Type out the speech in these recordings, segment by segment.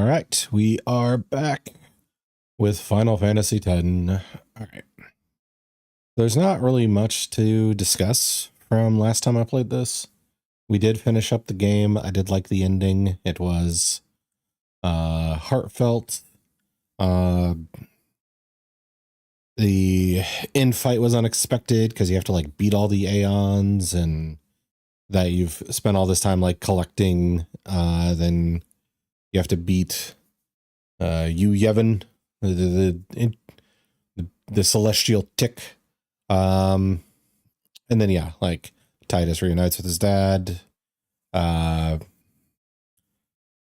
right, we are back with Final Fantasy X. All right. There's not really much to discuss from last time I played this. We did finish up the game. I did like the ending. It was heartfelt. The infight was unexpected because you have to like beat all the Aeons, and that you've spent all this time like collecting. Then you have to beat Yevon, the celestial tick. And then yeah, like Titus reunites with his dad.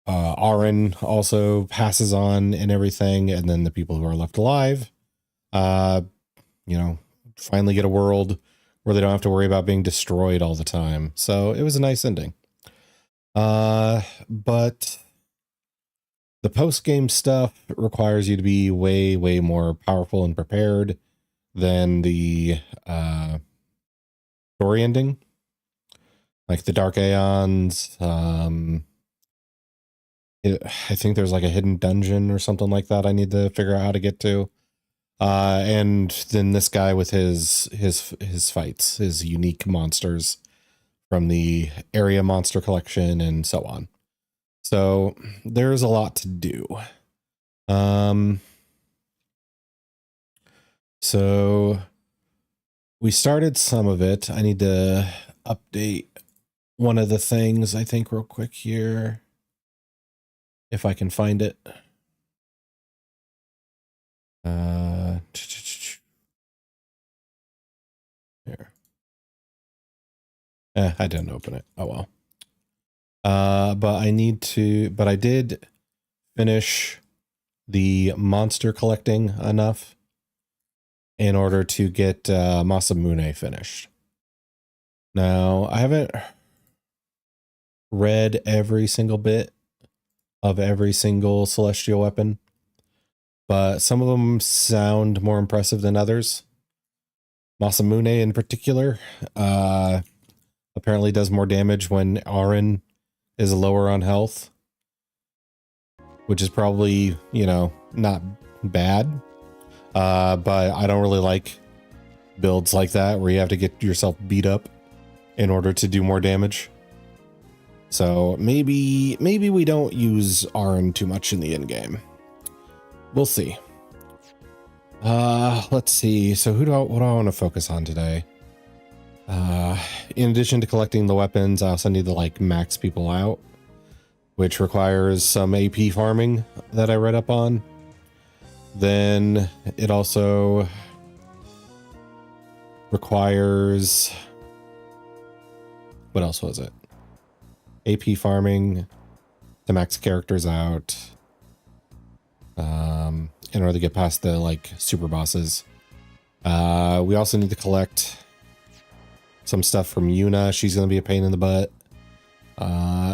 Aaron also passes on and everything, and then the people who are left alive, you know, finally get a world where they don't have to worry about being destroyed all the time. So it was a nice ending. But the post-game stuff requires you to be way, way more powerful and prepared than the story ending. Like the Dark Aeons, I think there's like a hidden dungeon or something like that I need to figure out how to get to. And then this guy with his fights, his unique monsters from the area monster collection and so on. So there's a lot to do. So we started some of it. I need to update one of the things, I think, real quick here, if I can find it. Here. I didn't open it. Oh well. But I did finish the monster collecting enough in order to get Masamune finished. Now, I haven't read every single bit of every single celestial weapon, but some of them sound more impressive than others. Masamune in particular apparently does more damage when Aaron is lower on health, which is probably, you know, not bad. But I don't really like builds like that where you have to get yourself beat up in order to do more damage. So maybe we don't use Aaron too much in the end game. We'll see. Let's see. So what do I want to focus on today? In addition to collecting the weapons, I also need to like max people out, which requires some AP farming that I read up on. Then it also requires, what else was it? AP farming to max characters out, in order to get past the like super bosses. We also need to collect some stuff from Yuna. She's going to be a pain in the butt.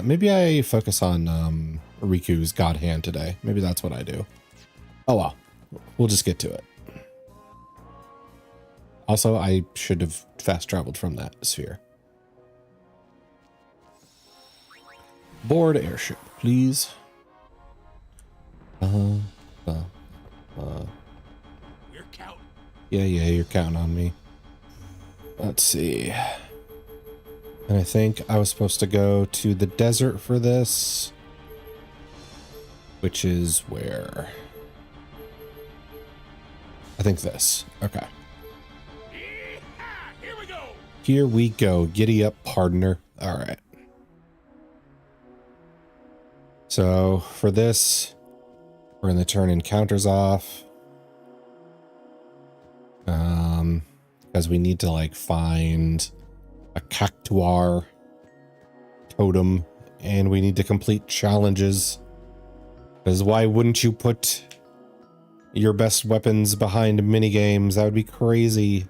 Maybe I focus on Riku's God Hand today. Maybe that's what I do. Oh well, we'll just get to it. Also, I should have fast traveled from that sphere. Board airship, please. You're counting. Yeah, you're counting on me. Let's see. And I think I was supposed to go to the desert for this, which is where? I think this. Okay. Here we go. Here we go. Giddy up, partner. All right. So for this, we're going to turn encounters off. Because we need to like find a cactuar totem, and we need to complete challenges. Because why wouldn't you put your best weapons behind mini games? That would be crazy.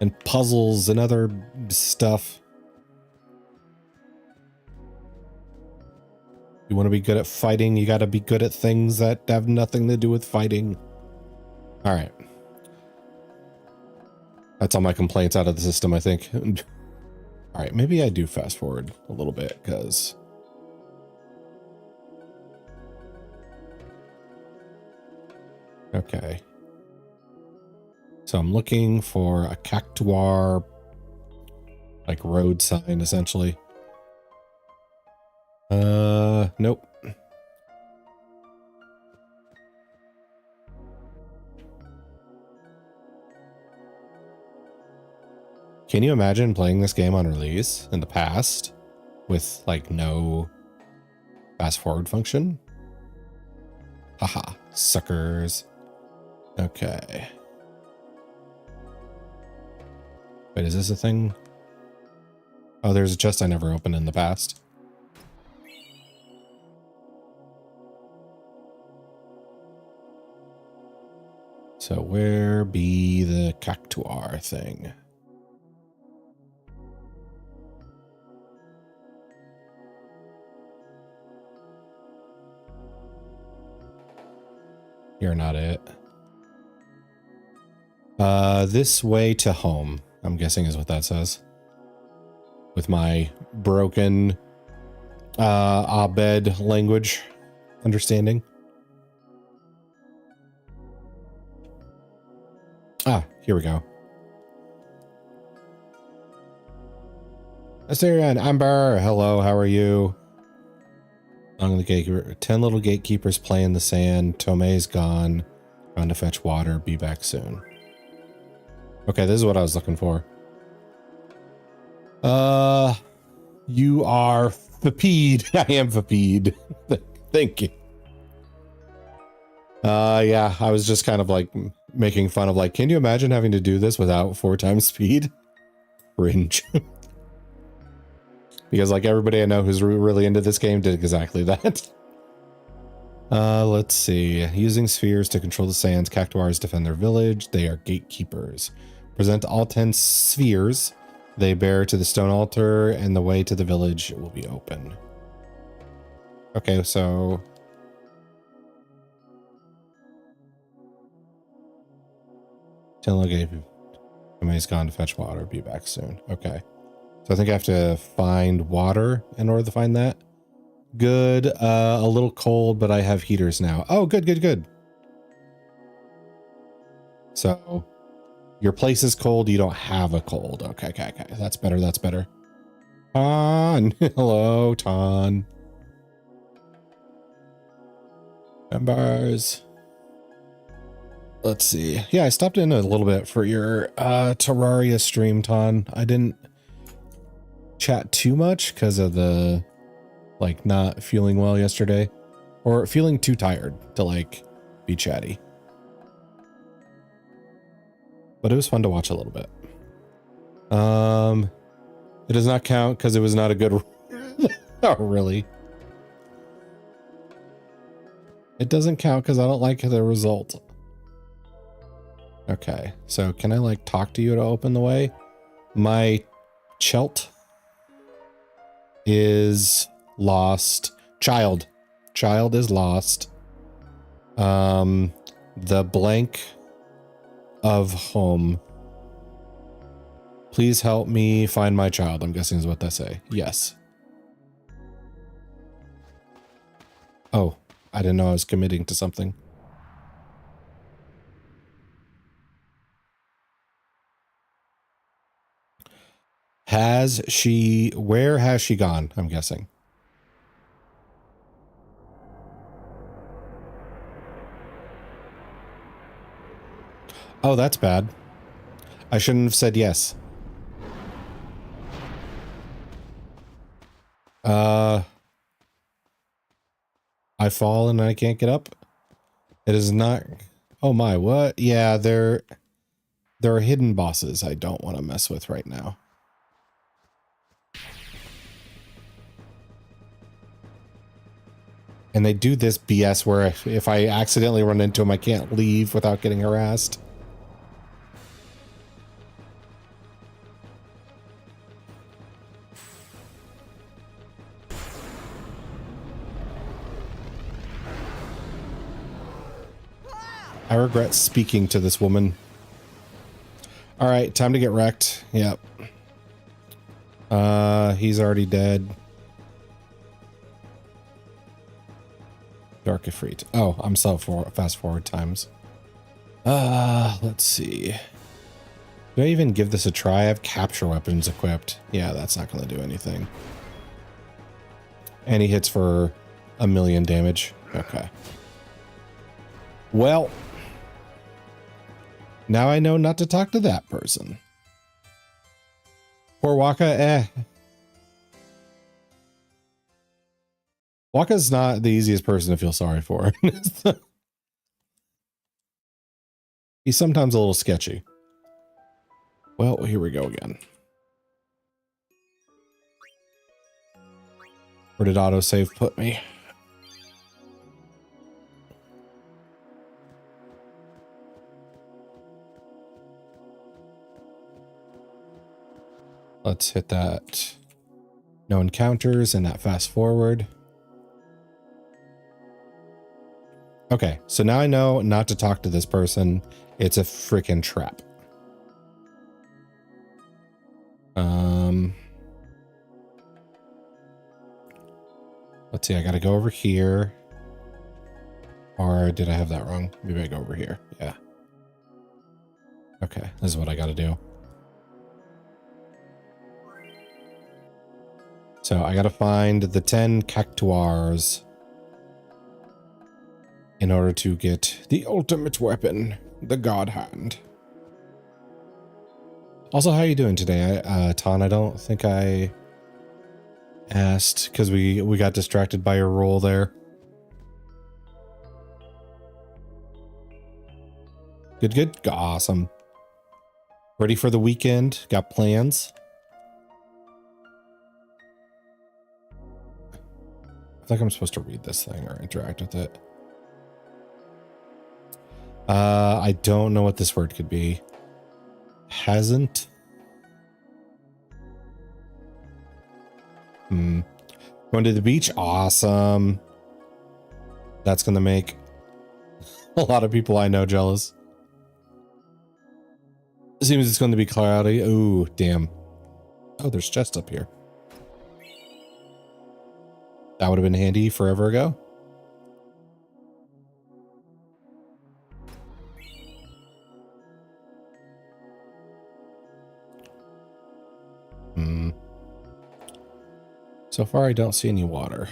And puzzles and other stuff. You want to be good at fighting, you got to be good at things that have nothing to do with fighting. All right. That's all my complaints out of the system, I think. All right, maybe I do fast forward a little bit because okay. So I'm looking for a cactuar like road sign essentially. Nope. Can you imagine playing this game on release in the past with like no fast forward function? Haha, suckers. Okay. Wait, is this a thing? Oh, there's a chest I never opened in the past. So where be the cactuar thing? You're not it. This way to home, I'm guessing is what that says. With my broken Abed language understanding. Ah, here we go. Asterion, Amber, hello, how are you? Along the gatekeeper, 10 little gatekeepers play in the sand. Tomei's gone. Gone to fetch water. Be back soon. Okay, this is what I was looking for. You are Fapede. I am Fapede. Thank you. Yeah, I was just kind of like making fun of like, can you imagine having to do this without 4 times speed? Cringe. Because like everybody I know who's really into this game did exactly that. Let's see. Using spheres to control the sands, cactuars defend their village. They are gatekeepers. Present all 10 spheres they bear to the stone altar, and the way to the village will be open. Okay, so... Somebody's gone to fetch water. Be back soon. Okay. So I think I have to find water in order to find that. Good. A little cold, but I have heaters now. Oh, good, good, good. So your place is cold. You don't have a cold. Okay, okay, okay. That's better. That's better. Ton. Hello, Ton. Members. Let's see. Yeah, I stopped in a little bit for your Terraria stream, Ton. I didn't chat too much because of the like not feeling well yesterday or feeling too tired to like be chatty. But it was fun to watch a little bit. It does not count because it was not a good oh really? It doesn't count because I don't like the result. Okay, so can I like talk to you to open the way? My Chelt is lost. Child is lost. The blank of home. Please help me find my child. I'm guessing is what they say. Yes. Oh, I didn't know I was committing to something. Where has she gone? I'm guessing. Oh, that's bad. I shouldn't have said yes. I fall and I can't get up. It is not. Oh my, what? Yeah, there are hidden bosses I don't want to mess with right now. And they do this BS where if I accidentally run into them, I can't leave without getting harassed. I regret speaking to this woman. All right, time to get wrecked. Yep. He's already dead. Dark Ifrit. Oh, I'm so fast forward times. Let's see. Do I even give this a try? I have capture weapons equipped. Yeah, that's not going to do anything. And he hits for 1,000,000 damage. Okay. Well, now I know not to talk to that person. Poor Waka, Waka's not the easiest person to feel sorry for. He's sometimes a little sketchy. Well, here we go again. Where did autosave put me? Let's hit that. No encounters and that fast forward. Okay, so now I know not to talk to this person. It's a freaking trap. Let's see, I gotta go over here. Or did I have that wrong? Maybe I go over here. Yeah. Okay, this is what I gotta do. So I gotta find the 10 cactuars in order to get the ultimate weapon, the God Hand. Also, how are you doing today? Ton, I don't think I asked because we got distracted by your roll there. Good, good. Awesome. Ready for the weekend? Got plans? I think I'm supposed to read this thing or interact with it. I don't know what this word could be. Hasn't? Going to the beach? Awesome. That's going to make a lot of people I know jealous. Seems it's going to be cloudy. Ooh, damn. Oh, there's chests up here. That would have been handy forever ago. So far, I don't see any water.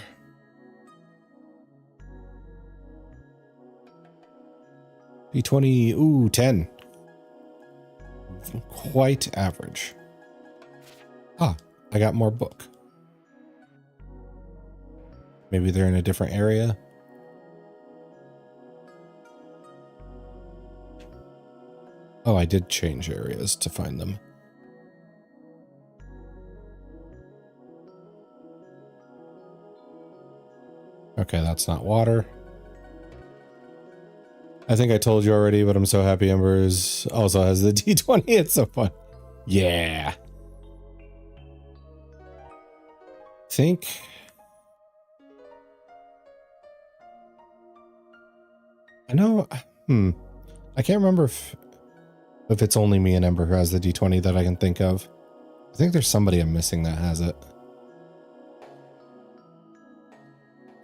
D20, ooh, 10. Quite average. Ah, I got more book. Maybe they're in a different area. Oh, I did change areas to find them. Okay, that's not water. I think I told you already, but I'm so happy Embers also has the D20. It's so fun. Yeah. Think. I know. I can't remember if it's only me and Ember who has the D20 that I can think of. I think there's somebody I'm missing that has it.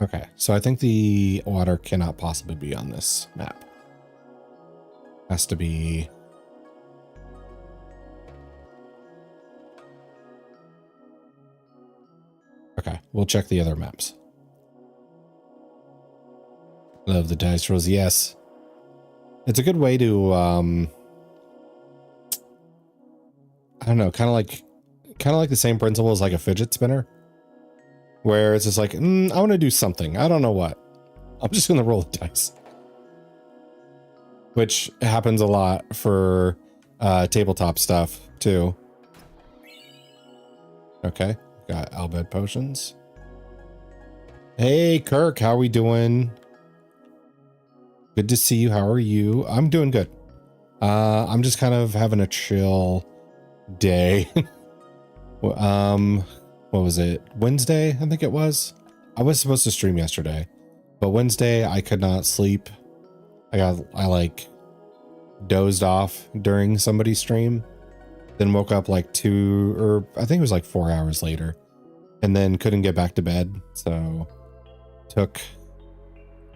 Okay, so I think the water cannot possibly be on this map. Has to be... Okay, we'll check the other maps. Love the dice rolls. Yes. It's a good way to, I don't know, kind of like the same principle as like a fidget spinner. Where it's just like, I want to do something. I don't know what. I'm just going to roll the dice. Which happens a lot for tabletop stuff, too. Okay. Got Albed potions. Hey, Kirk. How are we doing? Good to see you. How are you? I'm doing good. I'm just kind of having a chill day. What was it? Wednesday, I think it was. I was supposed to stream yesterday, but Wednesday I could not sleep. I like dozed off during somebody's stream. then woke up like 2 or I think it was like 4 hours later, and then couldn't get back to bed. So took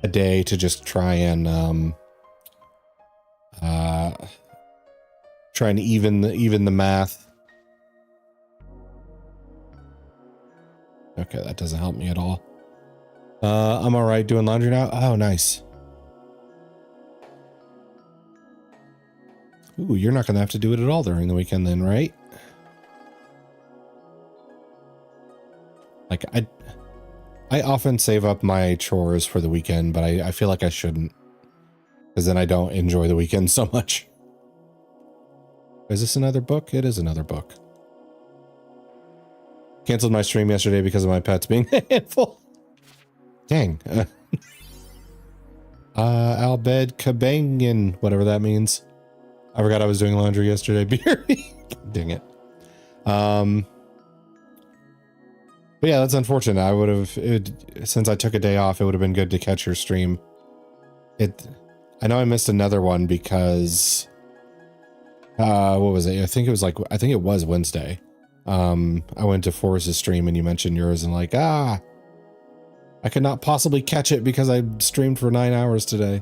a day to just try and even the math. Okay, that doesn't help me at all. I'm all right doing laundry now. Oh, nice. Ooh, you're not gonna have to do it at all during the weekend then, right? Like I often save up my chores for the weekend, but I feel like I shouldn't, because then I don't enjoy the weekend so much. Is this another book? It is another book. Canceled my stream yesterday because of my pets being a handful. Dang. Albed Kabangan, whatever that means. I forgot I was doing laundry yesterday. Dang it. But yeah, that's unfortunate. I would have, since I took a day off, it would have been good to catch your stream. I know I missed another one because, what was it? I think it was Wednesday. I went to Forrest's stream and you mentioned yours and like, I could not possibly catch it because I streamed for 9 hours today.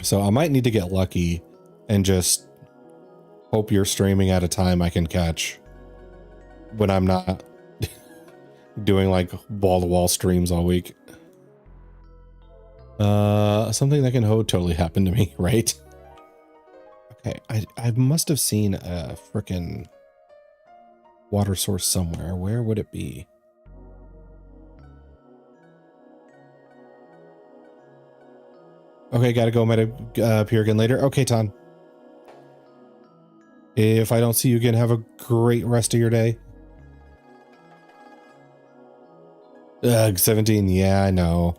So I might need to get lucky and just hope you're streaming at a time I can catch when I'm not doing like wall-to-wall streams all week. Something that can totally happen to me, right? Okay, I must have seen a frickin' water source somewhere. Where would it be? Okay, gotta go. Might appear again later. Okay, Ton. If I don't see you again, have a great rest of your day. 17. Yeah, I know.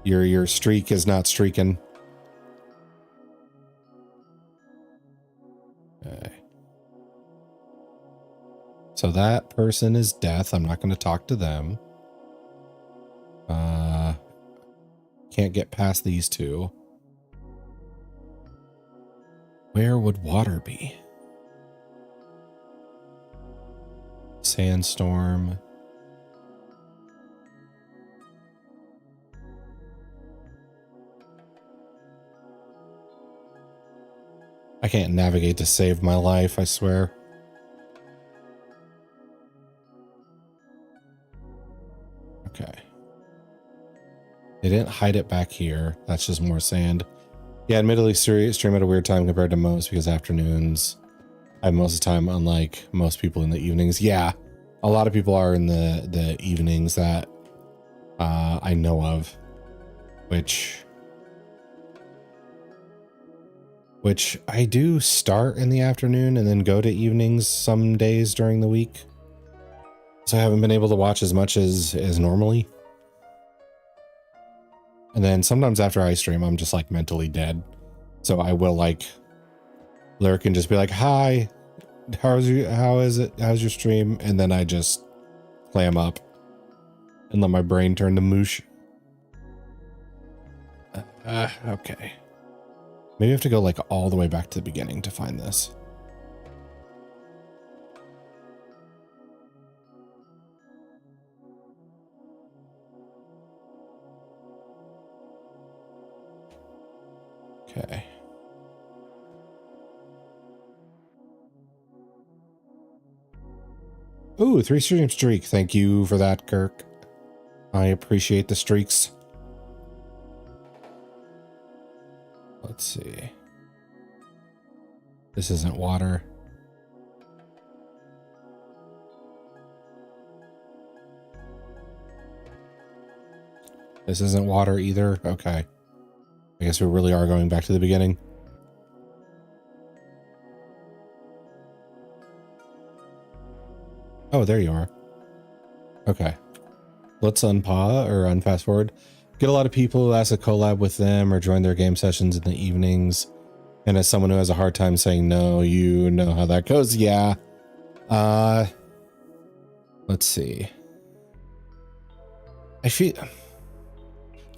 Your streak is not streaking. Okay. So that person is death. I'm not going to talk to them. Can't get past these two. Where would water be? Sandstorm. I can't navigate to save my life, I swear. Okay. They didn't hide it back here. That's just more sand. Yeah, admittedly, stream at a weird time compared to most because afternoons I have most of the time, unlike most people in the evenings. Yeah, a lot of people are in the evenings that I know of, which I do start in the afternoon and then go to evenings some days during the week. So I haven't been able to watch as much as normally. And then sometimes after I stream, I'm just like mentally dead. So I will like lurk and just be like, hi, how is it? How's your stream? And then I just clam up and let my brain turn to moosh. Okay. Maybe I have to go like all the way back to the beginning to find this. Okay. Ooh, 3 stream streak. Thank you for that, Kirk. I appreciate the streaks. Let's see. This isn't water. This isn't water either. Okay. I guess we really are going back to the beginning. Oh, there you are. Okay. Let's unpause or unfast forward. Get a lot of people who ask a collab with them or join their game sessions in the evenings. And as someone who has a hard time saying no, you know how that goes. Yeah. Let's see. I feel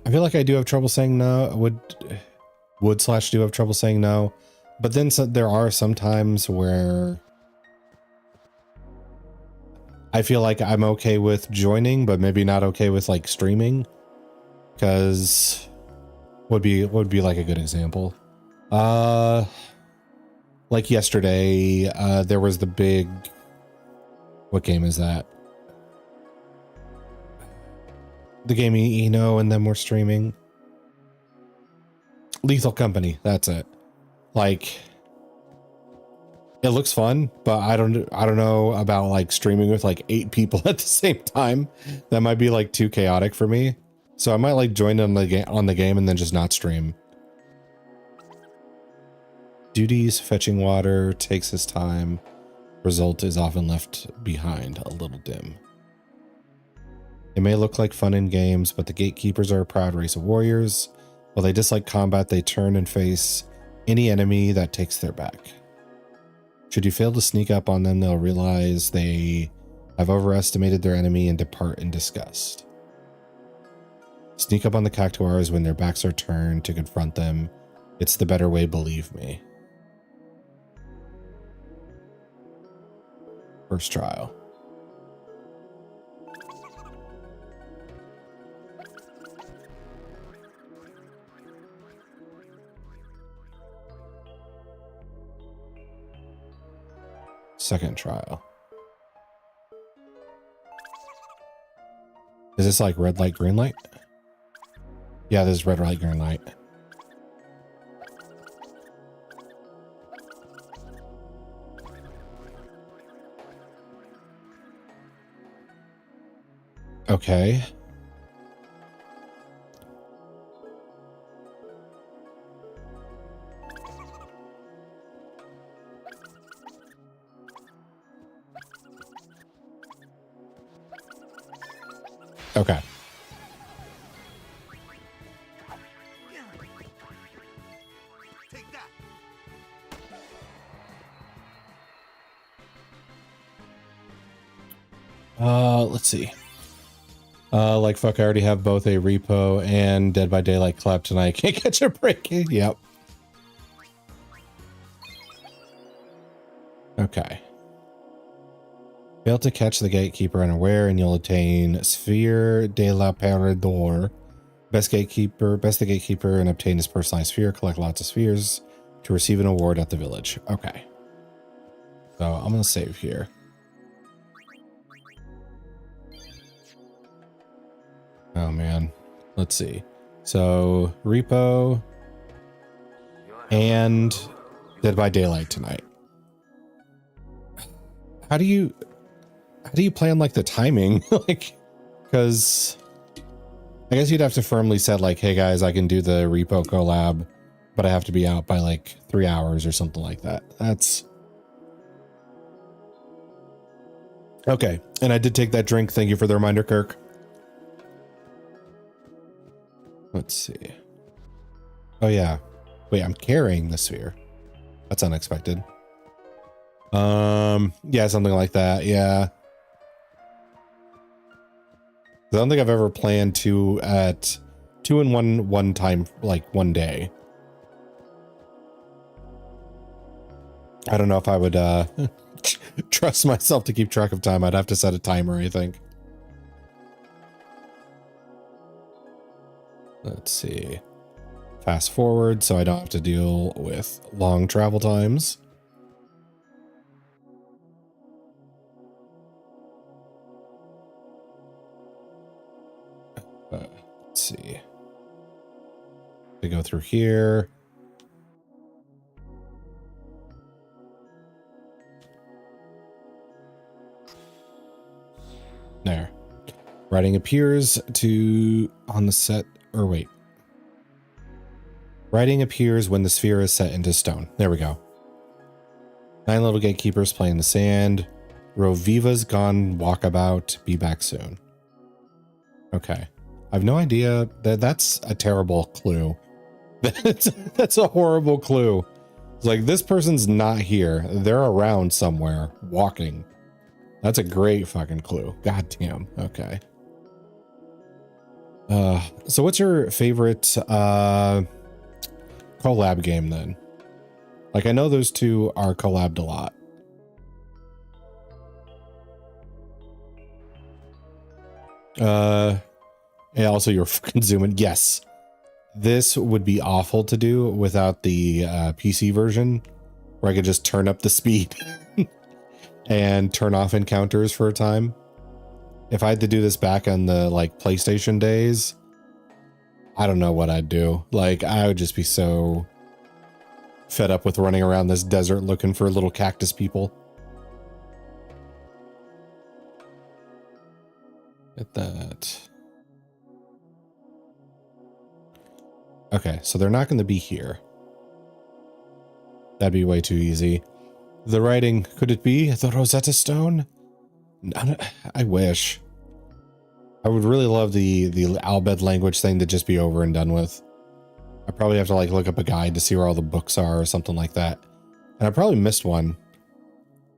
like I do have trouble saying no. would / do have trouble saying no. But then there are some times where I feel like I'm okay with joining, but maybe not okay with like streaming. Because would be like a good example. Like yesterday, there was the big, what game is that? The game you know, and then we're streaming. Lethal Company, that's it. Like, it looks fun, but I don't know about like streaming with like 8 people at the same time. That might be like too chaotic for me. So I might like join on the game and then just not stream. Duties, fetching water, takes his time. Result is often left behind, a little dim. It may look like fun in games, but the gatekeepers are a proud race of warriors. While they dislike combat, they turn and face any enemy that takes their back. Should you fail to sneak up on them, they'll realize they have overestimated their enemy and depart in disgust. Sneak up on the Cactuars when their backs are turned to confront them. It's the better way, believe me. First trial. Second trial. Is this like red light, green light? Yeah, this is red light, green light. Okay. Okay. Take that. Let's see. Like fuck, I already have both a repo and Dead by Daylight clapped and I can't catch a break. Yep. Okay. Fail to catch the gatekeeper unaware and you'll attain Sphere de la Peridor. Best the gatekeeper and obtain his personalized sphere. Collect lots of spheres to receive an award at the village. Okay. So I'm going to save here. Oh man. Let's see. So repo and Dead by Daylight tonight. How do you plan like the timing? Like, because I guess you'd have to firmly set like, hey guys, I can do the repo collab, but I have to be out by like 3 hours or something like that. That's okay. And I did take that drink. Thank you for the reminder, Kirk. Let's see. Oh yeah. Wait, I'm carrying the sphere. That's unexpected. Yeah, something like that. Yeah. I don't think I've ever planned two in one time, like one day. I don't know if I would trust myself to keep track of time. I'd have to set a timer, I think. Let's see. Fast forward so I don't have to deal with long travel times. Let's see. We go through here. There. Writing appears on the set, or wait. Writing appears when the sphere is set into stone. There we go. 9 little gatekeepers play in the sand. Roviva's gone walkabout. Be back soon. Okay. I have no idea. That's a terrible clue. That's a horrible clue. It's like, this person's not here. They're around somewhere walking. That's a great fucking clue. God damn. Okay. So what's your favorite collab game then. Like, I know those two are collabed a lot. Yeah, also you're fucking zooming. Yes. This would be awful to do without the PC version, where I could just turn up the speed and turn off encounters for a time. If I had to do this back on the like PlayStation days, I don't know what I'd do. Like, I would just be so fed up with running around this desert looking for little cactus people. Get that. Okay, so they're not going to be here. That'd be way too easy. The writing, could it be the Rosetta Stone? I wish. I would really love the Albed language thing to just be over and done with. I probably have to like look up a guide to see where all the books are or something like that. And I probably missed one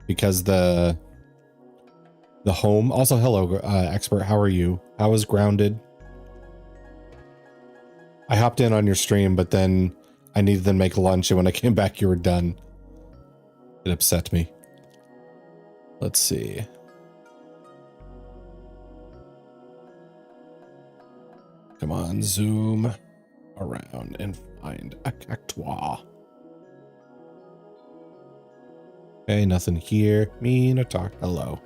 because the home. Also, hello, expert. How are you? How was Grounded? I hopped in on your stream, but then I needed to make lunch, and when I came back, you were done. It upset me. Let's see. Come on, zoom around and find a cactua. Okay, nothing here. Mean or talk. Hello.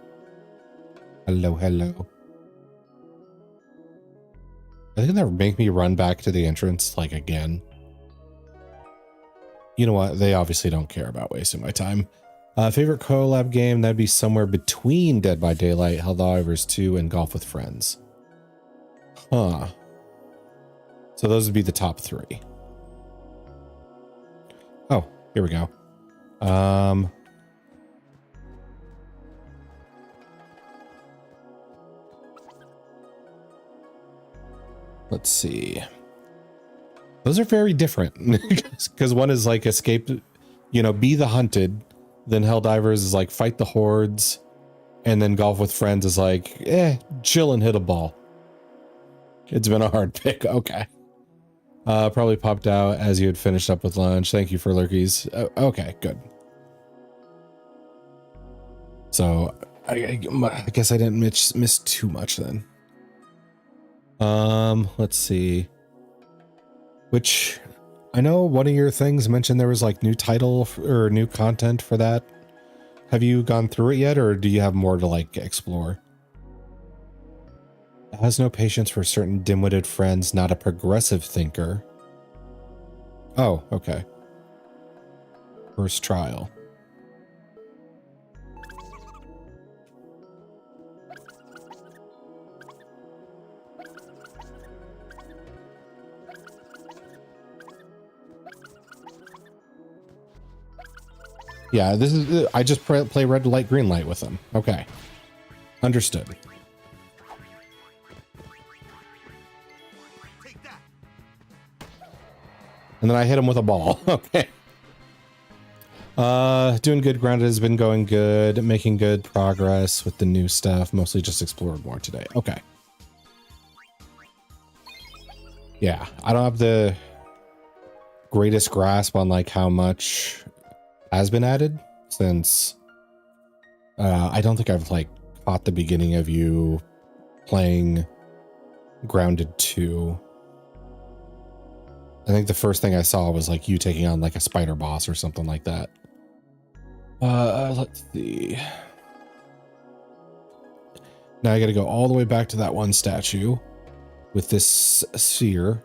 Hello, hello. I think that make me run back to the entrance, like, again. You know what? They obviously don't care about wasting my time. Favorite collab game? That'd be somewhere between Dead by Daylight, Helldivers 2, and Golf with Friends. Huh. So those would be the top three. Oh, here we go. Let's see. Those are very different because one is like escape, you know, be the hunted. Then Helldivers is like fight the hordes. And then Golf with Friends is like, chill and hit a ball. It's been a hard pick. Okay. Probably popped out as you had finished up with lunch. Thank you for lurkies. Okay, good. So I guess I didn't miss too much then. Let's see. Which I know one of your things mentioned there was like new title or new content for that. Have you gone through it yet, or do you have more to like explore? Has no patience for certain dim-witted friends, not a progressive thinker. Oh, okay. First trial. Yeah, this is, I just play red light, green light with them. Okay. Understood. Take that. And then I hit him with a ball. Okay. Doing good. Grounded has been going good. Making good progress with the new stuff. Mostly just explored more today. Okay. Yeah, I don't have the greatest grasp on like how much has been added since I don't think I've like caught the beginning of you playing Grounded 2. I think the first thing I saw was like you taking on like a spider boss or something like that. Let's see. Now I got to go all the way back to that one statue with this sphere.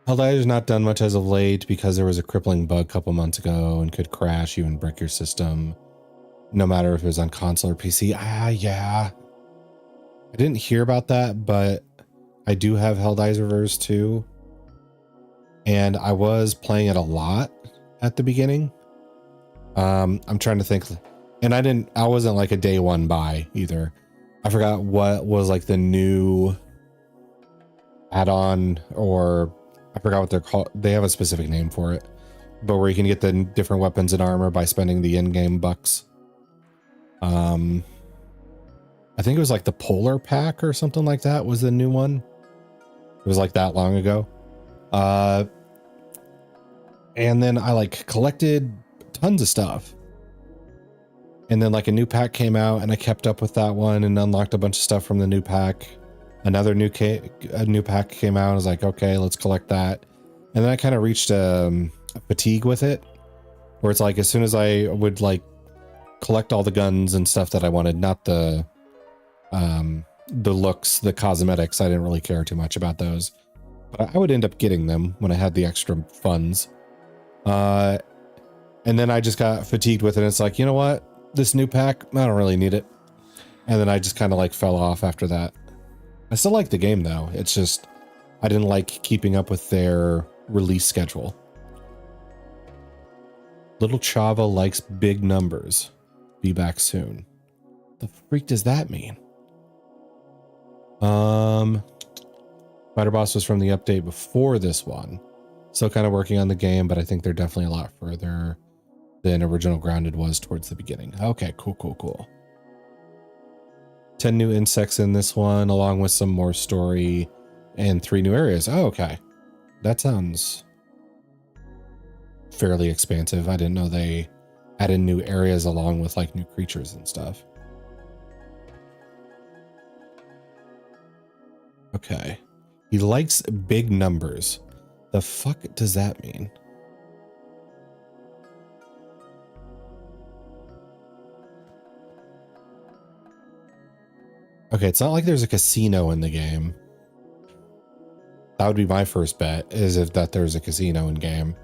Helldivers not done much as of late because there was a crippling bug a couple months ago and could crash you and break your system, no matter if it was on console or PC. Yeah. I didn't hear about that, but I do have Helldivers 2, and I was playing it a lot at the beginning. I'm trying to think, and I wasn't like a day one buy either. I forgot what was like the new add-on, or I forgot what they're called. They have a specific name for it, but where you can get the different weapons and armor by spending the in-game bucks. I think it was like the Polar Pack or something like that was the new one. It was like that long ago. And then I like collected tons of stuff. And then like a new pack came out and I kept up with that one and unlocked a bunch of stuff from the new pack. Another new pack came out. I was like, okay, let's collect that. And then I kind of reached a fatigue with it, where it's like as soon as I would like collect all the guns and stuff that I wanted, not the looks, the cosmetics, I didn't really care too much about those, but I would end up getting them when I had the extra funds. And then I just got fatigued with it. It's like, you know what? This new pack, I don't really need it. And then I just kind of like fell off after that. I still like the game though. It's just, I didn't like keeping up with their release schedule. Little Chava likes big numbers. Be back soon. The freak does that mean? Spider Boss was from the update before this one. Still kind of working on the game, but I think they're definitely a lot further than original Grounded was towards the beginning. Okay, cool. 10 new insects in this one, along with some more story and 3 new areas. Oh, okay. That sounds fairly expansive. I didn't know they added new areas along with like new creatures and stuff. Okay. He likes big numbers. The fuck does that mean? Okay, it's not like there's a casino in the game. That would be my first bet, is if that there's a casino in game.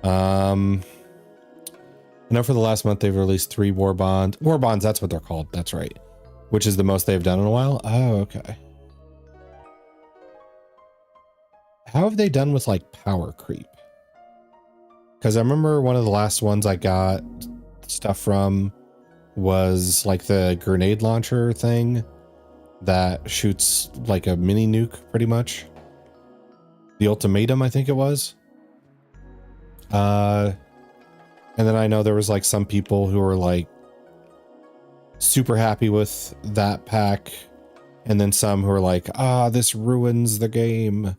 I know for the last month they've released 3 war bonds. War bonds, that's what they're called. That's right. Which is the most they've done in a while. Oh, okay. How have they done with like power creep? Because I remember one of the last ones I got stuff from was like the grenade launcher thing that shoots like a mini nuke pretty much. The ultimatum, I think it was. And then I know there was like some people who were like super happy with that pack. And then some who are like, this ruins the game.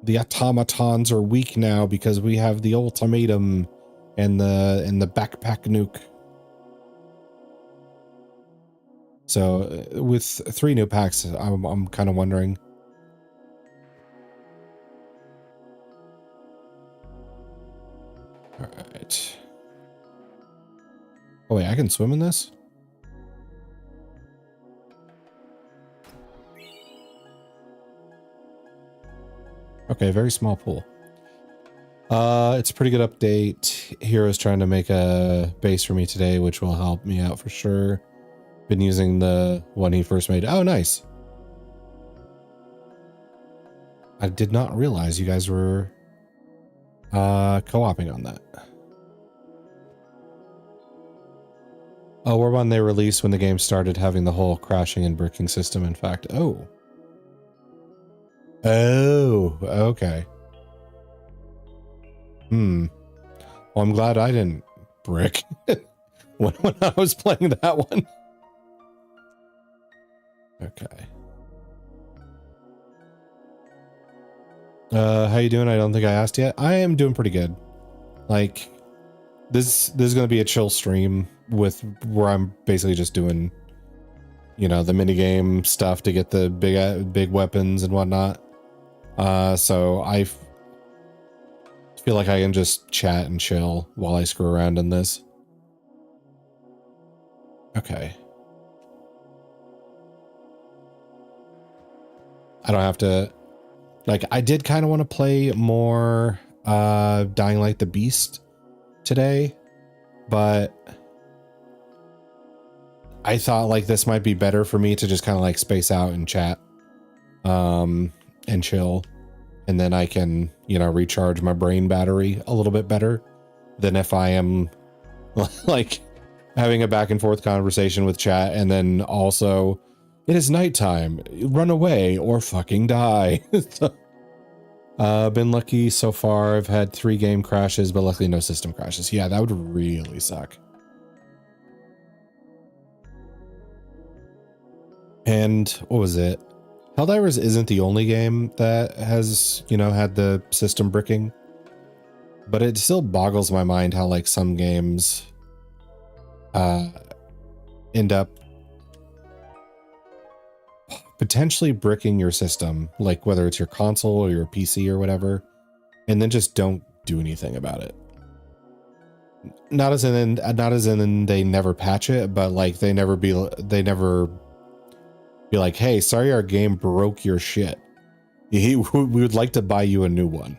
The automatons are weak now because we have the ultimatum and the backpack nuke. So with 3 new packs, I'm kind of wondering. All right. Oh wait, I can swim in this? Okay, very small pool. It's a pretty good update. Hero's trying to make a base for me today, which will help me out for sure. Been using the one he first made. Oh, nice. I did not realize you guys were co-oping on that. Oh, we're one they released when the game started having the whole crashing and bricking system, in fact. Oh. Oh, okay. Well, I'm glad I didn't brick when I was playing that one. Okay. How you doing? I don't think I asked yet. I am doing pretty good. Like, this is going to be a chill stream with where I'm basically just doing, you know, the minigame stuff to get the big weapons and whatnot. So I feel like I can just chat and chill while I screw around in this. Okay. I don't have to, like, I did kind of want to play more Dying Light the Beast today, but I thought like this might be better for me to just kind of like space out and chat and chill, and then I can, you know, recharge my brain battery a little bit better than if I am like having a back and forth conversation with chat and then also it is nighttime, run away or fucking die. So, been lucky so far. I've had 3 game crashes, but luckily no system crashes. Yeah, that would really suck. And what was it? Helldivers isn't the only game that has, you know, had the system bricking. But it still boggles my mind how like some games end up potentially bricking your system, like whether it's your console or your PC or whatever, and then just don't do anything about it. Not as in they never patch it, but like they never be like, hey, sorry, our game broke your shit. We would like to buy you a new one.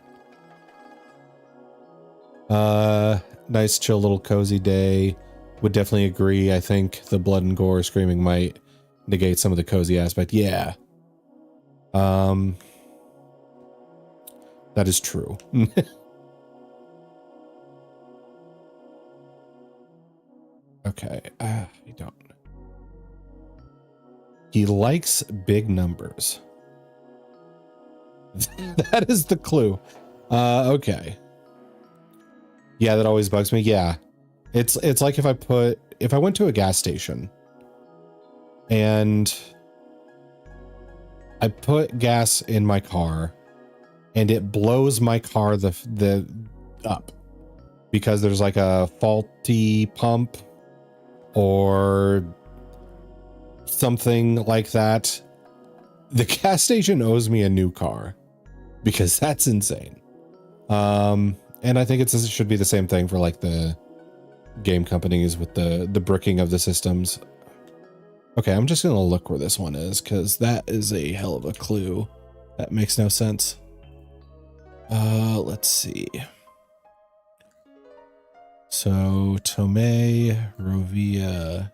Nice, chill, little cozy day. Would definitely agree. I think the blood and gore screaming might negate some of the cozy aspect. Yeah. That is true. Okay. I don't. He likes big numbers. That is the clue. Okay. Yeah, that always bugs me. Yeah. It's like if I went to a gas station and I put gas in my car and it blows my car the up because there's like a faulty pump or something like that, the gas station owes me a new car because that's insane. And I think it should be the same thing for like the game companies with the bricking of the systems. Okay, I'm just gonna look where this one is because that is a hell of a clue. That makes no sense. Let's see. So Tomei, Rovia,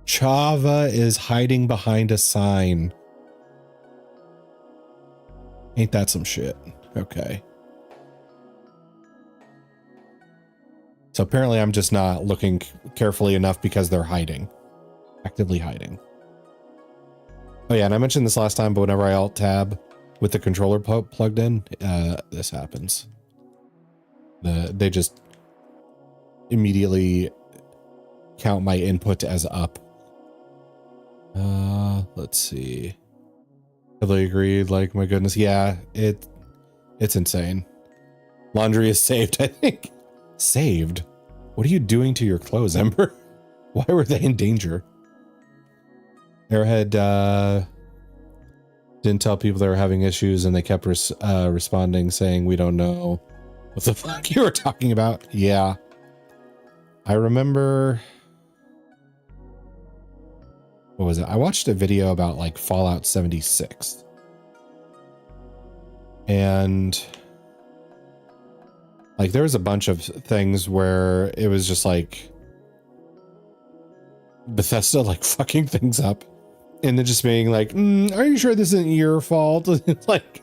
Chava is hiding behind a sign. Ain't that some shit? Okay. So apparently I'm just not looking carefully enough because they're hiding. Actively hiding. Oh yeah, and I mentioned this last time, but whenever I alt tab with the controller plugged in, this happens. They just immediately count my input as up. Let's see. Totally agreed. Like, my goodness. Yeah, it's insane. Laundry is saved, I think. Saved? What are you doing to your clothes, Ember? Why were they in danger? Arrowhead, didn't tell people they were having issues and they kept responding saying, we don't know what the fuck you were talking about. Yeah. I remember... What was it? I watched a video about like Fallout 76. And like there was a bunch of things where it was just like Bethesda like fucking things up and then just being like, are you sure this isn't your fault? It's like,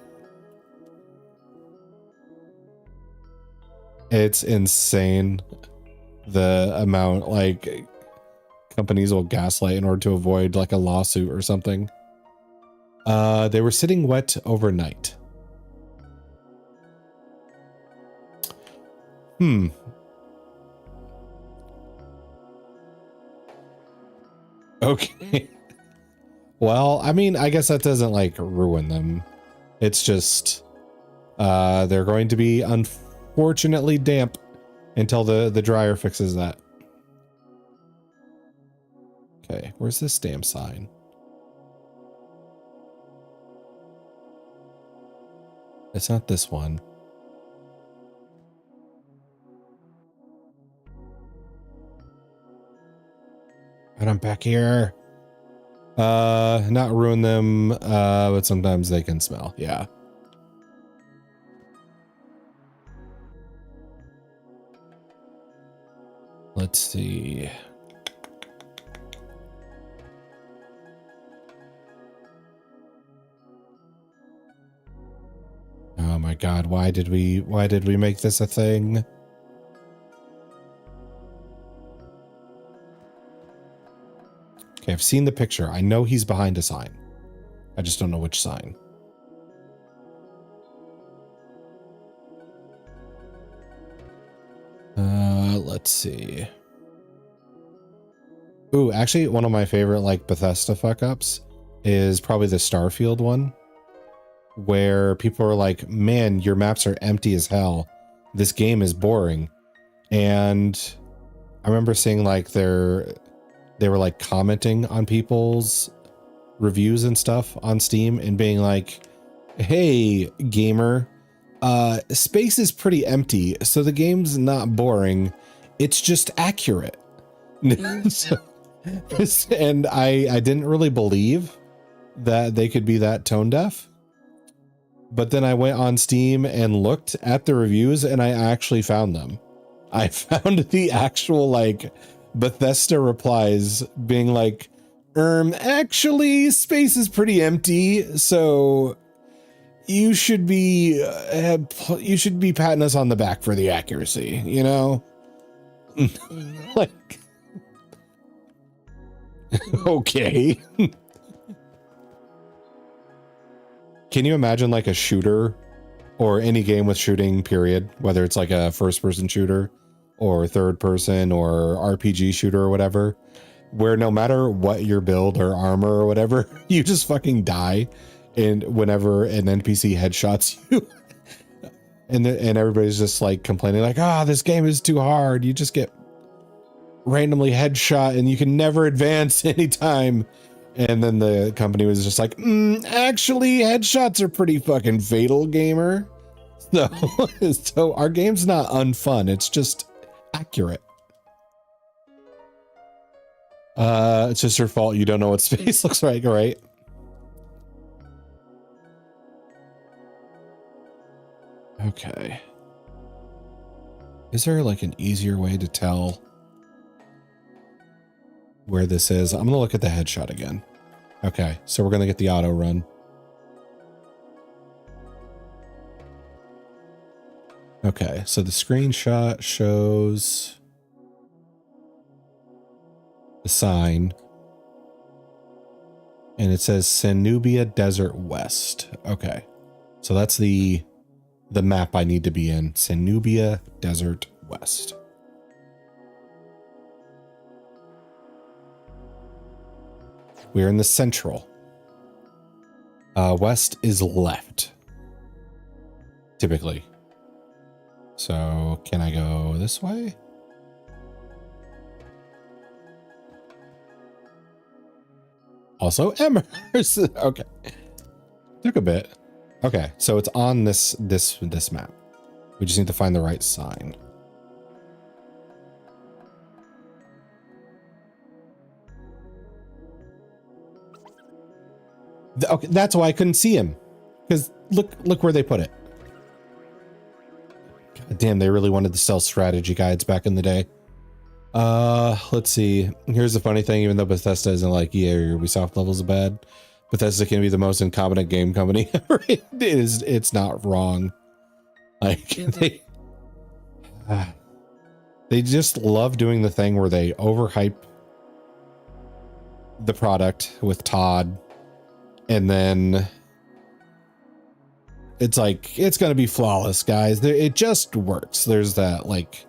it's insane the amount like companies will gaslight in order to avoid like a lawsuit or something. They were sitting wet overnight. Okay. Well, I mean, I guess that doesn't like ruin them. It's just they're going to be unfortunately damp until the dryer fixes that. Okay, where's this damn sign? It's not this one. But I'm back here. Not ruin them, but sometimes they can smell. Yeah. Let's see. Oh my God, why did we make this a thing? Okay, I've seen the picture. I know he's behind a sign. I just don't know which sign. Let's see. Ooh, actually, one of my favorite like Bethesda fuck ups is probably the Starfield one, where people are like, man, your maps are empty as hell. this game is boring. And I remember seeing like they were like commenting on people's reviews and stuff on Steam and being like, hey, gamer, space is pretty empty, so the game's not boring. It's just accurate. So, and I didn't really believe that they could be that tone deaf. But then I went on Steam and looked at the reviews and I actually found them. I found the actual like Bethesda replies being like, actually space is pretty empty. So you should be patting us on the back for the accuracy, you know? Like, okay. Can you imagine like a shooter or any game with shooting period, whether it's like a first person shooter or third person or RPG shooter or whatever, where no matter what your build or armor or whatever, you just fucking die. And whenever an NPC headshots you and everybody's just like complaining like, this game is too hard. You just get randomly headshot and you can never advance anytime. And then the company was just like, actually, headshots are pretty fucking fatal, gamer. So our game's not unfun. It's just accurate. It's just your fault. You don't know what space looks like, right? Okay. Is there like an easier way to tell where this is? I'm going to look at the headshot again. Okay, so we're going to get the auto run. Okay, so the screenshot shows the sign and it says Senubia Desert West. Okay, so that's the map I need to be in. Senubia Desert West. We're in the central. West is left, typically. So can I go this way? Also Emers. Okay. Took a bit. Okay, so it's on this map. We just need to find the right sign. Okay, that's why I couldn't see him. Because look where they put it. God damn, they really wanted to sell strategy guides back in the day. Let's see. Here's the funny thing, even though Bethesda isn't like EA or Ubisoft levels of bad, Bethesda can be the most incompetent game company ever. It's not wrong. Like they just love doing the thing where they overhype the product with Todd. And then it's like, it's going to be flawless, guys. It just works. There's that like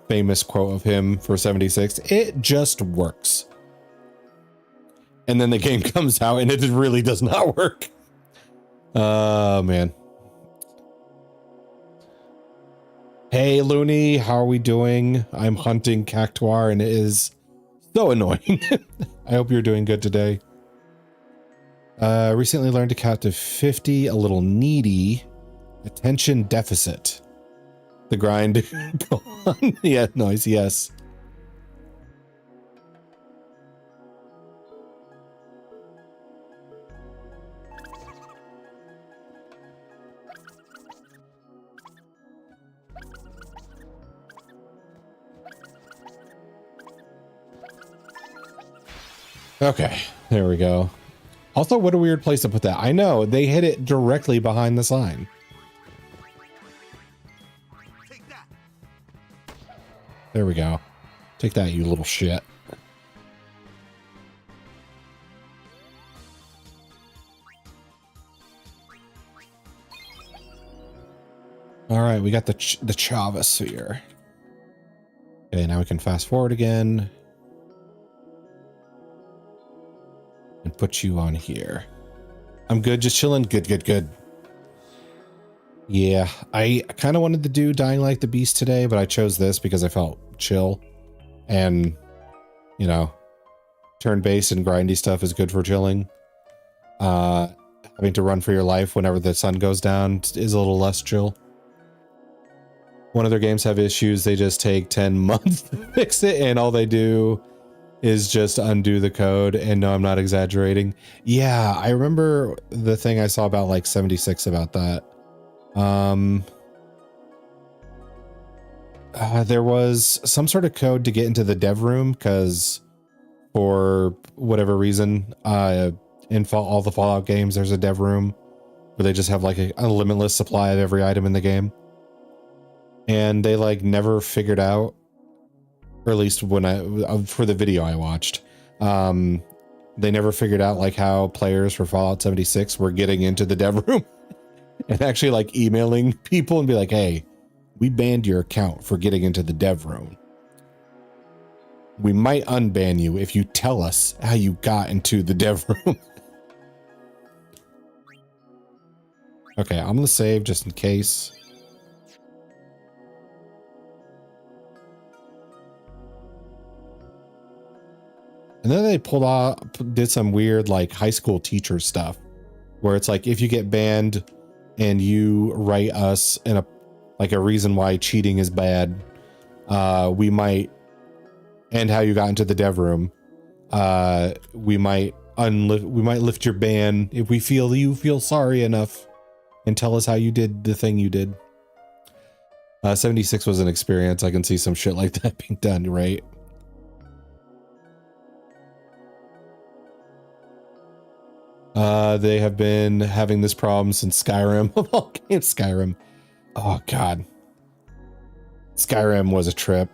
famous quote of him for 76. It just works. And then the game comes out and it really does not work. Oh, man. Hey, Looney, how are we doing? I'm hunting Cactuar and it is so annoying. I hope you're doing good today. Recently learned to count to 50, a little needy. Attention deficit. The grind. Go on. Yeah, noise, yes. Okay, there we go. Also, what a weird place to put that. I know, they hit it directly behind the sign. Take that. There we go. Take that, you little shit. All right, we got the Chava sphere. Okay, now we can fast forward again. And put you on here. I'm good, just chilling. Good, good, good. Yeah, I kind of wanted to do Dying Like the Beast today, but I chose this because I felt chill. And, you know, turn-based and grindy stuff is good for chilling. Having to run for your life whenever the sun goes down is a little less chill. One of their games have issues, they just take 10 months to fix it, and all they do is just undo the code. And no, I'm not exaggerating. Yeah, I remember the thing I saw about like 76 about that. There was some sort of code to get into the dev room because for whatever reason, in all the Fallout games, there's a dev room where they just have like a limitless supply of every item in the game. And they like never figured out, or at least when for the video I watched, they never figured out like how players for Fallout 76 were getting into the dev room and actually like emailing people and be like, hey, we banned your account for getting into the dev room. We might unban you if you tell us how you got into the dev room. Okay, I'm gonna save just in case. And then they did some weird like high school teacher stuff where it's like, if you get banned and you write us in a reason why cheating is bad, we might, and how you got into the dev room, we might lift your ban if we feel you feel sorry enough and tell us how you did the thing you did. 76 was an experience. I can see some shit like that being done, right? They have been having this problem since Skyrim. Of all games, Skyrim. Oh God. Skyrim was a trip.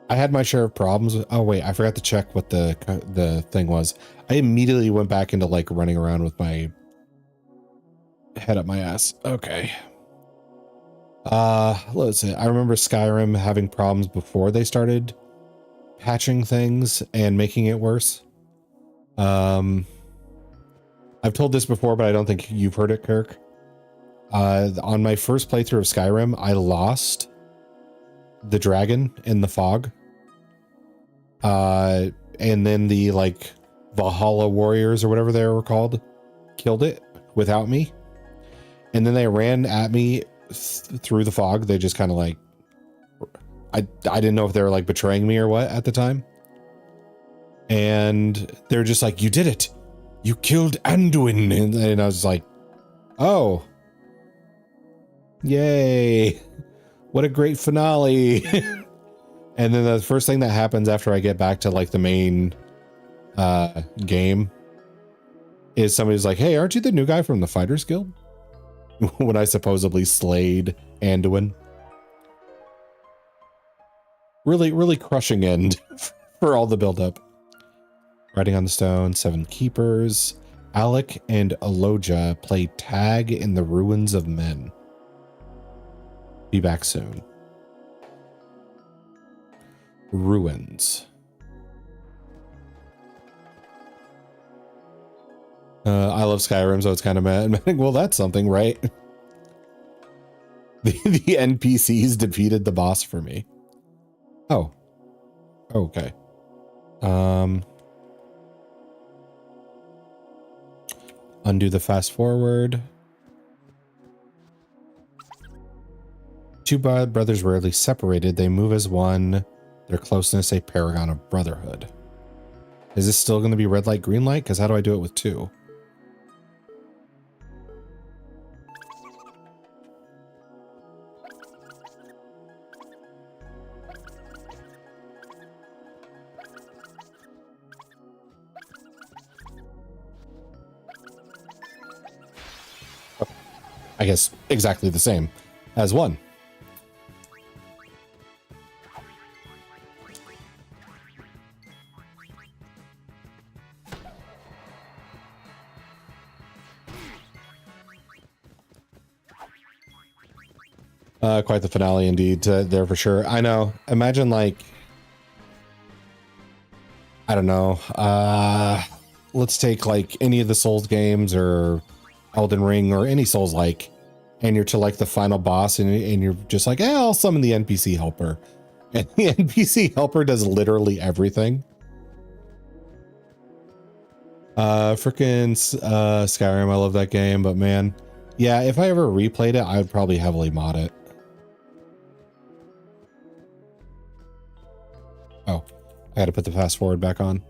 I had my share of problems. Oh wait, I forgot to check what the thing was. I immediately went back into like running around with my head up my ass. Okay. Let's see. I remember Skyrim having problems before they started patching things and making it worse. I've told this before, but I don't think you've heard it, Kirk. On my first playthrough of Skyrim, I lost the dragon in the fog. And then the like Valhalla warriors or whatever they were called killed it without me. And then they ran at me through the fog. They just kind of like, I didn't know if they were like betraying me or what at the time. And they're just like, you did it. You killed Anduin. And I was like, oh, yay. What a great finale. And then the first thing that happens after I get back to like the main game is somebody's like, hey, aren't you the new guy from the Fighters Guild? When I supposedly slayed Anduin. Really, really crushing end for all the buildup. Writing on the Stone, 7 Keepers. Alec and Aloja play tag in the ruins of men. Be back soon. Ruins. I love Skyrim, so it's kind of mad. Well, that's something, right? The NPCs defeated the boss for me. Oh. Okay. Undo the fast forward. Two brothers rarely separated. They move as one. Their closeness a paragon of brotherhood. Is this still going to be red light, green light? Because how do I do it with 2? I guess exactly the same as 1. Quite the finale indeed, there for sure. I know. Imagine like, I don't know. Let's take like any of the Souls games or Elden Ring or any Souls-like, and you're to like the final boss, and you're just like, I'll summon the NPC helper. And the NPC helper does literally everything. Freaking Skyrim, I love that game, but man, yeah, if I ever replayed it, I would probably heavily mod it. Oh, I had to put the fast forward back on.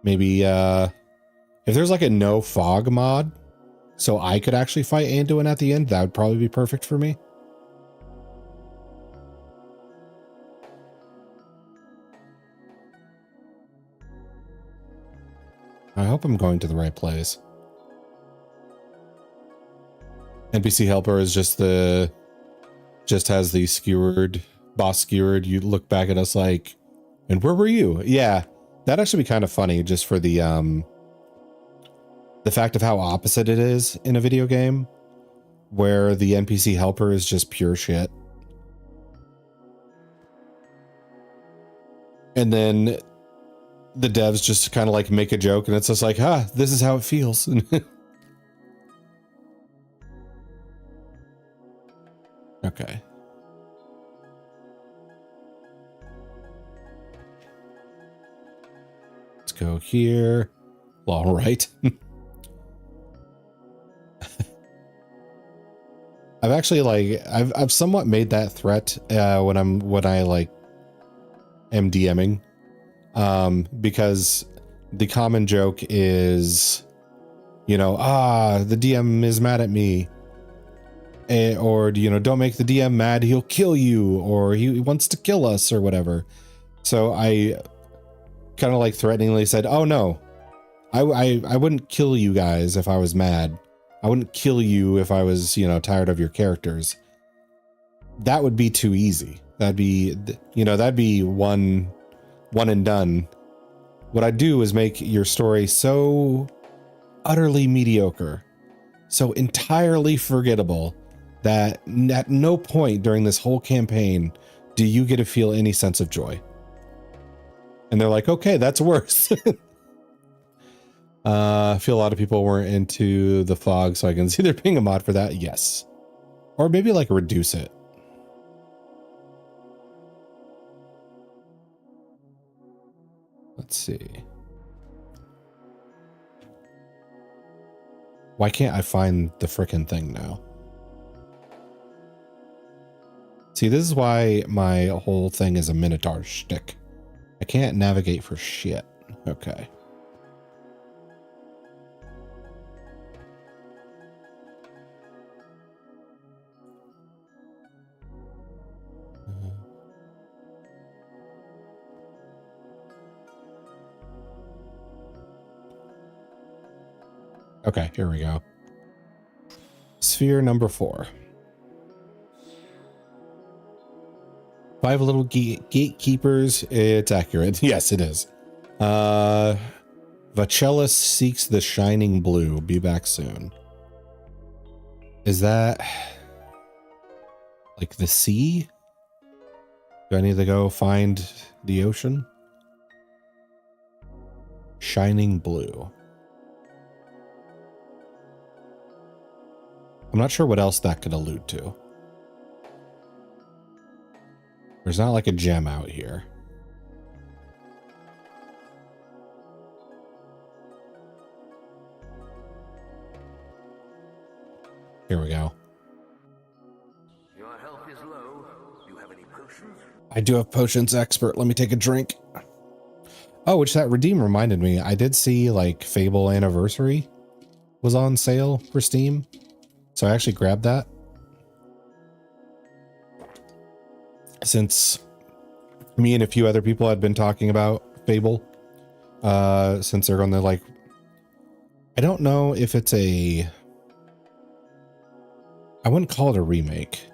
Maybe if there's like a no fog mod, so I could actually fight Anduin at the end, that would probably be perfect for me. I hope I'm going to the right place. NPC helper is just has the skewered, boss skewered. You look back at us like, and where were you? Yeah, that'd actually be kind of funny just for the fact of how opposite it is in a video game where the NPC helper is just pure shit. And then the devs just kind of like make a joke and it's just like, this is how it feels. Okay. Let's go here. All right. I've actually like, I've somewhat made that threat when I like am DMing. Because the common joke is, you know, the DM is mad at me. Or, you know, don't make the DM mad, he'll kill you, or he wants to kill us or whatever. So I kind of like threateningly said, oh no, I wouldn't kill you guys if I was mad. I wouldn't kill you if I was, you know, tired of your characters. That would be too easy. That'd be, you know, that'd be one and done. What I do is make your story so utterly mediocre, so entirely forgettable, that at no point during this whole campaign do you get to feel any sense of joy. And they're like, okay, that's worse. I feel a lot of people weren't into the fog, so I can see there being a mod for that. Yes. Or maybe like reduce it. Let's see. Why can't I find the frickin' thing now? See, this is why my whole thing is a Minotaur shtick. I can't navigate for shit. Okay. Okay, here we go. Sphere number 4. 5 little gatekeepers. It's accurate. Yes, it is. Vacellus seeks the shining blue. Be back soon. Is that like the sea? Do I need to go find the ocean? Shining blue. I'm not sure what else that could allude to. There's not like a gem out here. Here we go. Your health is low. Do you have any potions? I do have potions expert. Let me take a drink. Oh, which that redeem reminded me. I did see like Fable Anniversary was on sale for Steam. So I actually grabbed that. Since me and a few other people had been talking about Fable, since they're going to like, I don't know if it's I wouldn't call it a remake.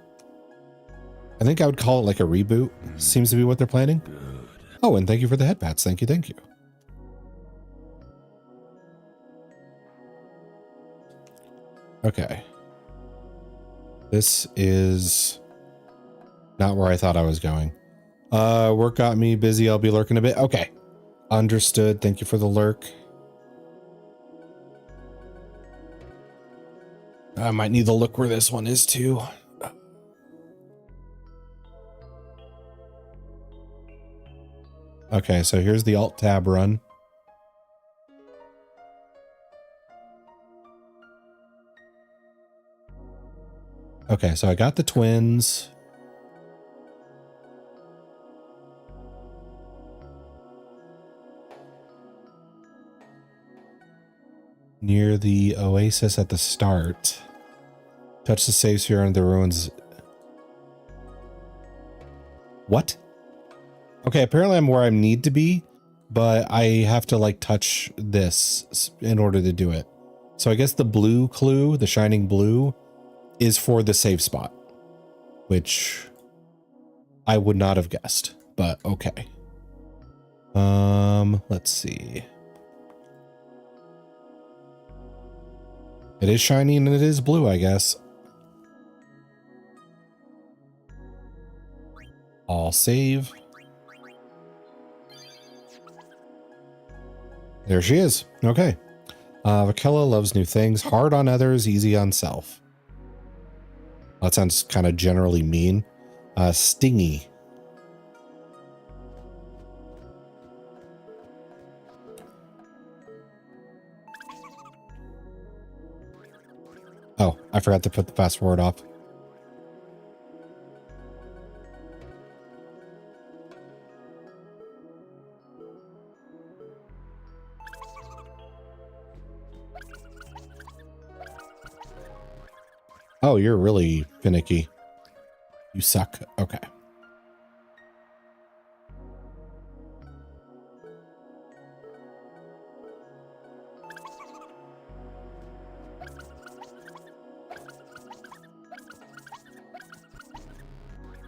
I think I would call it like a reboot. Seems to be what they're planning. Good. Oh, and thank you for the head pats. Thank you. Thank you. Okay. This is not where I thought I was going. Work got me busy. I'll be lurking a bit. Okay. Understood. Thank you for the lurk. I might need to look where this one is too. Okay, so here's the Alt Tab run. Okay, so I got the twins. Near the oasis at the start. Touch the save sphere under the ruins. What? Okay, apparently I'm where I need to be, but I have to like touch this in order to do it. So I guess the blue clue, the shining blue, is for the save spot, which I would not have guessed, but okay. Let's see. It is shiny and it is blue, I guess. I'll save. There she is. Okay. Vakella loves new things. Hard on others, easy on self. That sounds kind of generally mean. Stingy. Oh, I forgot to put the fast forward off. Oh, you're really finicky. You suck. Okay.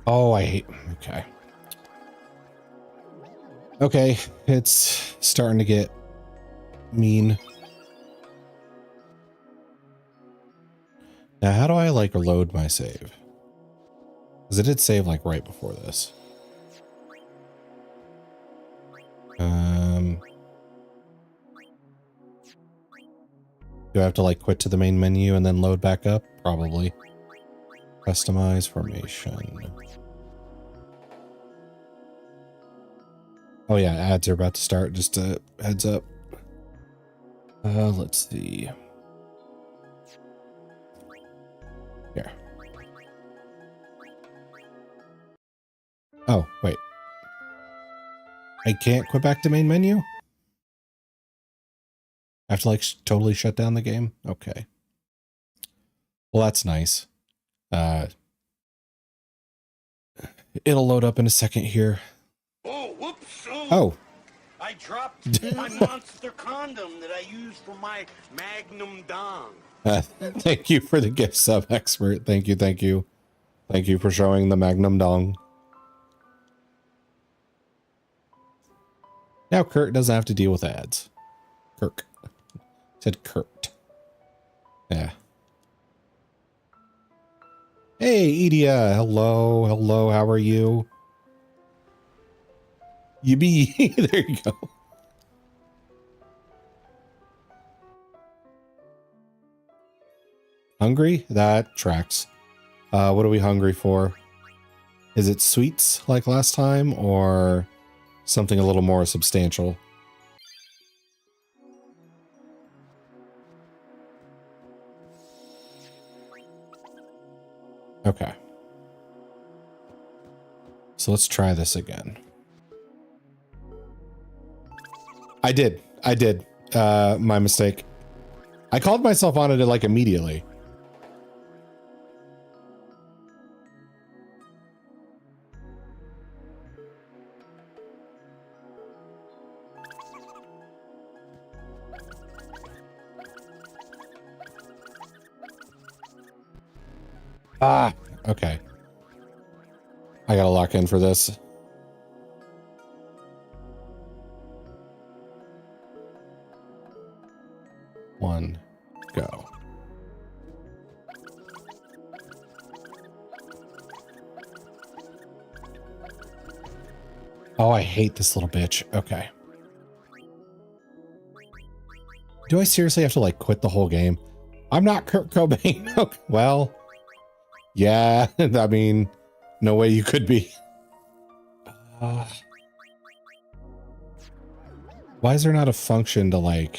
Oh, I hate. Okay. Okay, it's starting to get mean. Now, how do I like load my save? Because it did save like right before this. Do I have to like quit to the main menu and then load back up? Probably. Customize formation. Oh yeah, ads are about to start. Just a heads up. Let's see. Here. Oh, wait. I can't quit back to main menu? I have to like totally shut down the game? Okay. Well, that's nice. It'll load up in a second here. Oh, whoops! Oh. I dropped my monster condom that I use for my Magnum Dong. Thank you for the gift sub, expert. Thank you, thank you. Thank you for showing the Magnum Dong. Now Kurt doesn't have to deal with ads. Kirk. Said Kurt. Yeah. Hey, Edia. Hello. Hello. How are you? You be. There you go. Hungry? That tracks. What are we hungry for? Is it sweets like last time or something a little more substantial? Okay. So let's try this again. I did. My mistake. I called myself on it like immediately. Ah, okay. I gotta lock in for this. One, go. Oh, I hate this little bitch. Okay. Do I seriously have to like quit the whole game? I'm not Kurt Cobain. Okay, well, yeah, I mean, no way you could be. Why is there not a function to like,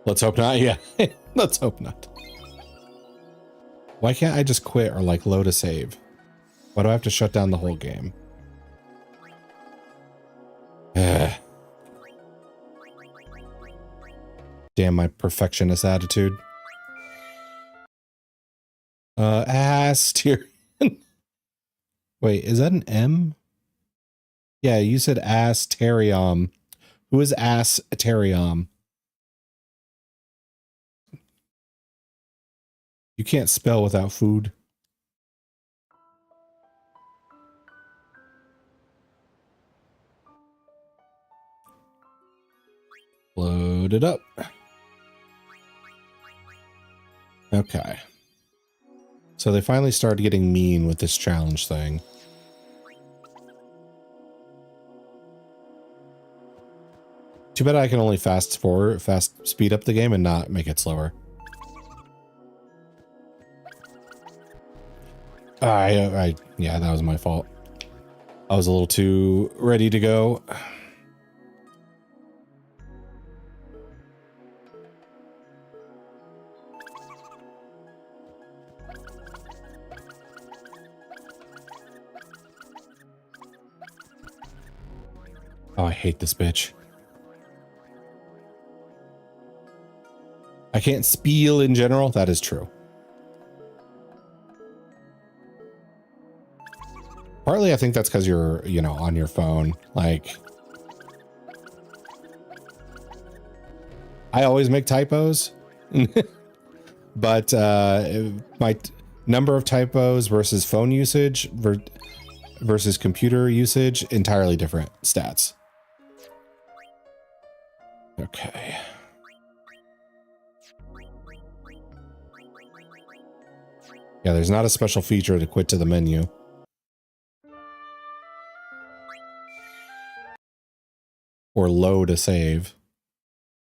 let's hope not. Yeah, let's hope not. Why can't I just quit or like load a save? Why do I have to shut down the whole game? Damn my perfectionist attitude. Asterion. Wait, is that an M? Yeah, you said asteriom. Who is asteriom? You can't spell without food. Load it up. Okay. So they finally started getting mean with this challenge thing. Too bad I can only fast speed up the game and not make it slower. Yeah, that was my fault. I was a little too ready to go. Oh, I hate this bitch. I can't spiel in general. That is true. Partly, I think that's because you're, you know, on your phone. Like, I always make typos, but my number of typos versus phone usage versus computer usage, entirely different stats. Okay. Yeah, there's not a special feature to quit to the menu. Or load a save.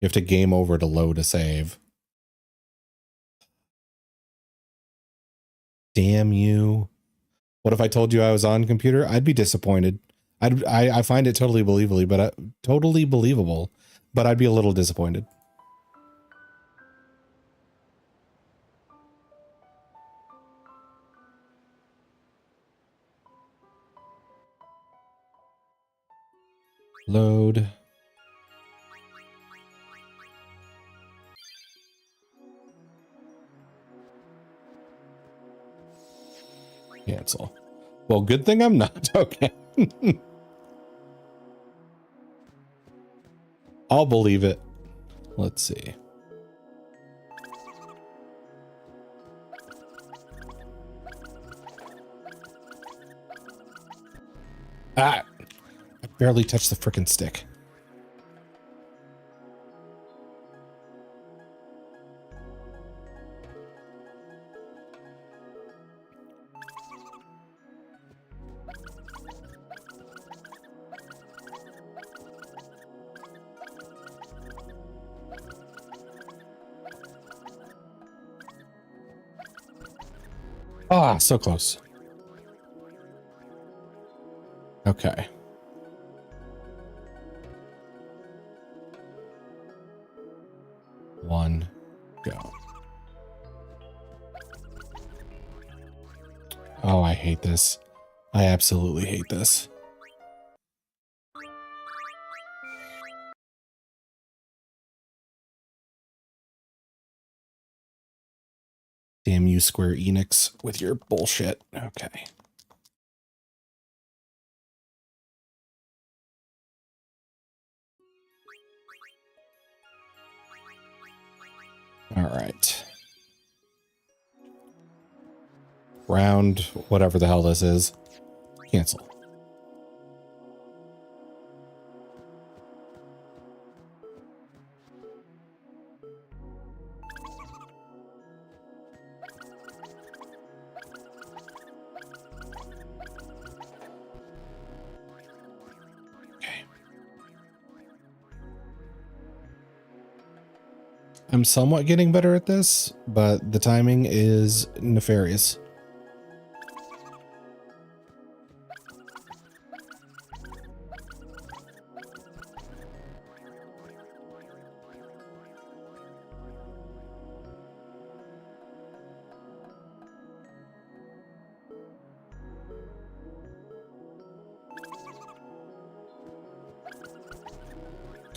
You have to game over to load a save. Damn you. What if I told you I was on computer? I'd be disappointed. I find it totally believable, but I'd be a little disappointed. Load. Cancel. Well, good thing I'm not. Okay. I'll believe it. Let's see. Ah, I barely touched the frickin' stick. Ah, so close. Okay. One, go. Oh, I hate this. I absolutely hate this. Damn you, Square Enix, with your bullshit. Okay. All right. Round, whatever the hell this is. Cancel. I'm somewhat getting better at this, but the timing is nefarious.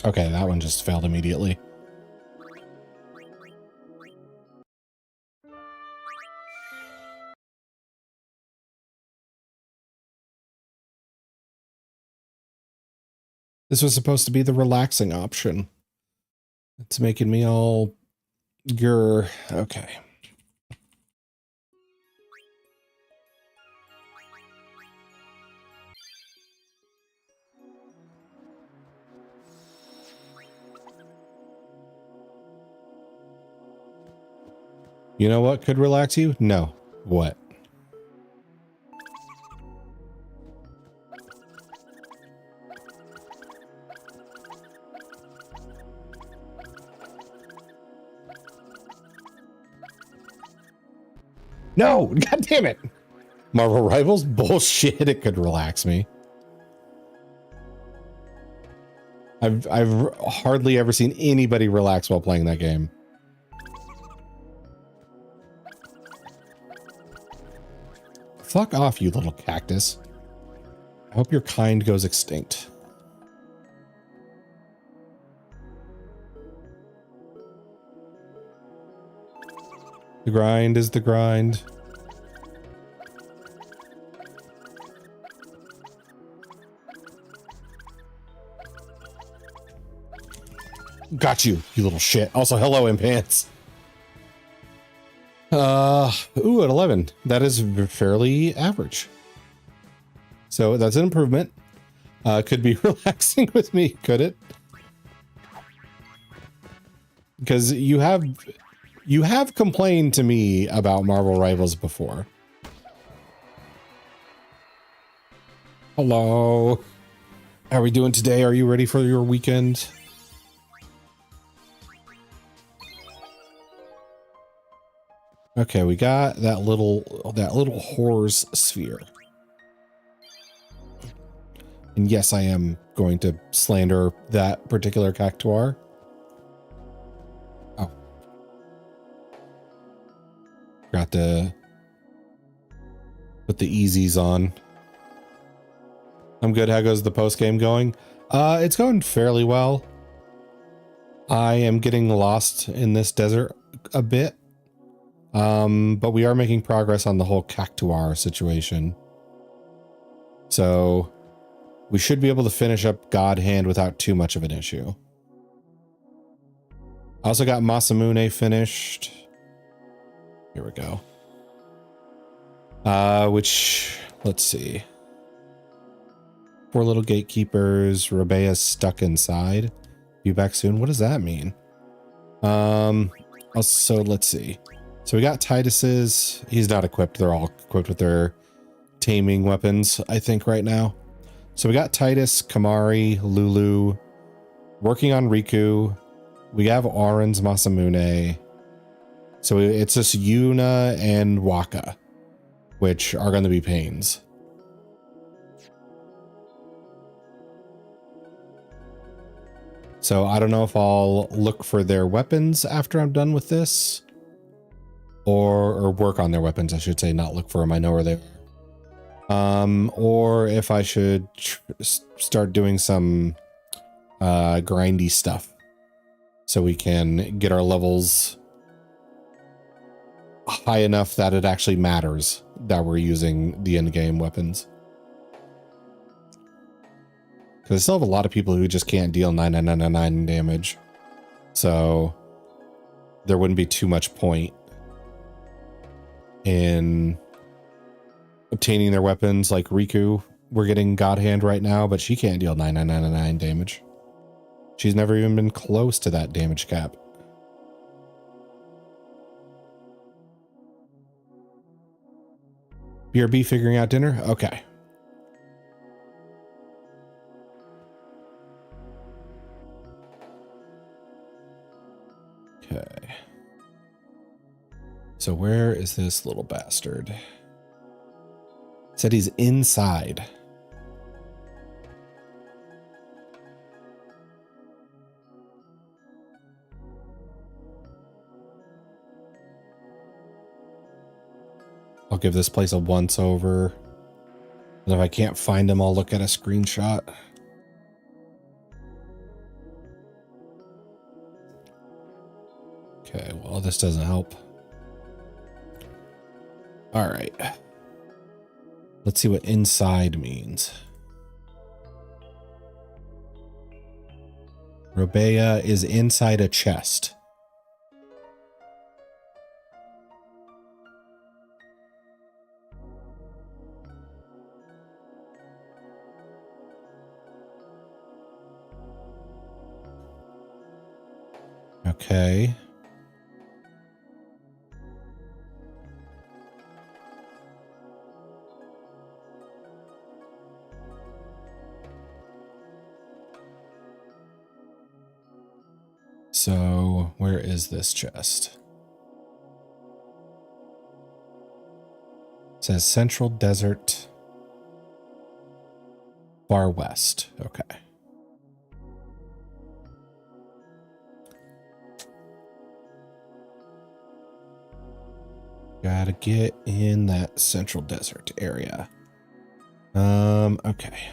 Okay, that one just failed immediately. This was supposed to be the relaxing option. It's making me all grr. Okay. You know what could relax you? No. What? No! God damn it! Marvel Rivals? Bullshit, it could relax me. I've hardly ever seen anybody relax while playing that game. Fuck off, you little cactus. I hope your kind goes extinct. The grind is the grind. Got you, you little shit. Also, hello in pants. Ooh, at 11. That is fairly average. So that's an improvement. Could be relaxing with me, could it? Because you have complained to me about Marvel Rivals before. Hello. How are we doing today? Are you ready for your weekend? Okay, we got that little horror's sphere. And yes, I am going to slander that particular cactuar. Oh. Got to put the easies on. I'm good. How goes the post game going? It's going fairly well. I am getting lost in this desert a bit. But we are making progress on the whole cactuar situation. So we should be able to finish up God Hand without too much of an issue. I also got Masamune finished. Here we go. Which, let's see. 4 little gatekeepers. Rabea's stuck inside. Be back soon. What does that mean? Also, let's see. So we got Titus's. He's not equipped. They're all equipped with their taming weapons, I think, right now. So we got Titus, Kamari, Lulu, working on Riku. We have Auron's Masamune. So it's just Yuna and Waka, which are going to be pains. So I don't know if I'll look for their weapons after I'm done with this. Or work on their weapons, I should say, not look for them. I know where they are. Or if I should start doing some grindy stuff so we can get our levels high enough that it actually matters that we're using the end-game weapons. Because I still have a lot of people who just can't deal 99999 damage. So there wouldn't be too much point in obtaining their weapons. Like Riku, we're getting God Hand right now, but she can't deal 99999 damage. She's never even been close to that damage cap. BRB figuring out dinner? Okay. Okay. So where is this little bastard? Said he's inside. I'll give this place a once over. And if I can't find him, I'll look at a screenshot. Okay, well, this doesn't help. All right. Let's see what inside means. Robea is inside a chest. Okay. So, where is this chest? It says Central Desert, Far West. Okay. Gotta get in that Central Desert area. Okay.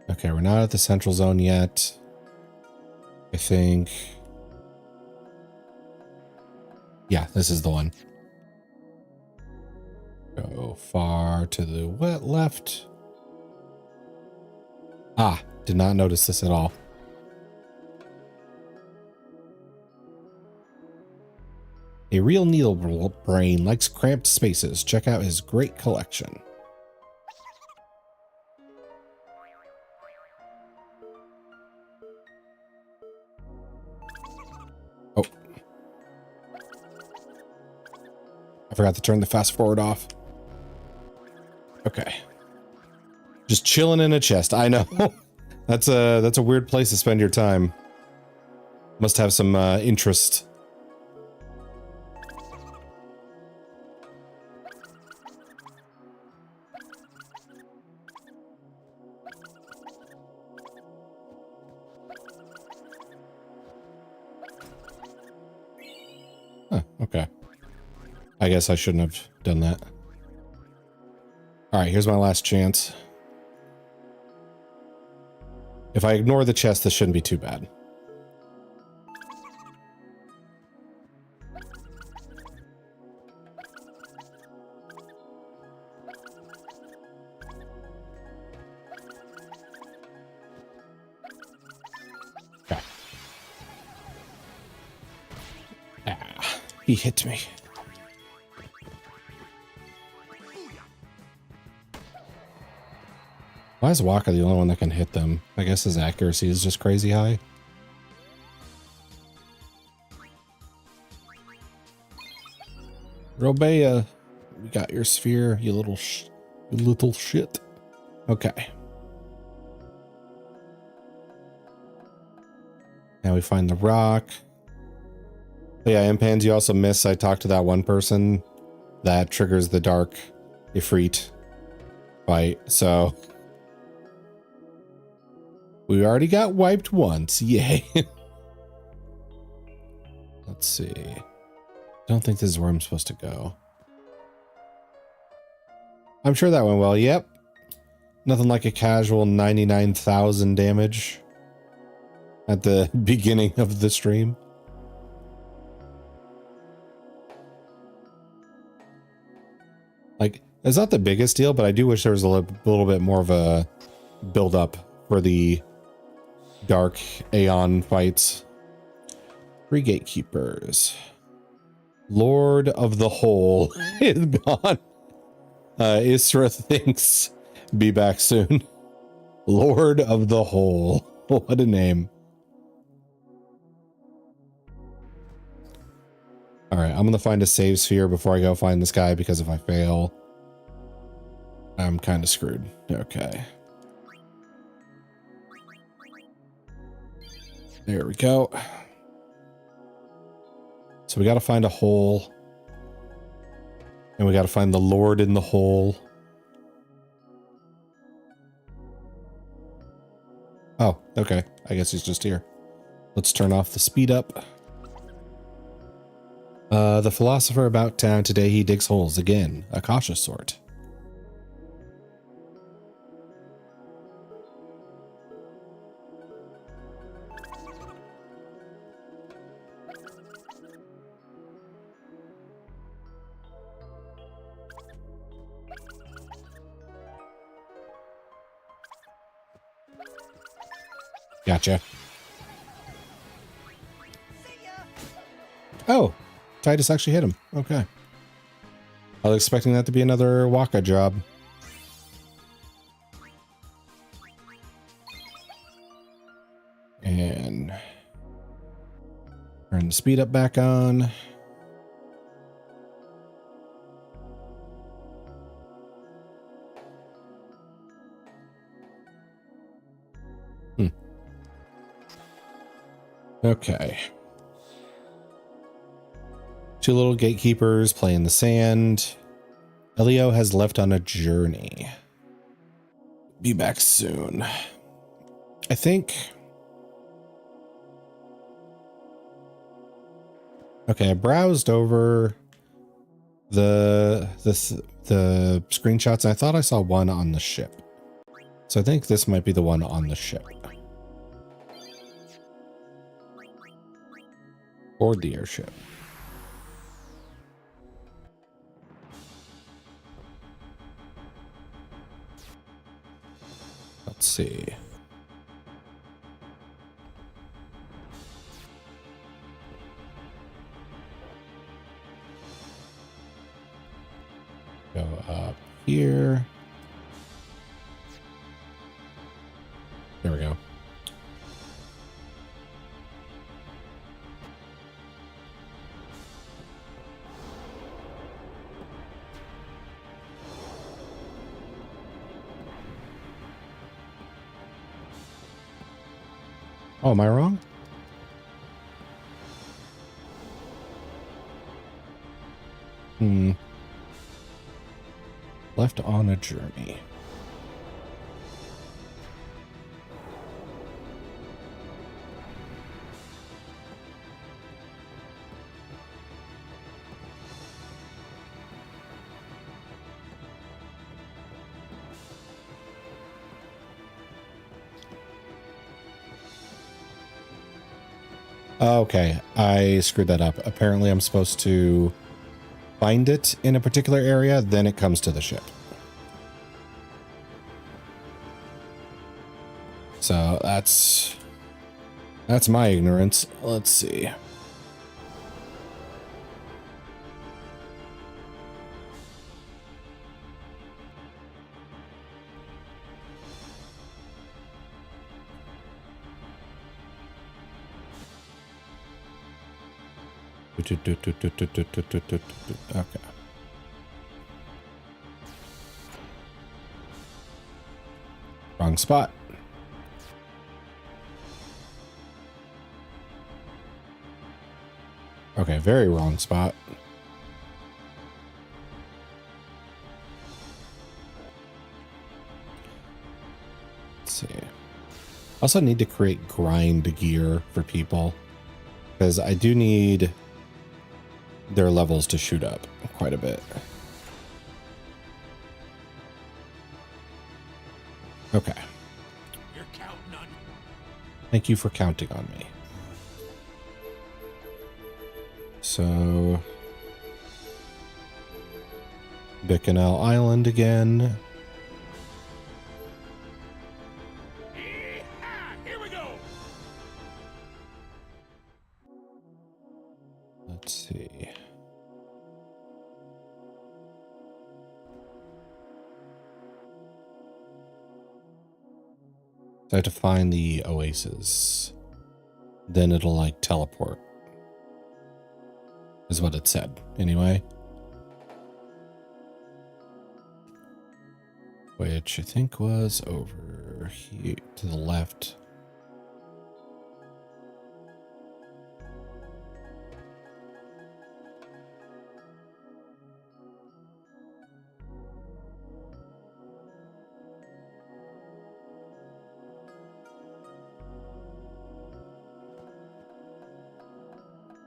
Okay, we're not at the central zone yet. I think. Yeah, this is the one. Go far to the left. Ah, did not notice this at all. A real needle brain likes cramped spaces. Check out his great collection. Oh. I forgot to turn the fast forward off. Okay. Just chilling in a chest. I know. That's a weird place to spend your time. Must have some interest. Huh, okay. I guess I shouldn't have done that. All right, here's my last chance. If I ignore the chest, this shouldn't be too bad. Okay. Ah, he hit me. Why is Waka the only one that can hit them? I guess his accuracy is just crazy high. Robea, we got your sphere, you little shit. Okay. Now we find the rock. Oh yeah, Impans, you also miss. I talked to that one person that triggers the dark Ifrit fight, so we already got wiped once. Yay. Let's see. I don't think this is where I'm supposed to go. I'm sure that went well. Yep. Nothing like a casual 99,000 damage at the beginning of the stream. Like, it's not the biggest deal, but I do wish there was a little bit more of a build up for the Dark Aeon fights. 3 gatekeepers. Lord of the Hole is gone. Isra thinks be back soon. Lord of the Hole. What a name. All right, I'm going to find a save sphere before I go find this guy, because if I fail, I'm kind of screwed. Okay. There we go. So we got to find a hole. And we got to find the Lord in the hole. Oh, okay. I guess he's just here. Let's turn off the speed up. The philosopher about town today, he digs holes again. A cautious sort. Gotcha. Oh, Titus actually hit him. Okay. I was expecting that to be another Waka job. And turn the speed up back on. Okay. Two little gatekeepers play in the sand. Elio has left on a journey. Be back soon. I think. Okay, I browsed over the screenshots and I thought I saw one on the ship. So I think this might be the one on the ship. Or the airship. Let's see. Go up here. There we go. Oh, am I wrong? Left on a journey. Okay, I screwed that up. Apparently I'm supposed to find it in a particular area, then it comes to the ship. So that's my ignorance. Let's see. Okay. Wrong spot. Okay, very wrong spot. Let's see. Also need to create grind gear for people because I do need their levels to shoot up quite a bit. Okay. You're counting on. Thank you for counting on me. So, Bicanel Island again. Here we go. Let's see. So I have to find the oasis. Then it'll like teleport. is what it said anyway. Which I think was over here to the left.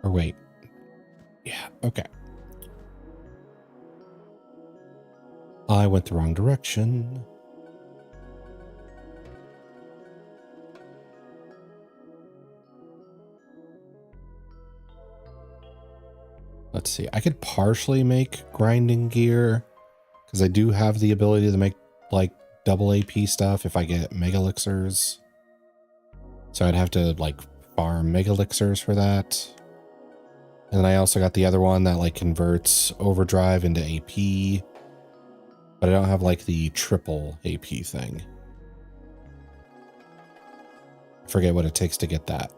Or wait. Yeah, okay. I went the wrong direction. Let's see. I could partially make grinding gear because I do have the ability to make like double AP stuff if I get mega elixirs. So I'd have to like farm mega elixirs for that. And then I also got the other one that like converts overdrive into AP. But I don't have like the triple AP thing. I forget what it takes to get that.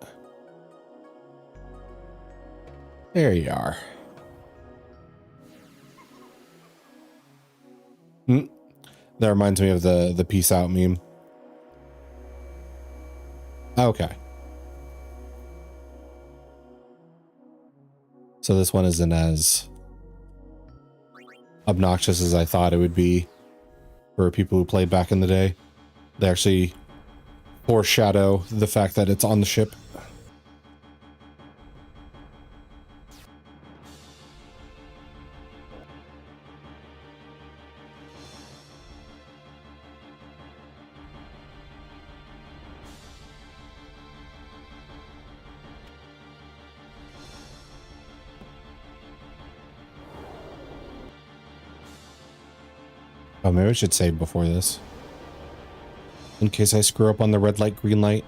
There you are. That reminds me of the peace out meme. Okay. So this one isn't as obnoxious as I thought it would be for people who played back in the day. They actually foreshadow the fact that it's on the ship. Oh, maybe I should save before this. In case I screw up on the red light, green light.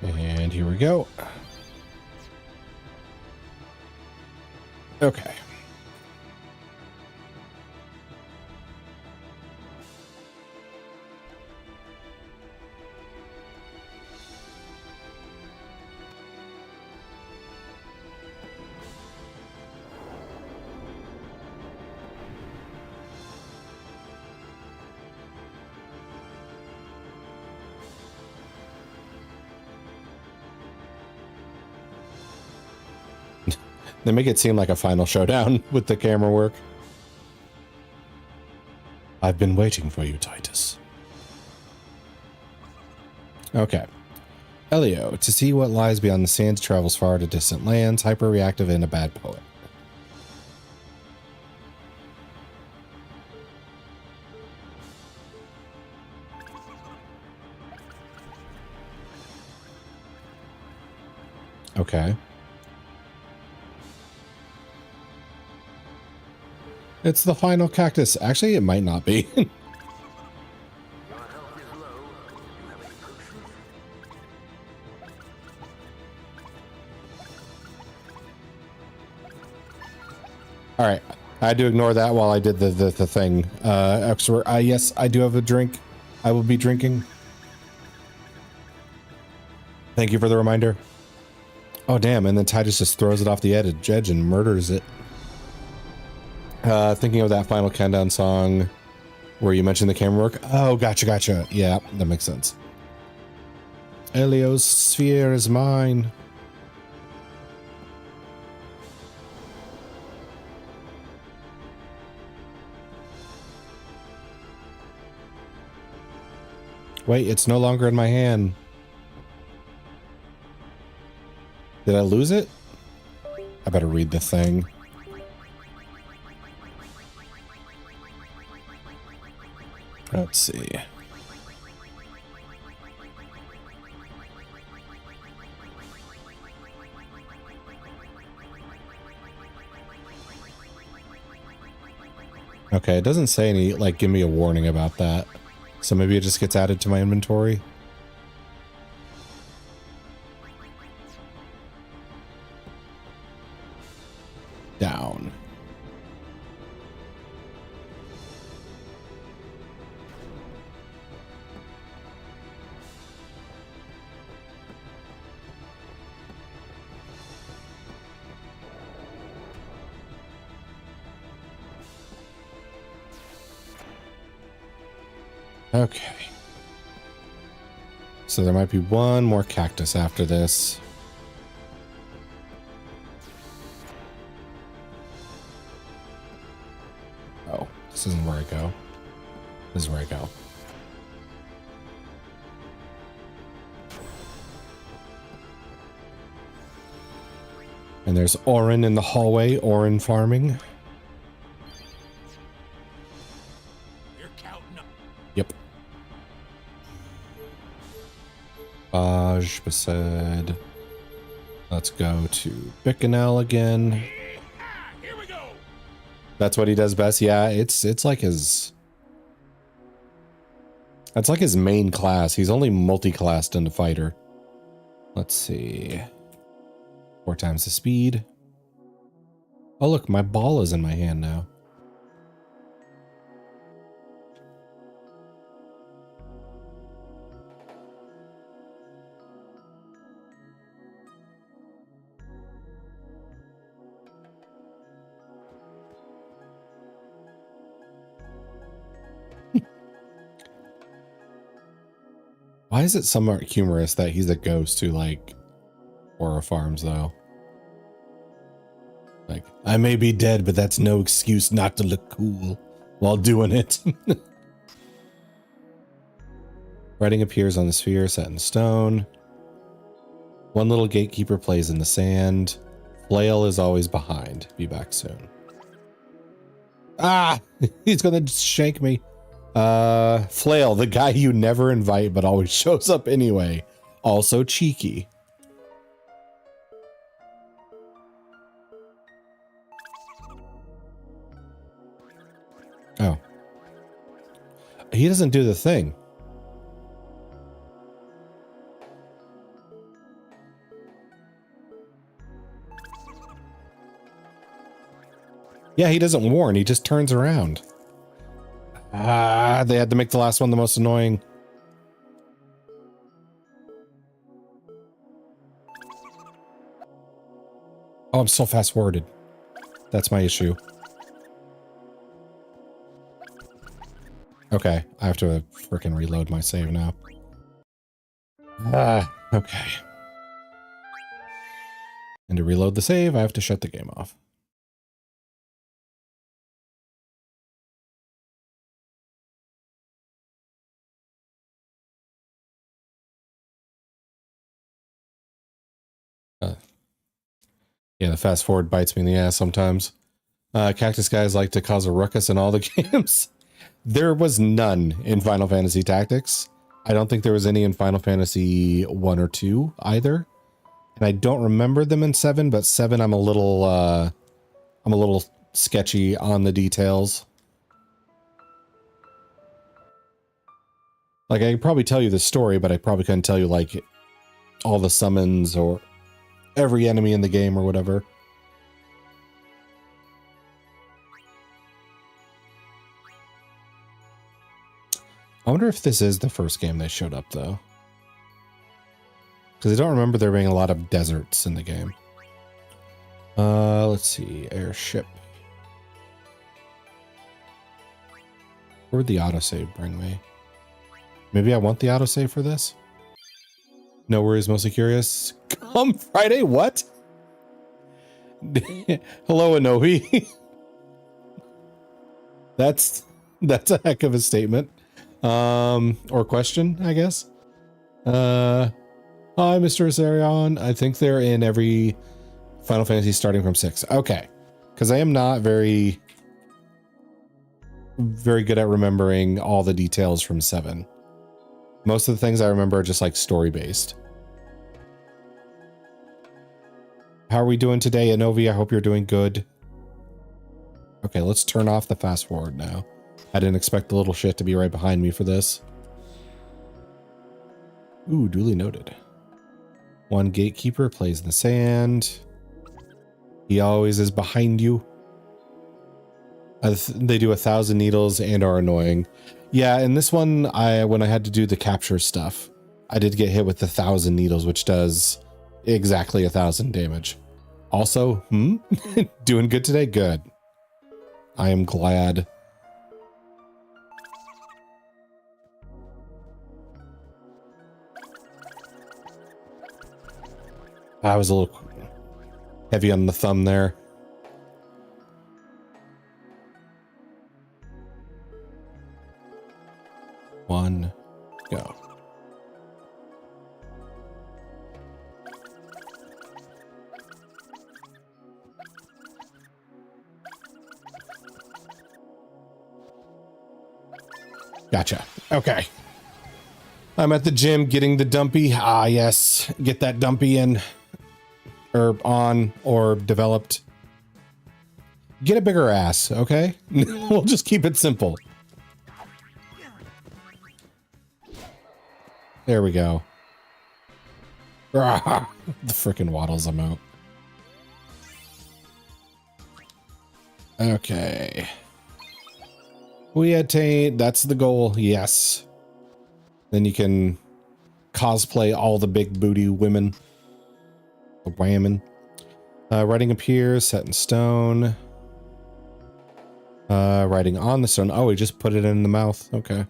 And here we go. Okay. They make it seem like a final showdown with the camera work. I've been waiting for you, Titus. Okay. Elio, to see what lies beyond the sands, travels far to distant lands, hyper-reactive and a bad poet. Okay. It's the final cactus. Actually, it might not be. All right. I had to ignore that while I did the thing. Yes, I do have a drink. I will be drinking. Thank you for the reminder. Oh, damn. And then Titus just throws it off the edge and murders it. Thinking of that final countdown song where you mentioned the camera work. Oh, gotcha. Yeah, that makes sense. Elio's sphere is mine. Wait, it's no longer in my hand. Did I lose it? I better read the thing. Let's see. Okay, it doesn't say any, like, give me a warning about that. So maybe it just gets added to my inventory. down. Okay. So there might be one more cactus after this. Oh, this isn't where I go. This is where I go. And there's Orin in the hallway, Orin farming. You're counting up. Yep. Beside. Let's go to Bicanel again. Here we go. That's what he does best. Yeah, it's like his. That's like his main class. He's only multi-classed into fighter. Let's see. 4 times the speed. Oh look, my ball is in my hand now. Why is it somewhat humorous that he's a ghost who like horror farms though? Like, I may be dead, but that's no excuse not to look cool while doing it. Writing appears on the sphere set in stone. One little gatekeeper plays in the sand. Flail is always behind. Be back soon. Ah, he's gonna shank me. Flail, the guy you never invite but always shows up anyway. Also cheeky. Oh. He doesn't do the thing. Yeah, he doesn't warn. He just turns around. Ah, they had to make the last one the most annoying. Oh, I'm so fast forwarded. That's my issue. Okay, I have to freaking reload my save now. Ah, okay. And to reload the save, I have to shut the game off. Yeah, the fast forward bites me in the ass sometimes. Cactus guys like to cause a ruckus in all the games. There was none in Final Fantasy Tactics. I don't think there was any in Final Fantasy 1 or 2 either. And I don't remember them in 7, but 7 I'm a little sketchy on the details. Like I could probably tell you the story, but I probably couldn't tell you like all the summons or every enemy in the game or whatever. I wonder if this is the first game they showed up though. Because I don't remember there being a lot of deserts in the game. Let's see, airship. Where would the autosave bring me? Maybe I want the autosave for this? No worries, mostly curious. Come Friday, what? Hello, Anobi. That's a heck of a statement. Or question, I guess. Hi, Mr. Asterion. I think they're in every Final Fantasy starting from 6. Okay. Because I am not very good at remembering all the details from 7. Most of the things I remember are just like story-based. How are we doing today, Anovi? I hope you're doing good. Okay, let's turn off the fast forward now. I didn't expect the little shit to be right behind me for this. Ooh, duly noted. One gatekeeper plays in the sand. He always is behind you. They do 1,000 needles and are annoying. Yeah, in this one, when I had to do the capture stuff, I did get hit with 1,000 needles, which does exactly 1,000 damage. Also, doing good today? Good. I am glad. I was a little heavy on the thumb there. One, go. Gotcha. Okay. I'm at the gym getting the dumpy. Ah, yes. Get that dumpy in. Or on, or developed. Get a bigger ass, okay? We'll just keep it simple. There we go. Ah, the frickin' waddles I'm out. Okay. We attain. That's the goal. Yes. Then you can cosplay all the big booty women. The whammon. Writing appears, set in stone. Writing on the stone. Oh, we just put it in the mouth. Okay.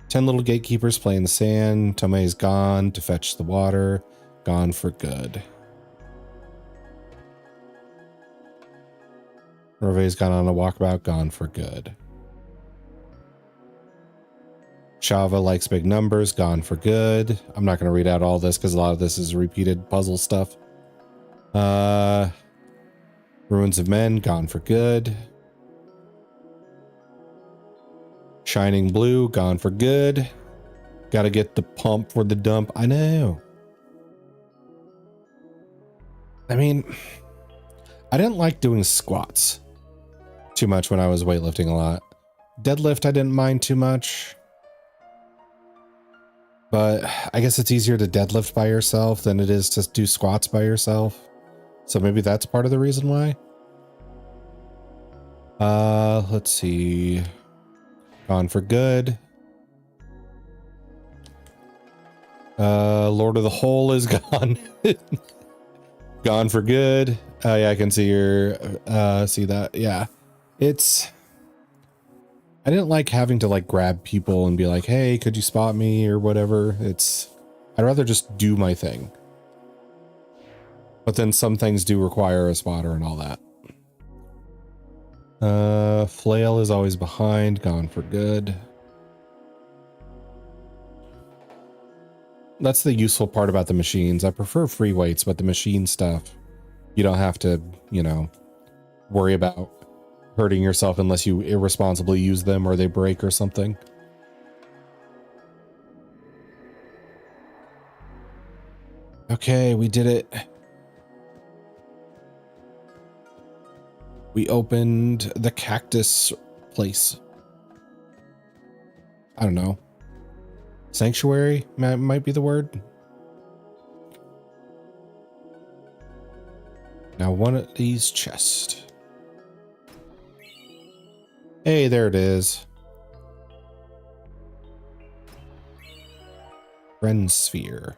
10 little gatekeepers play in the sand. Tomei's gone to fetch the water. Gone for good. Rove's gone on a walkabout. Gone for good. Shava likes big numbers. Gone for good. I'm not going to read out all this because a lot of this is repeated puzzle stuff. Ruins of Men. Gone for good. Shining Blue. Gone for good. Got to get the pump for the dump. I know. I mean, I didn't like doing squats too much when I was weightlifting a lot. Deadlift, I didn't mind too much. But I guess it's easier to deadlift by yourself than it is to do squats by yourself. So maybe that's part of the reason why. Let's see. Gone for good. Lord of the Hole is gone. Gone for good. Yeah, I can see your, see that. Yeah. I didn't like having to like grab people and be like, hey, could you spot me or whatever. I'd rather just do my thing. But then some things do require a spotter and all that. Flail is always behind. Gone for good. That's the useful part about the machines. I prefer free weights, but the machine stuff, you don't have to, you know, worry about hurting yourself unless you irresponsibly use them or they break or something. Okay, we did it. We opened the cactus place. I don't know. Sanctuary might be the word. Now one of these chests. Hey, there it is. Friend sphere.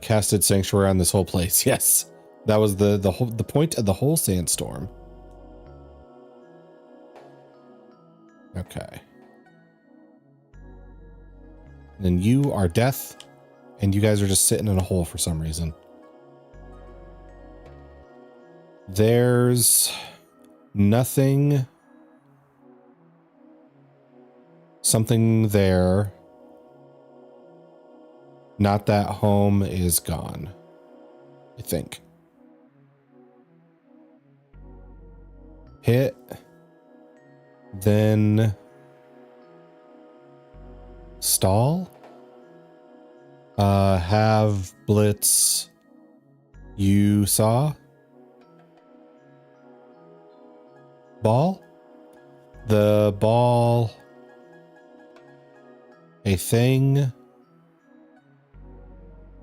Casted sanctuary on this whole place. Yes. That was the point of the whole sandstorm. Okay. Then you are death, and you guys are just sitting in a hole for some reason. There's nothing. Something there. Not that home is gone, I think. Hit. Then stall. Have blitz. You saw. Ball. The ball. A thing.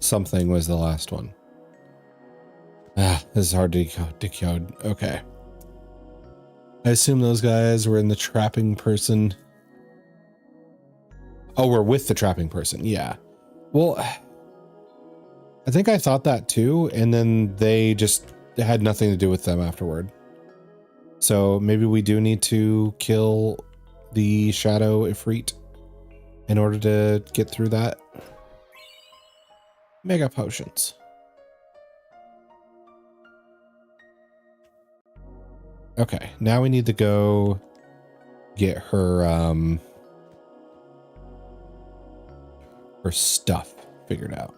Something was the last one. Ah, this is hard to decode. Okay. I assume those guys were in the trapping person. Oh, we're with the trapping person. Yeah. Well, I think I thought that too, and then they just had nothing to do with them afterward. So maybe we do need to kill the shadow Ifrit in order to get through that. Mega potions. Okay, now we need to go get her her stuff figured out.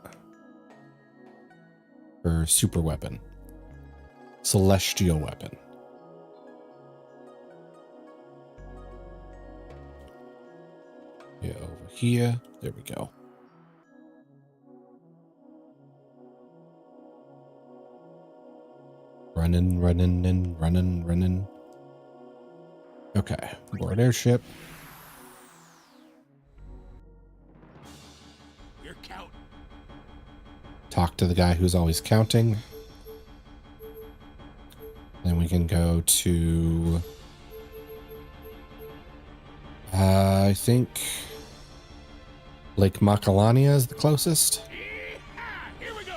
Her super weapon. Celestial weapon. Yeah, over here. There we go. Running, running, and running, running. Okay, board airship. You're counting. Talk to the guy who's always counting. Then we can go to... I think Lake Macalania is the closest. Here we go.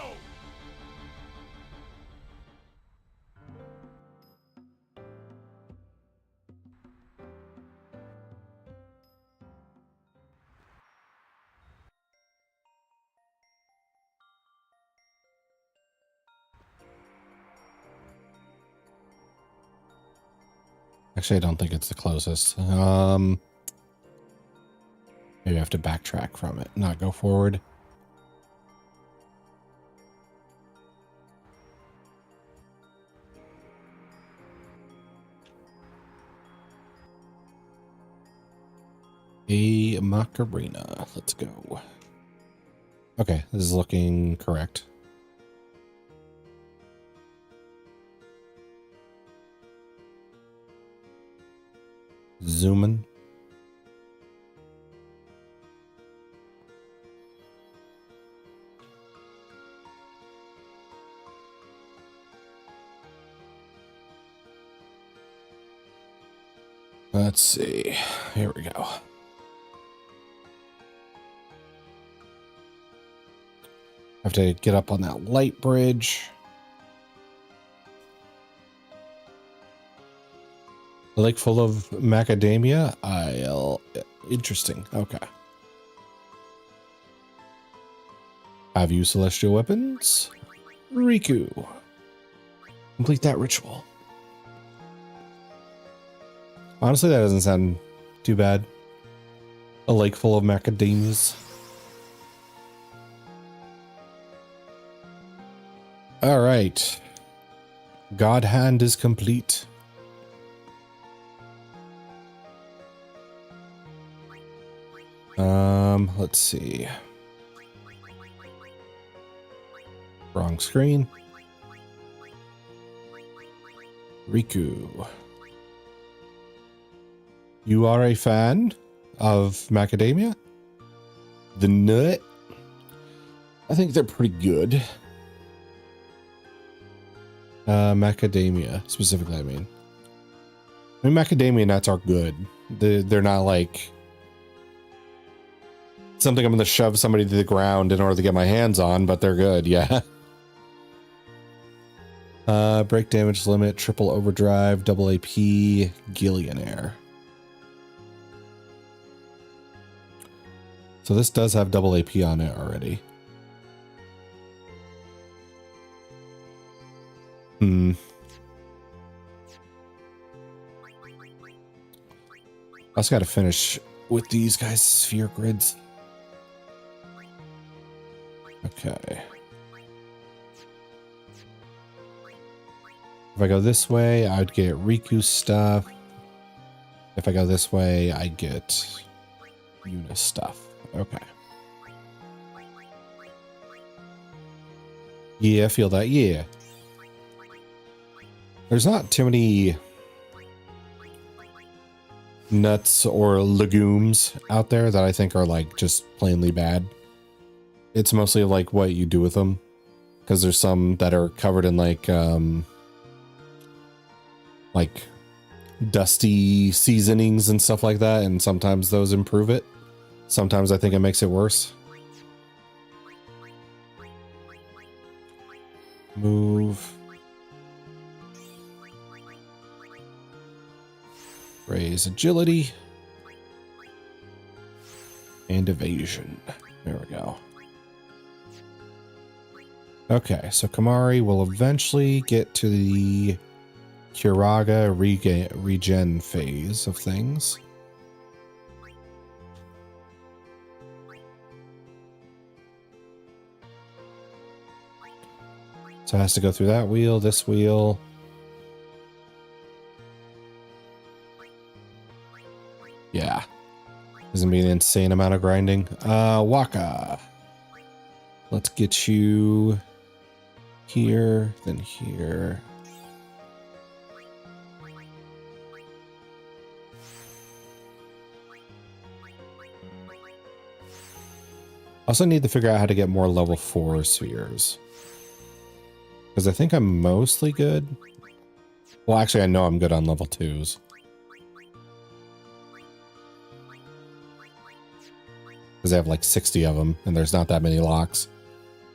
Actually, I don't think it's the closest. Maybe I have to backtrack from it, not go forward. A Macarena. Let's go. Okay, this is looking correct. Zooming. Let's see. Here we go. Have to get up on that light bridge. A lake full of macadamia. Interesting. Okay. Have you celestial weapons? Riku. Complete that ritual. Honestly, that doesn't sound too bad. A lake full of macadamias. All right. God hand is complete. Let's see. Wrong screen. Riku. You are a fan of macadamia? The nut? I think they're pretty good. Macadamia, specifically, I mean. Macadamia nuts are good. They're not like something I'm going to shove somebody to the ground in order to get my hands on, but they're good, yeah. Break damage limit, triple overdrive, double AP, Gillionaire. So this does have double AP on it already. I also got to finish with these guys' sphere grids. Okay. If I go this way, I would get Riku stuff. If I go this way, I get Yuna stuff. Okay. Yeah, I feel that. Yeah. There's not too many nuts or legumes out there that I think are like just plainly bad. It's mostly like what you do with them, because there's some that are covered in like dusty seasonings and stuff like that, and sometimes those improve it. Sometimes I think it makes it worse. Move. Raise agility. And evasion. There we go. Okay, so Kamari will eventually get to the Kuraga regen phase of things. So it has to go through that wheel, this wheel. Yeah. This is gonna be an insane amount of grinding. Waka. Let's get you here, then here. Also need to figure out how to get more level 4 spheres. Because I think I'm mostly good. Well, actually, I know I'm good on level 2s. Because I have like 60 of them, and there's not that many locks.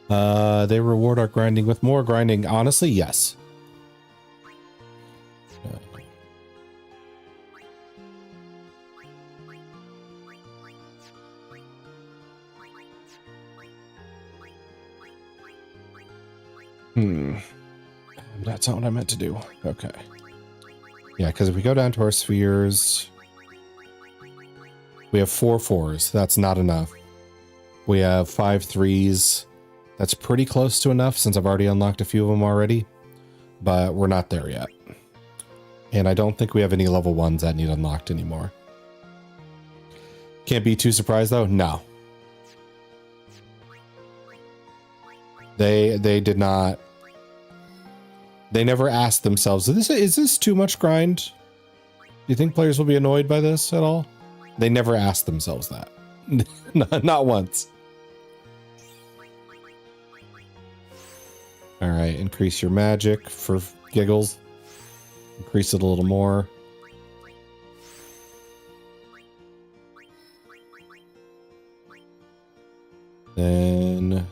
They reward our grinding with more grinding. Honestly, yes. That's not what I meant to do. Okay. Yeah, because if we go down to our spheres, we have 4 4s. That's not enough. We have 5 3s. That's pretty close to enough since I've already unlocked a few of them already, but we're not there yet. And I don't think we have any level 1s that need unlocked anymore. Can't be too surprised though. No. They did not. They never asked themselves, is this too much grind? Do you think players will be annoyed by this at all? They never asked themselves that. Not once. All right, increase your magic for giggles. Increase it a little more. Then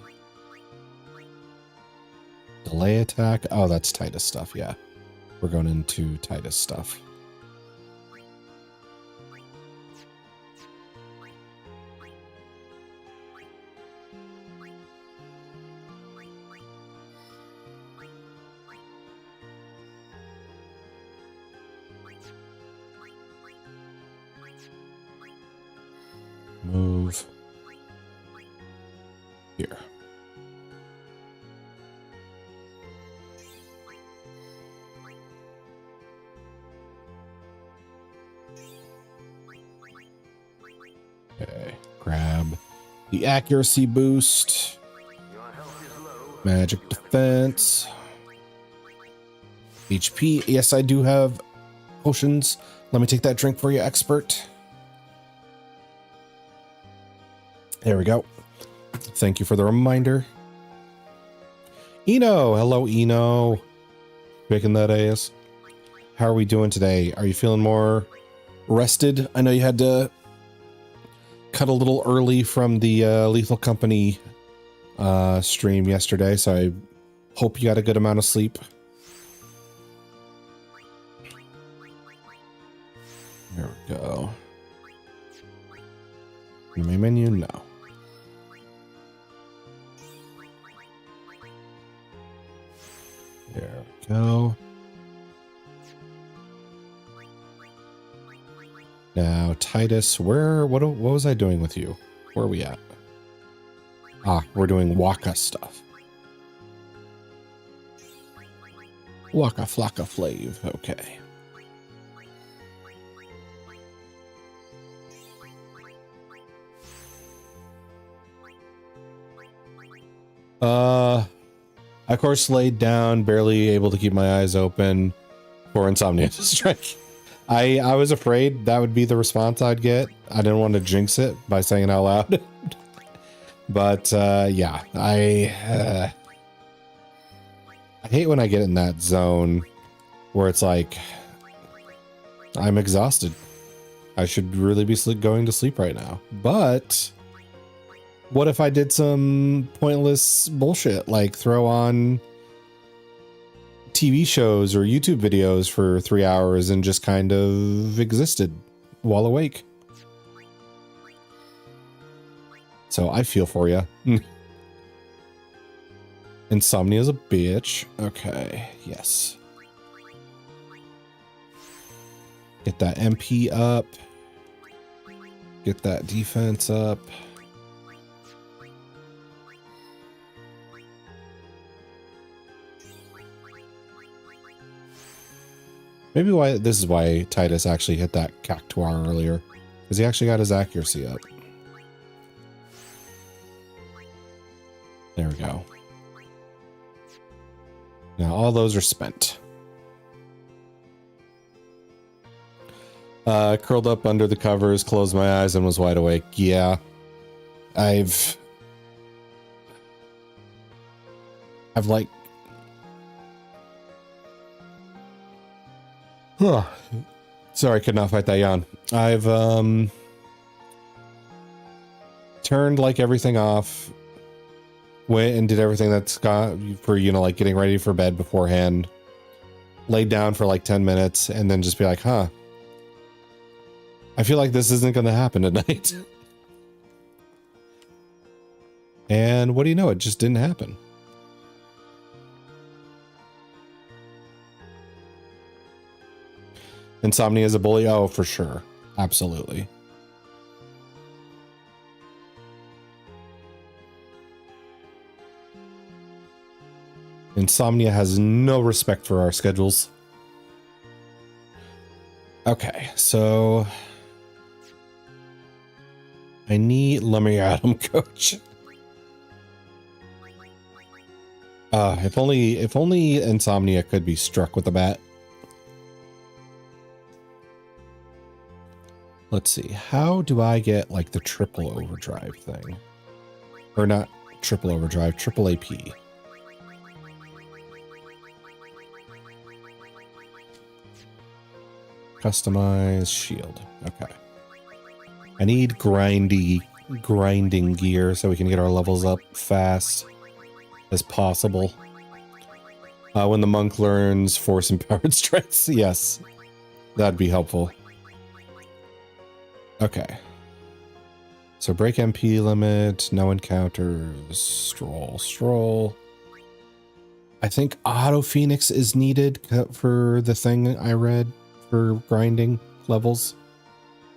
delay attack. Oh, that's Titus stuff. Yeah, we're going into Titus stuff. Move here. Okay, grab the accuracy boost, magic defense, HP. Yes, I do have potions. Let me take that drink for you, expert. There we go. Thank you for the reminder. Eno, hello Eno. Making that ass. How are we doing today? Are you feeling more rested? I know you had to cut a little early from the Lethal Company stream yesterday, so I hope you got a good amount of sleep. There we go. Main menu, no. There we go. Now, Titus, what was I doing with you? Where are we at? Ah, we're doing Waka stuff. Waka Flocka Flav, okay. Of course, laid down, barely able to keep my eyes open for insomnia to strike. I was afraid that would be the response I'd get. I didn't want to jinx it by saying it out loud. But yeah, I hate when I get in that zone where it's like, I'm exhausted. I should really be going to sleep right now. But what if I did some pointless bullshit, like throw on TV shows or YouTube videos for 3 hours and just kind of existed while awake? So I feel for you. Insomnia is a bitch. Okay, yes. Get that MP up. Get that defense up. Maybe why this is why Titus actually hit that cactuar earlier, because he actually got his accuracy up. There we go. Now all those are spent. Curled up under the covers, closed my eyes, and was wide awake. Yeah, I've like, sorry, could not fight that yawn. I've turned like everything off, went and did everything that's got for, you know, like getting ready for bed beforehand, laid down for like 10 minutes, and then just be like, huh, I feel like this isn't going to happen tonight. And what do you know? It just didn't happen. Insomnia is a bully. Oh, for sure. Absolutely. Insomnia has no respect for our schedules. Okay, so I need, let me Adam coach. If only Insomnia could be struck with a bat. Let's see. How do I get like the triple overdrive thing? Or not triple overdrive, triple AP. Customize shield. Okay. I need grinding gear so we can get our levels up fast as possible. When the monk learns force empowered strengths, yes, that'd be helpful. Okay. So break MP limit, no encounters, stroll. I think auto Phoenix is needed for the thing I read for grinding levels.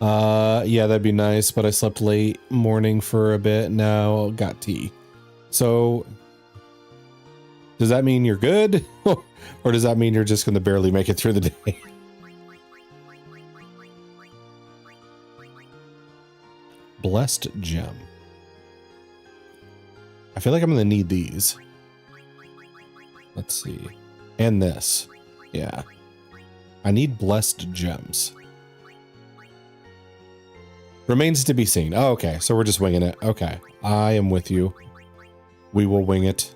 Yeah, that'd be nice, but I slept late morning for a bit, now got tea. So does that mean you're good? Or does that mean you're just going to barely make it through the day? Blessed gem. I feel like I'm going to need these. Let's see. And this. Yeah. I need blessed gems. Remains to be seen. Oh, okay. So we're just winging it. Okay. I am with you. We will wing it.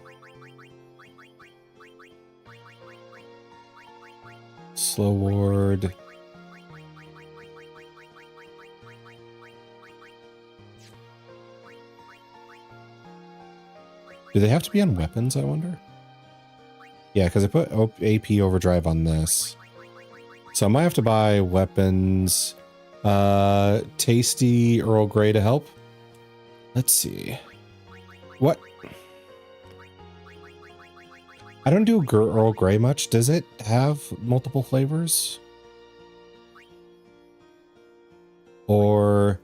Slow ward. Do they have to be on weapons, I wonder? Yeah, because I put AP overdrive on this. So I might have to buy weapons. Tasty Earl Grey to help. Let's see. What? I don't do Earl Grey much. Does it have multiple flavors? Or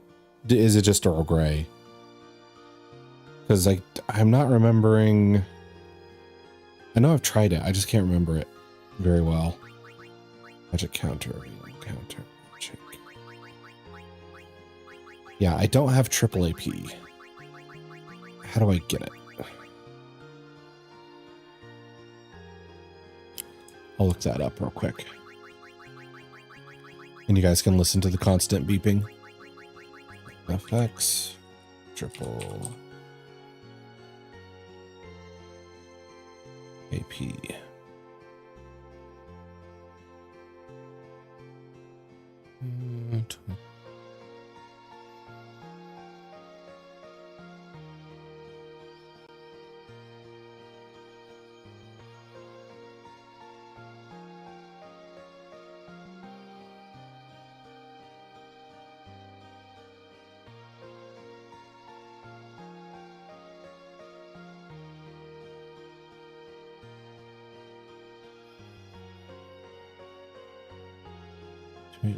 is it just Earl Grey? Because I'm not remembering. I know I've tried it. I just can't remember it very well. Magic counter. Magic. Yeah, I don't have triple AP. How do I get it? I'll look that up real quick. And you guys can listen to the constant beeping. FX. Triple AP.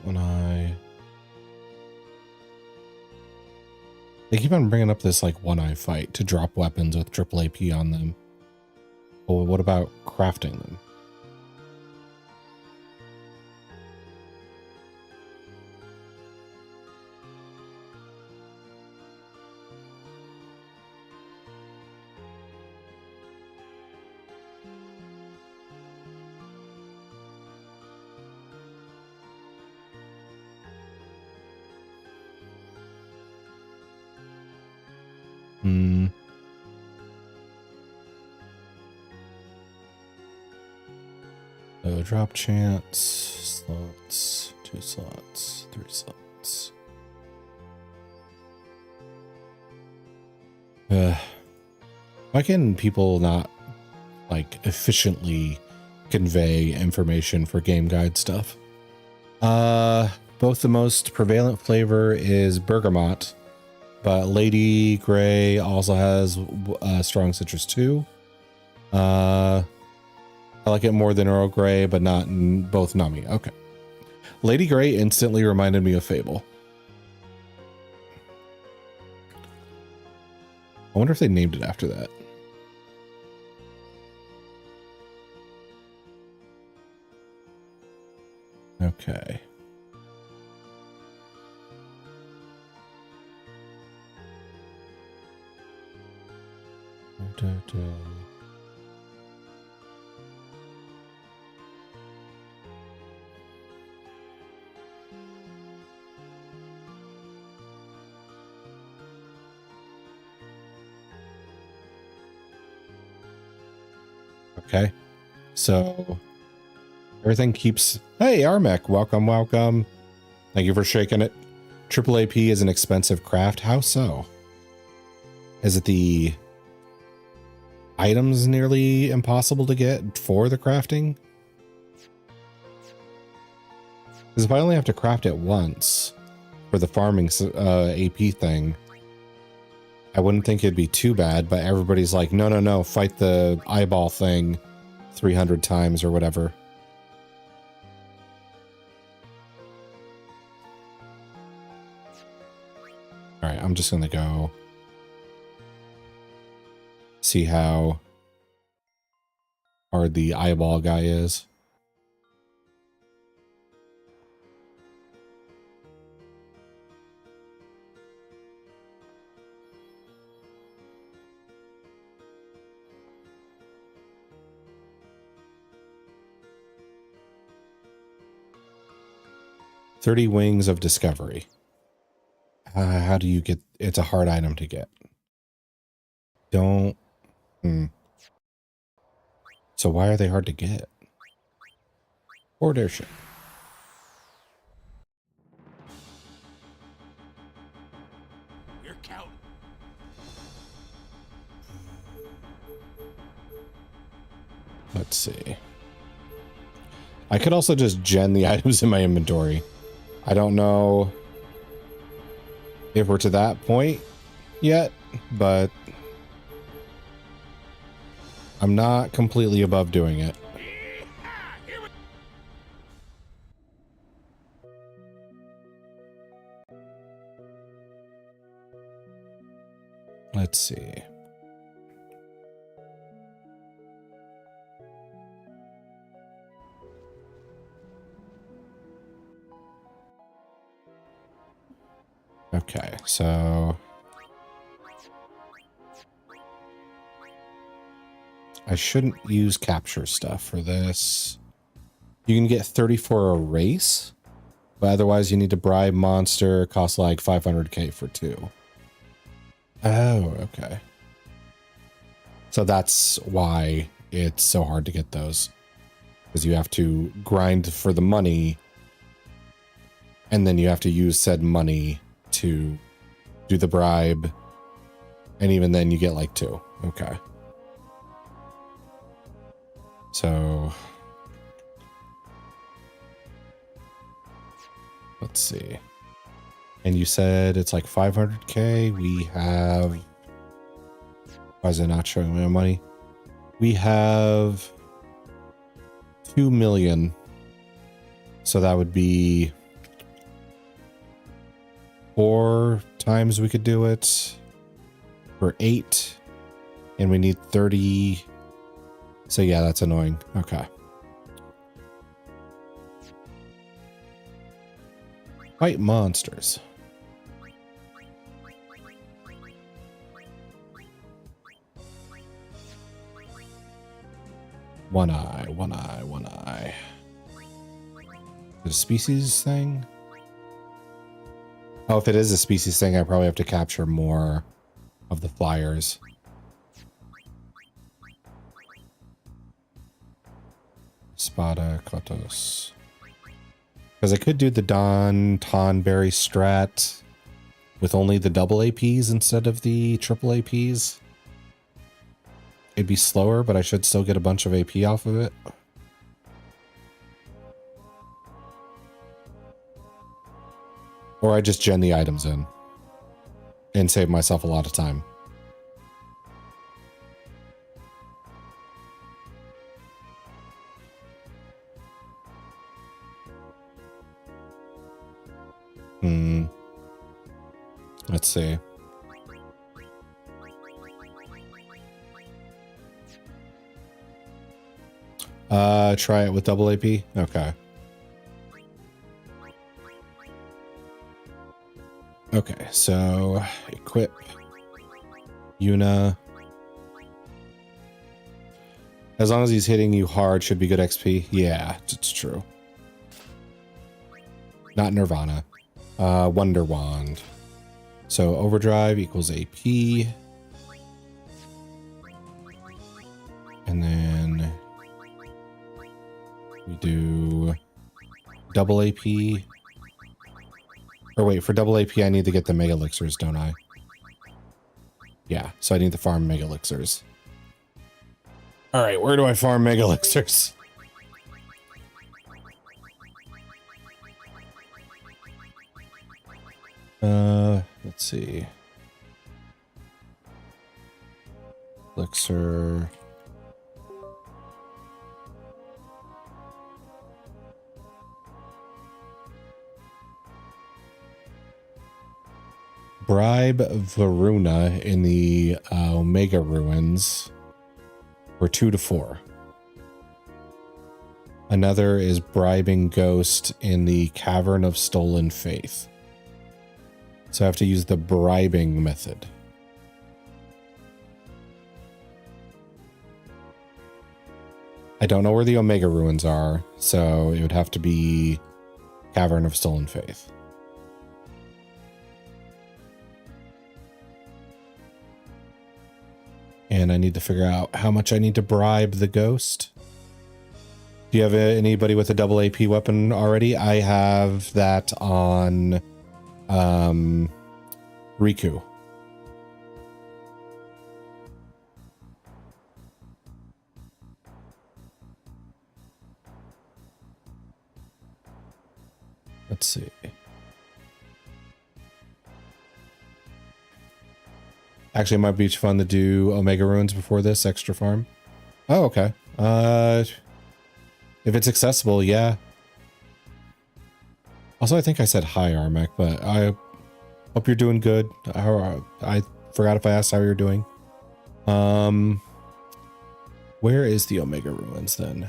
When they keep on bringing up this like one-eye fight to drop weapons with triple AP on them. Well, what about crafting them? So drop chance, slots, 2 slots, 3 slots. Why can people not like efficiently convey information for game guide stuff? Both the most prevalent flavor is bergamot, but Lady Grey also has strong citrus too. I like it more than Earl Grey, but not in both nummy. Okay. Lady Grey instantly reminded me of Fable. I wonder if they named it after that. Okay. Okay, so everything keeps... Hey, Armek, welcome, welcome. Thank you for shaking it. Triple AP is an expensive craft. How so? Is it the items nearly impossible to get for the crafting? Because if I only have to craft it once for the farming AP thing, I wouldn't think it'd be too bad, but everybody's like, no, no, no, fight the eyeball thing 300 times or whatever. All right, I'm just going to go see how hard the eyeball guy is. "30 Wings of Discovery." How do you get... It's a hard item to get. Don't... So why are they hard to get? Or airship. You're counting. Let's see. I could also just gen the items in my inventory. I don't know if we're to that point yet, but I'm not completely above doing it. Let's see. Okay, so I shouldn't use capture stuff for this. You can get 30 for a race, but otherwise you need to bribe monster, cost like 500k for 2. Oh, okay. So that's why it's so hard to get those. Because you have to grind for the money, and then you have to use said money to do the bribe. And even then you get like 2. Okay. So let's see. And you said it's like 500k. We have, why is it not showing me money? We have 2 million. So that would be 4 times we could do it for 8. And we need 30. So yeah, that's annoying. Okay. Fight monsters. One eye, one eye, one eye. Is it a species thing? Oh, if it is a species thing, I probably have to capture more of the flyers. Spada Kotos. Because I could do the Don Tonberry strat with only the double APs instead of the triple APs. It'd be slower, but I should still get a bunch of AP off of it. Or I just gen the items in and save myself a lot of time. Let's see. Try it with double AP. Okay. Okay, so equip Yuna. As long as he's hitting you hard, should be good XP. Yeah, it's true. Not Nirvana. Wonder Wand. So overdrive equals AP. And then we do double AP. Or wait, for double AP, I need to get the Mega Elixirs, don't I? Yeah, so I need to farm Mega Elixirs. All right, where do I farm Mega Elixirs? Let's see. Elixir. Bribe Varuna in the Omega Ruins for 2 to 4. Another is bribing Ghost in the Cavern of Stolen Faith. So I have to use the bribing method. I don't know where the Omega Ruins are, so it would have to be Cavern of Stolen Faith. And I need to figure out how much I need to bribe the ghost. Do you have anybody with a double AP weapon already? I have that on Riku. Let's see. Actually, it might be fun to do Omega Ruins before this extra farm. Oh, okay. If it's accessible, yeah. Also, I think I said hi, Armek, but I hope you're doing good. I forgot if I asked how you're doing. Where is the Omega Ruins then?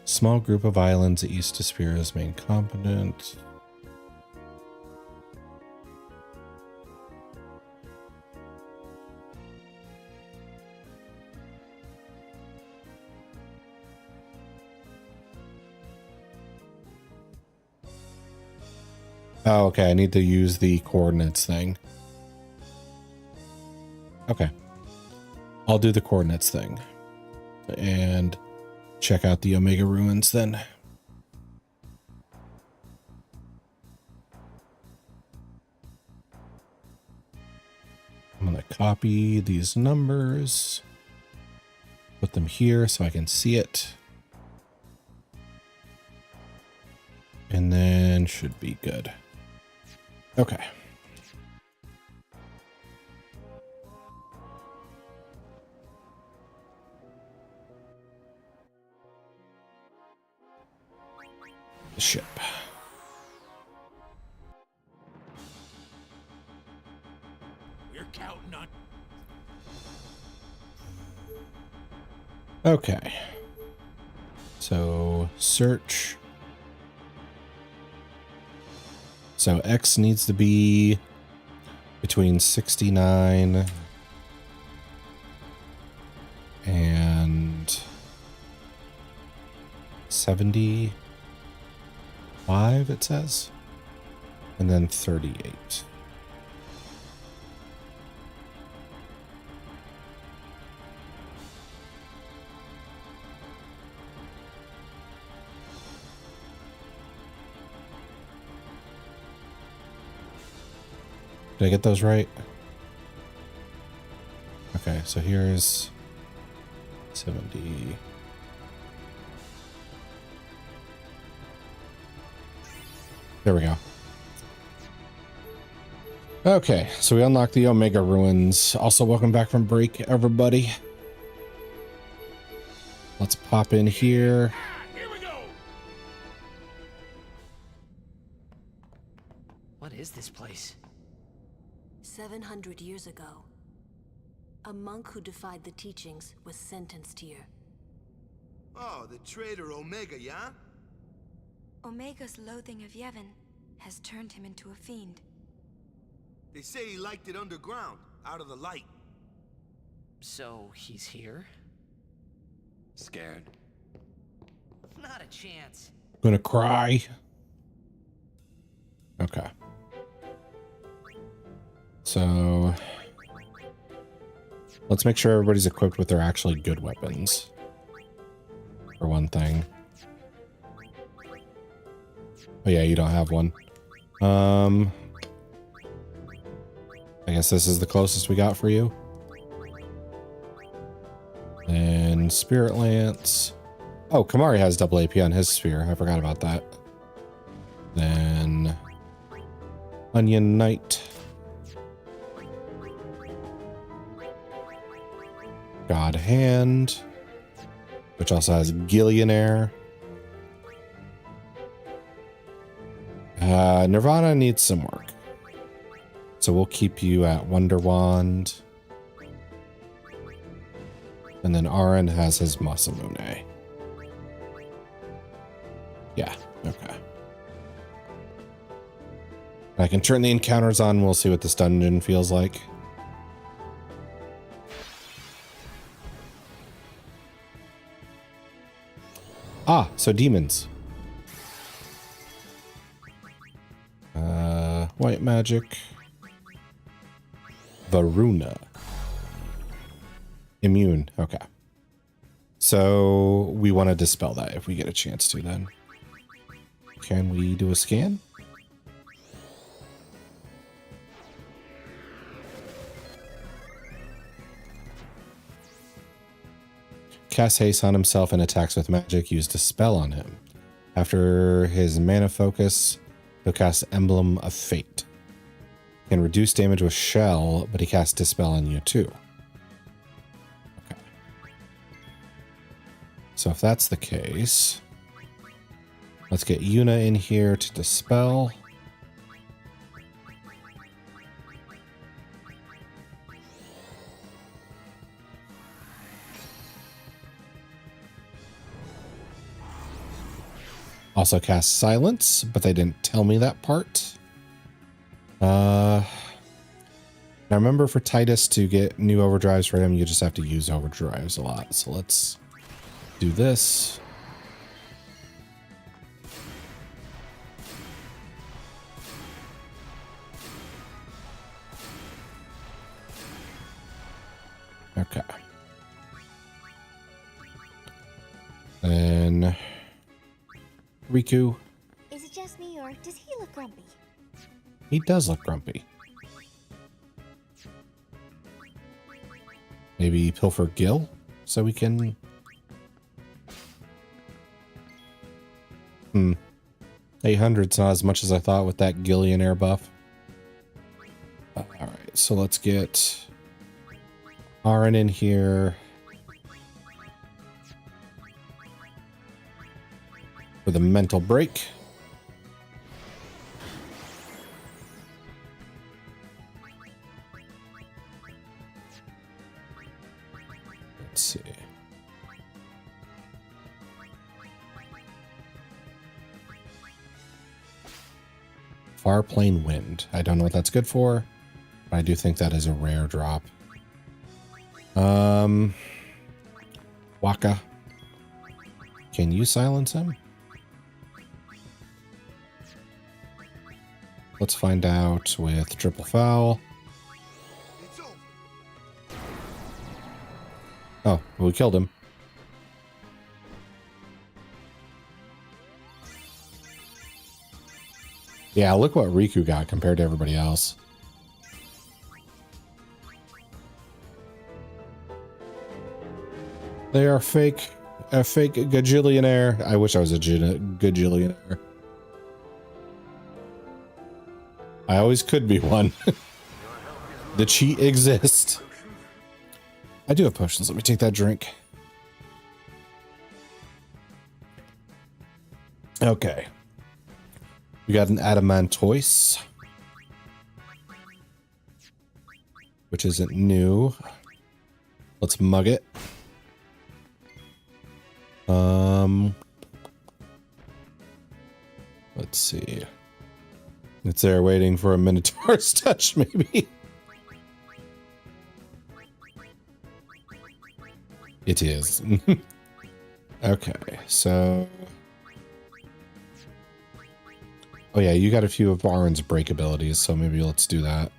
Small group of islands east of Spira's main continent. Oh, okay. I need to use the coordinates thing. Okay. I'll do the coordinates thing and check out the Omega ruins then. I'm going to copy these numbers, put them here so I can see it. And then should be good. Okay. The ship. We're counting on. Okay. So search. So X needs to be between 69 and 75, it says, and then 38. Did I get those right? Okay, so here's 70. There we go. Okay, so we unlocked the Omega ruins. Also, welcome back from break, everybody. Let's pop in here. Here we go. What is this place? 700 years ago, a monk who defied the teachings was sentenced here. Oh, the traitor Omega, yeah? Omega's loathing of Yevon has turned him into a fiend. They say he liked it underground, out of the light. So he's here? Scared? Not a chance. Gonna cry. Okay. So let's make sure everybody's equipped with their actually good weapons. For one thing. Oh yeah, you don't have one. I guess this is the closest we got for you. And Spirit Lance. Oh, Kamari has double AP on his spear. I forgot about that. Then Onion Knight. God Hand, which also has Gillionaire. Nirvana needs some work. So we'll keep you at Wonder Wand. And then Aaron has his Masamune. Yeah, okay. I can turn the encounters on. We'll see what this dungeon feels like. Ah, so demons. White magic. Varuna. Immune. Okay. So we want to dispel that if we get a chance to then. Can we do a scan? Cast haste on himself and attacks with magic. Use Dispel on him. After his mana focus, he'll cast Emblem of Fate. Can reduce damage with Shell, but he casts Dispel on you too. Okay. So if that's the case, let's get Yuna in here to Dispel. Also cast Silence, but they didn't tell me that part. Now remember, for Titus to get new overdrives for him, you just have to use overdrives a lot. So let's do this. Okay. Then Riku. Is it just me, or does he look grumpy? He does look grumpy. Maybe pilfer Gil so we can... 800's not as much as I thought with that Gillionaire buff. Alright, so let's get Aaron in here for the mental break. Let's see. Far Plane Wind. I don't know what that's good for, but I do think that is a rare drop. Waka. Can you silence him? Let's find out with Triple Foul. It's over. Oh, well, we killed him. Yeah, look what Riku got compared to everybody else. They are fake, a fake gajillionaire. I wish I was a gajillionaire. I always could be one. The cheat exists. I do have potions. Let me take that drink. Okay. We got an Adamantoise, which isn't new. Let's mug it. Let's see. It's there waiting for a Minotaur's touch, maybe. It is. Okay, so... Oh yeah, you got a few of Aaron's break abilities, so maybe let's do that.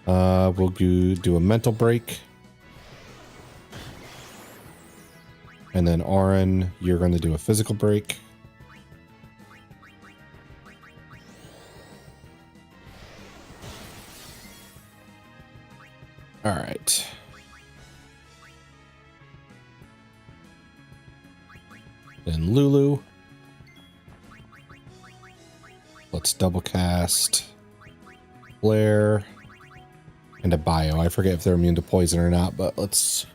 We'll do a mental break. And then Aaron, you're going to do a physical break. All right. Then Lulu. Let's double cast Flare and a bio. I forget if they're immune to poison or not, but let's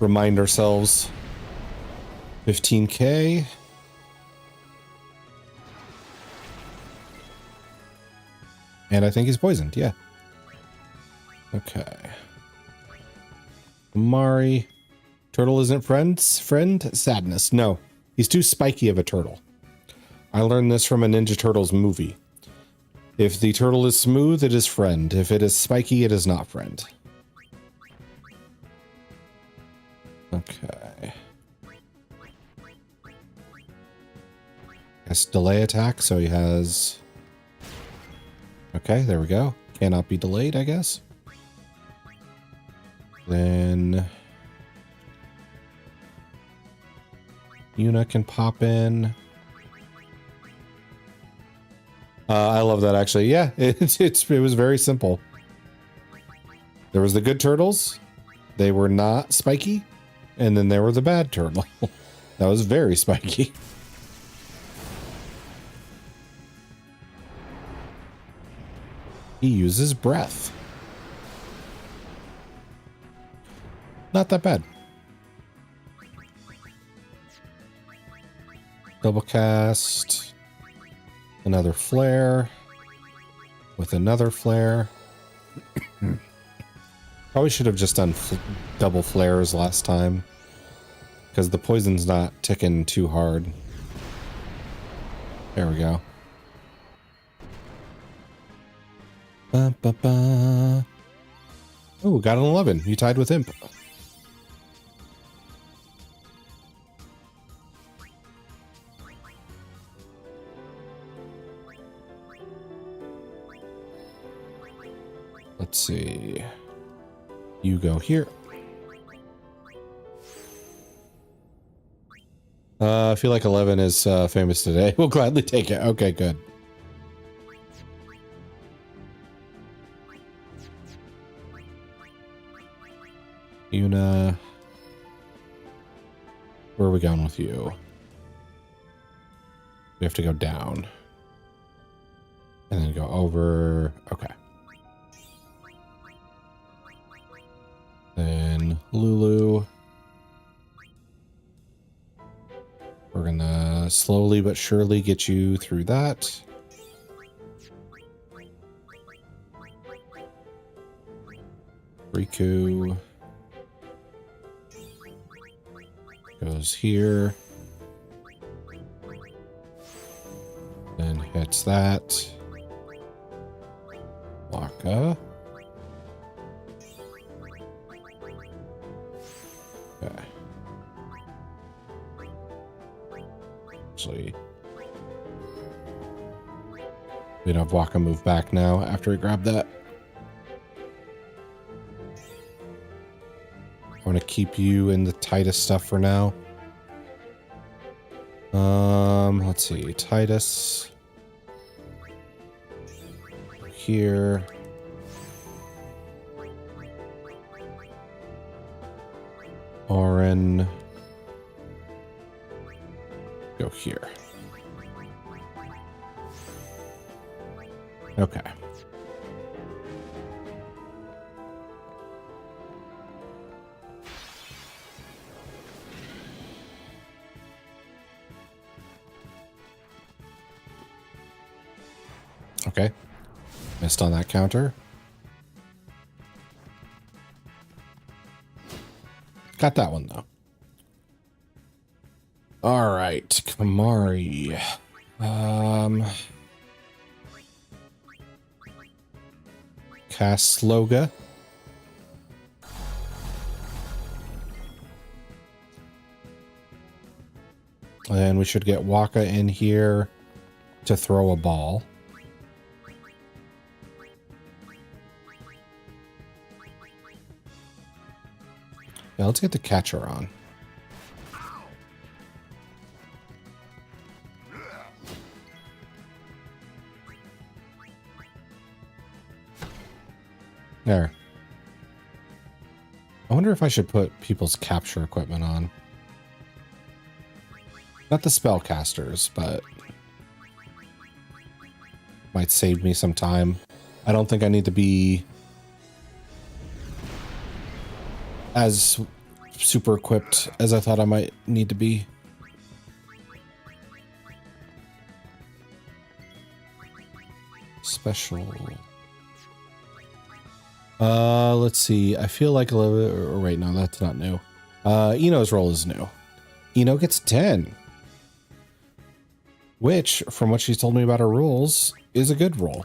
remind ourselves. 15k. And I think he's poisoned, yeah. Okay. Mari. Turtle isn't friend? Sadness. No, he's too spiky of a turtle. I learned this from a Ninja Turtles movie. If the turtle is smooth, it is friend. If it is spiky, it is not friend. Okay. Has delay attack, so he has... Okay, there we go. Cannot be delayed, I guess. Then... Yuna can pop in. I love that, actually. Yeah, it was very simple. There was the good turtles. They were not spiky. And then there were the bad turtle. That was very spiky. He uses breath. Not that bad. Double cast. Another flare. With another flare. Probably should have just done double flares last time. Because the poison's not ticking too hard. There we go. Ba, ba, ba. Oh, got an 11. You tied with Imp. Let's see. You go here. I feel like 11 is famous today. We'll gladly take it. Okay, good. Una. Where are we going with you? We have to go down. And then go over. Okay. Then Lulu. We're gonna slowly but surely get you through that. Riku goes here. Then hits that. Waka. Okay. Actually, we'd have Waka move back now after we grab that. I want to keep you in the tightest stuff for now. Let's see, Titus. Here. Orin. Go here. Okay. Okay. Missed on that counter. Got that one though. All right, Kamari. Cast Sloga. And we should get Waka in here to throw a ball. Yeah, let's get the catcher on. There. I wonder if I should put people's capture equipment on. Not the spellcasters, but might save me some time. I don't think I need to be as super equipped as I thought I might need to be. Special. Let's see. I feel like a little bit, or wait, no, that's not new. Eno's roll is new. Eno gets 10. Which, from what she's told me about her rules, is a good roll.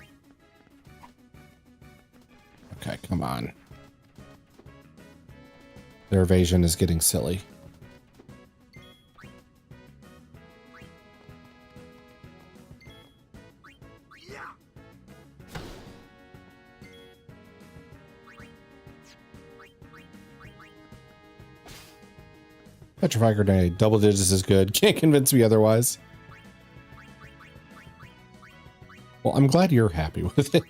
Okay, come on. Their evasion is getting silly. Petrify grenade. Double digits is good. Can't convince me otherwise. Well, I'm glad you're happy with it.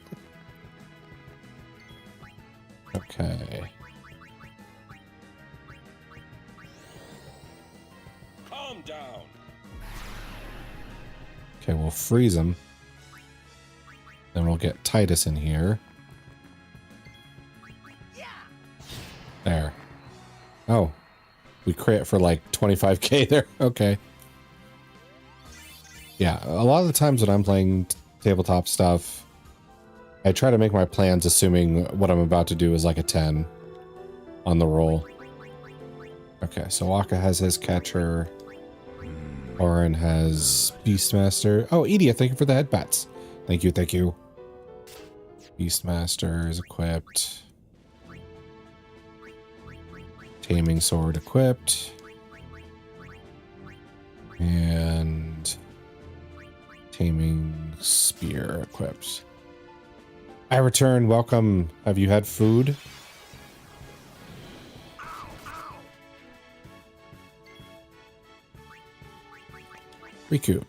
Okay. Calm down. Okay, we'll freeze him. Then we'll get Titus in here. There. Oh. We crit for like 25k there. Okay. Yeah, a lot of the times when I'm playing tabletop stuff, I try to make my plans assuming what I'm about to do is like a 10 on the roll. Okay, so Waka has his catcher. Orin has Beastmaster. Oh, Edie, thank you for the headbats. Thank you, thank you. Beastmaster is equipped. Taming sword equipped. And taming spear equipped. I return. Welcome. Have you had food? Riku.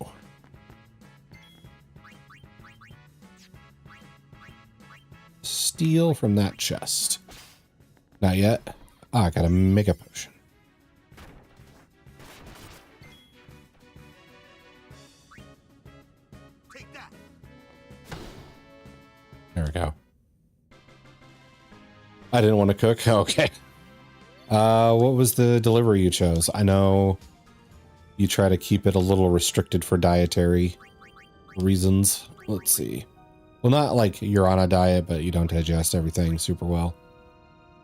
Steal from that chest. Not yet. Ah, I got a mega potion. Take that. There we go. I didn't want to cook. Okay. What was the delivery you chose? I know you try to keep it a little restricted for dietary reasons. Let's see. Well, not like you're on a diet, but you don't digest everything super well.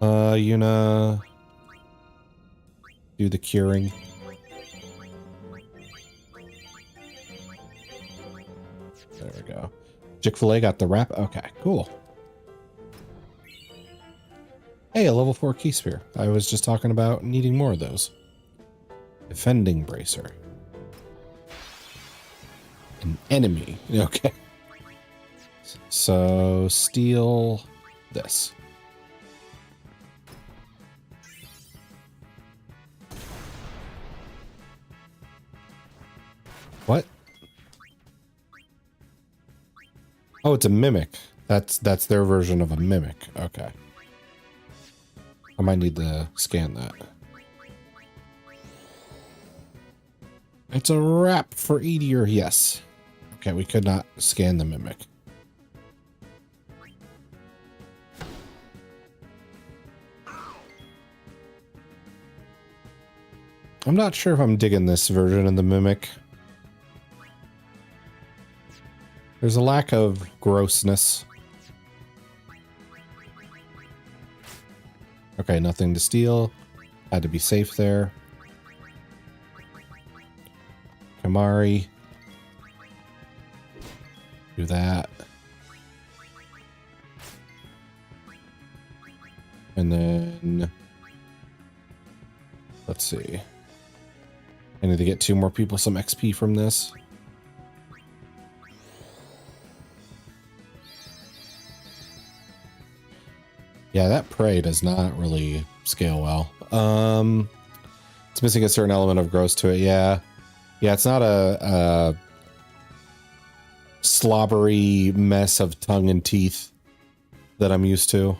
Yuna, do the curing. There we go. Chick-fil-A got the wrap. Okay, cool. Hey, a level 4 key spear. I was just talking about needing more of those. Defending bracer. An enemy. Okay. So steal this. What? Oh, it's a mimic. That's their version of a mimic. Okay. I might need to scan that. It's a wrap for Eatier, yes. Okay, we could not scan the mimic. I'm not sure if I'm digging this version of the mimic. There's a lack of grossness. Okay, nothing to steal. Had to be safe there. Kamari. Do that. And then... let's see. I need to get 2 more people some XP from this. Yeah, that prey does not really scale well. It's missing a certain element of gross to it. Yeah. Yeah, it's not a slobbery mess of tongue and teeth that I'm used to.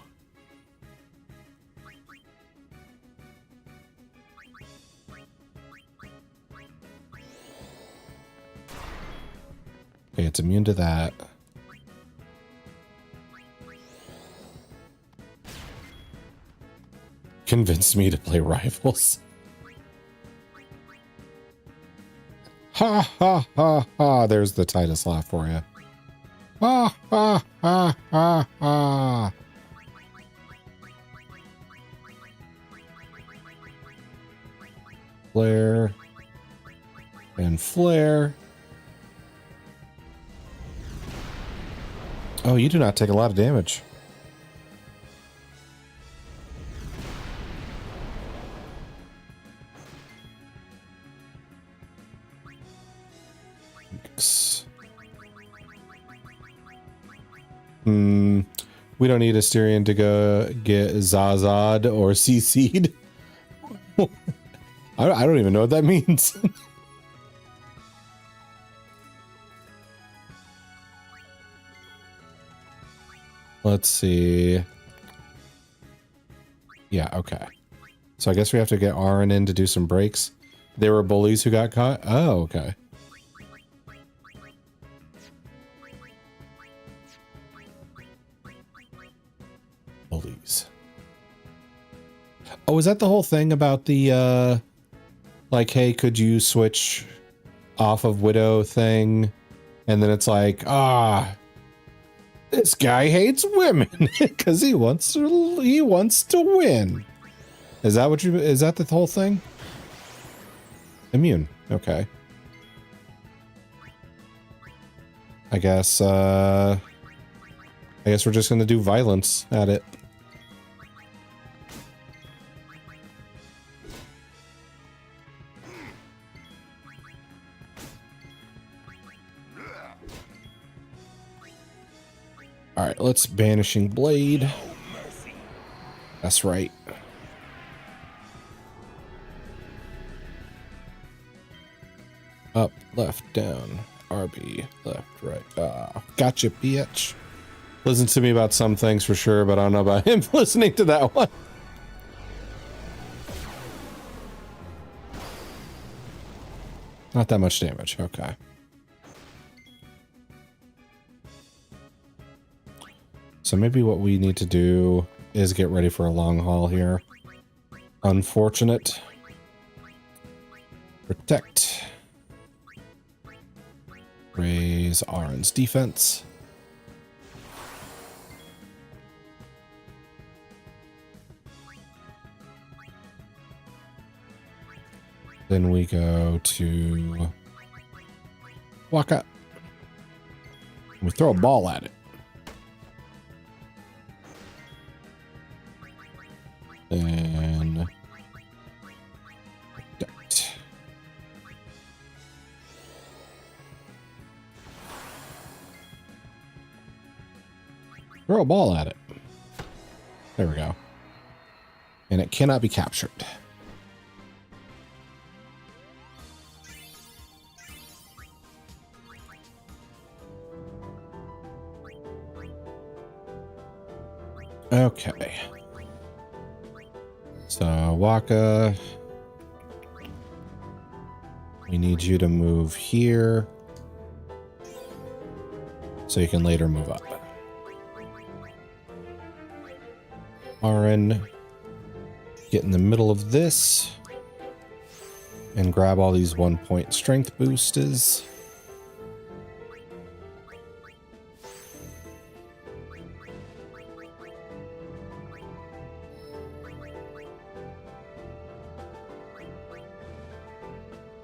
Okay, it's immune to that. Convinced me to play Rivals. Ha ha ha ha. There's the Titus laugh for you. Ha ha ha ha ha. Flare. And flare. Oh, you do not take a lot of damage. We don't need Asterion to go get Zazad or CC'd. I don't even know what that means. Let's see. Yeah, okay. So I guess we have to get Aaron in to do some breaks. There were bullies who got caught? Oh, okay. Bullies. Oh, is that the whole thing about the, like, hey, could you switch off of Widow thing? And then it's like, this guy hates women because he wants to win. Is that what is that the whole thing? Immune. Okay. I guess we're just going to do violence at it. All right, let's Banishing Blade. That's right. Up, left, down. RB, left, right. Gotcha, bitch. Listen to me about some things for sure, but I don't know about him listening to that one. Not that much damage. Okay. So maybe what we need to do is get ready for a long haul here. Unfortunate. Protect. Raise Arin's defense. Then we go to walk up. We throw a ball at it. And protect. Throw a ball at it. There we go. And it cannot be captured. Okay. So, Waka, we need you to move here so you can later move up. Arin, get in the middle of this and grab all these 1-point strength boosters.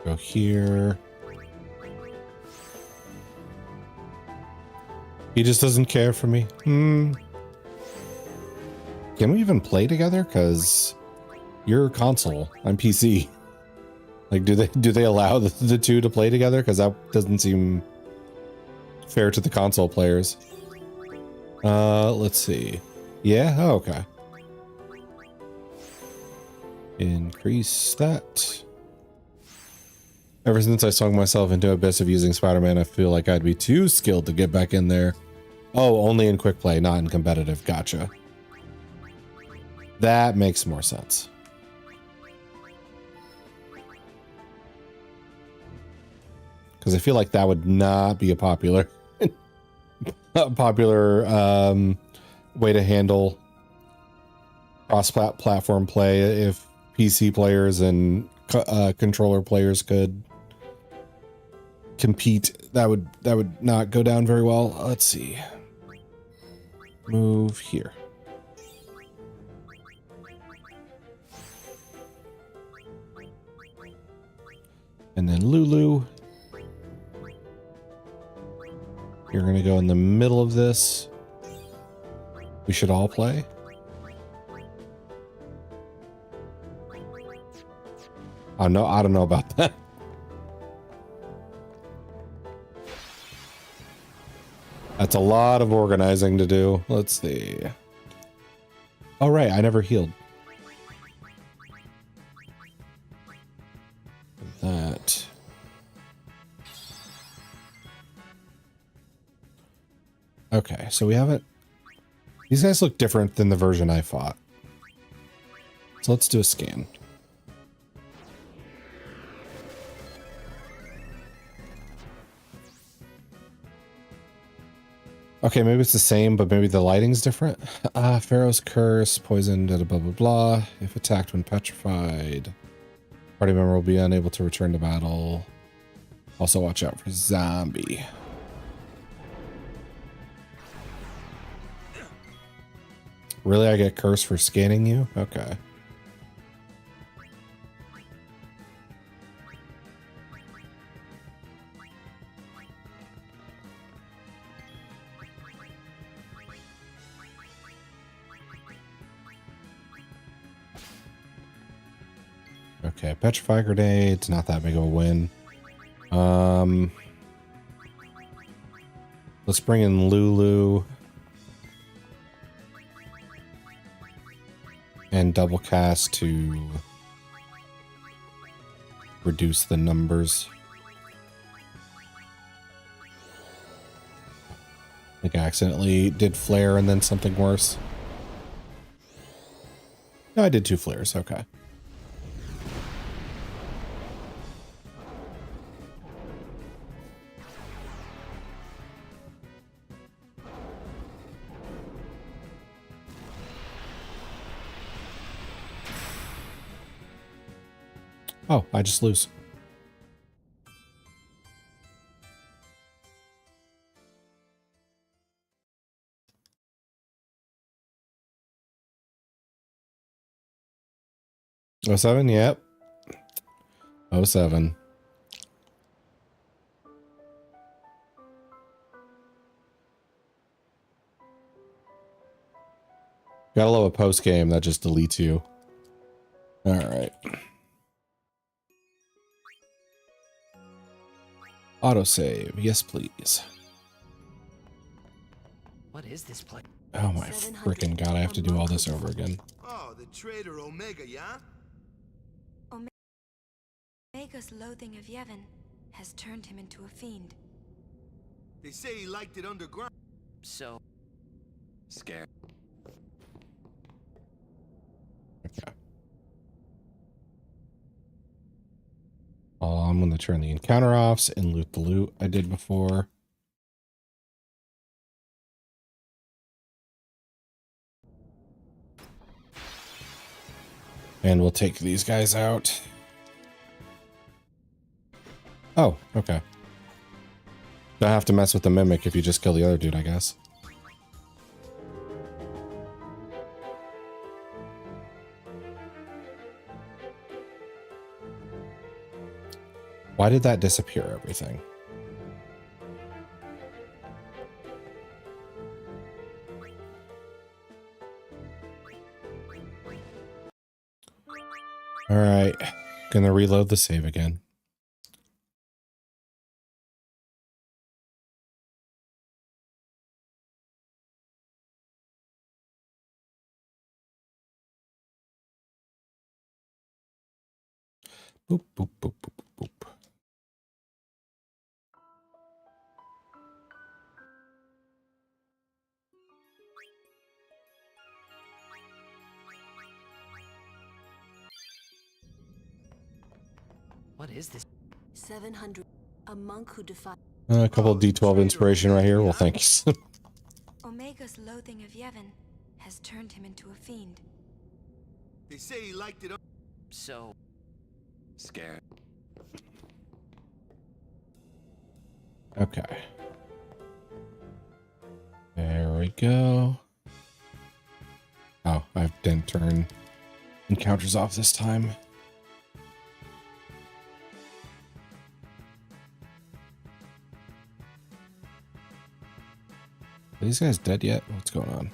Go here. He just doesn't care for me. Can we even play together? Because you're console, I'm PC. Like, do they allow the two to play together? Because that doesn't seem fair to the console players. Let's see. Yeah. Oh, okay. Increase that. Ever since I sunk myself into abyss of using Spider-Man, I feel like I'd be too skilled to get back in there. Oh, only in quick play, not in competitive. Gotcha. That makes more sense. Because I feel like that would not be a popular way to handle cross-platform play if PC players and controller players could compete. That would not go down very well. Let's see. Move here. And then Lulu. You're going to go in the middle of this. We should all play. I don't know about that. That's a lot of organizing to do. Let's see. Oh, right. I never healed. That. Okay, so we haven't... These guys look different than the version I fought. So let's do a scan. Okay, maybe it's the same, but maybe the lighting's different. Pharaoh's Curse, poisoned, blah, blah, blah. If attacked when petrified, party member will be unable to return to battle. Also watch out for zombie. Really? I get cursed for scanning you? Okay. Okay, Petrify Grenade's not that big of a win. Let's bring in Lulu. And double cast to reduce the numbers. think I accidentally did flare and then something worse. No, I did 2 flares. Okay. Oh, I just lose. Oh 07, yep. 07. Gotta love a post game that just deletes you. All right. Autosave. Yes, please. What is this place? Oh my freaking god, I have to do all this over again. Oh, the traitor Omega, yeah? Omega's loathing of Yevon has turned him into a fiend. They say he liked it underground. So Scared. Okay. I'm going to turn the encounter offs and loot the loot I did before. And we'll take these guys out. Oh, okay. Don't have to mess with the mimic if you just kill the other dude, I guess. Why did that disappear everything? All right, gonna reload the save again. Boop, boop, boop, boop, boop, boop. what is this? 700. A monk who defied. A couple of D12 inspiration right here. Well, thanks. Omega's loathing of Yevon has turned him into a fiend. They say he liked it. So Scared. Okay. There we go. Oh, I didn't turn encounters off this time. Are these guys dead yet? What's going on?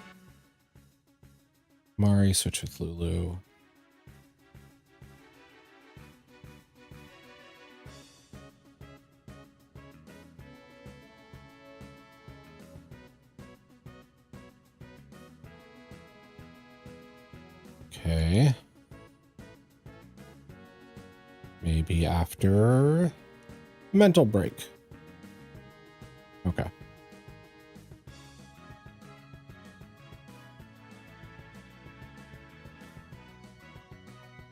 Mari, switch with Lulu. Okay. Maybe after mental break. Okay.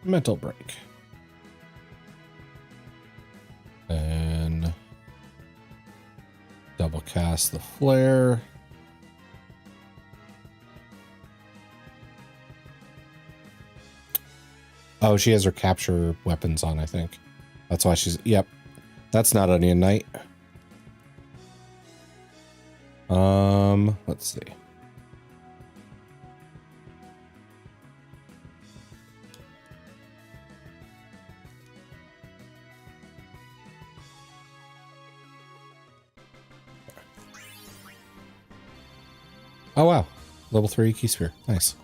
Mental break. Then double cast the flare. Oh, she has her capture weapons on, I think. That's why she's... Yep. That's not Onion Knight. Let's see. Oh, wow. Level 3 Keysphere. Nice.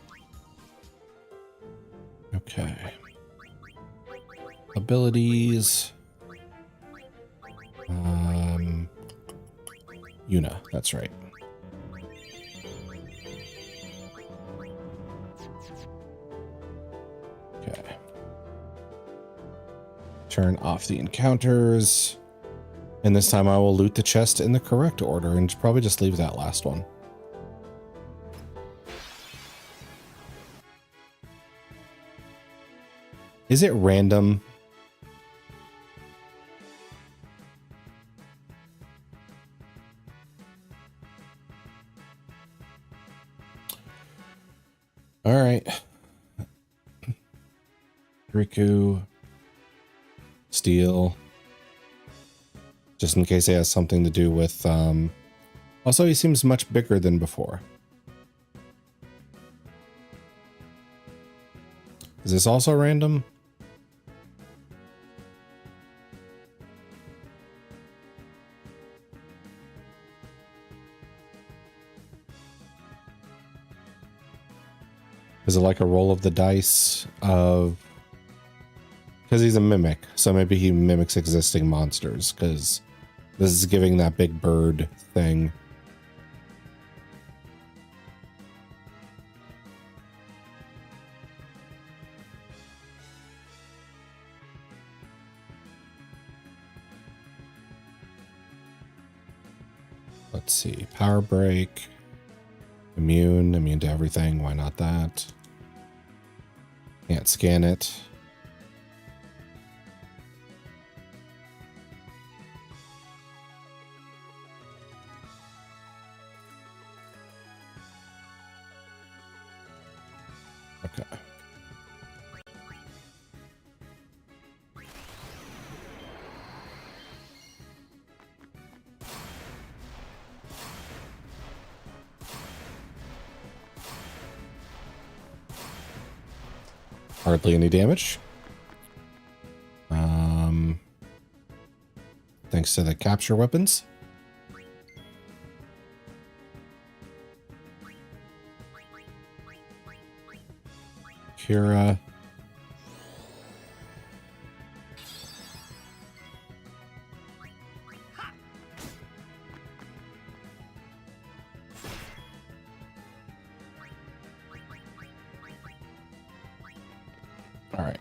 Okay. Abilities. Yuna, that's right. Okay. Turn off the encounters. And this time I will loot the chest in the correct order and probably just leave that last one. Is it random? All right. Riku. Steel. Just in case it has something to do with... Also, he seems much bigger than before. Is this also random? Is it like a roll of the dice of... Because he's a mimic, so maybe he mimics existing monsters, because this is giving that big bird thing. Let's see. Power break. Immune to everything. Why not that? Can't scan it. Okay. Hardly any damage. Thanks to the capture weapons. Kira. All right.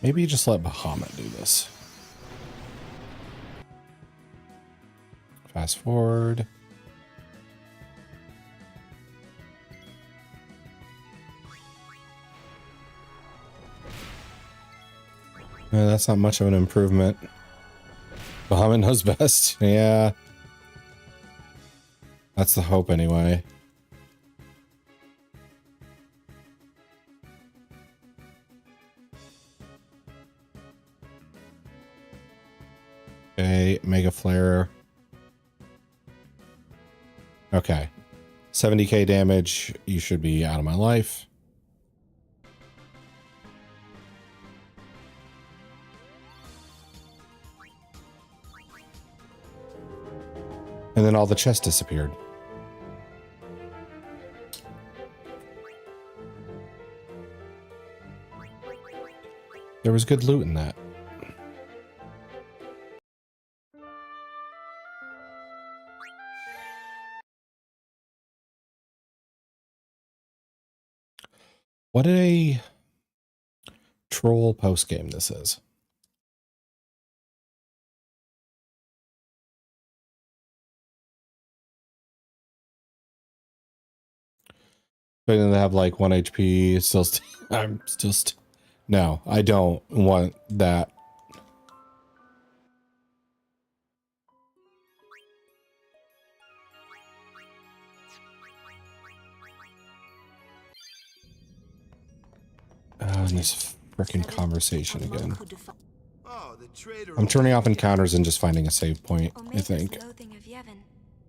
Maybe just let Bahamut do this. Fast forward. Yeah, that's not much of an improvement. Bahamut knows best. Yeah. That's the hope anyway. Okay, Mega Flare. Okay. 70k damage. You should be out of my life. And then all the chests disappeared. There was good loot in that. What a troll post game this is. But then they have like 1 HP. Still, I'm still. No, I don't want that. Oh, and this freaking conversation again. Oh, the traitor. I'm turning off encounters and just finding a save point, I think. Omega's loathing of Yevon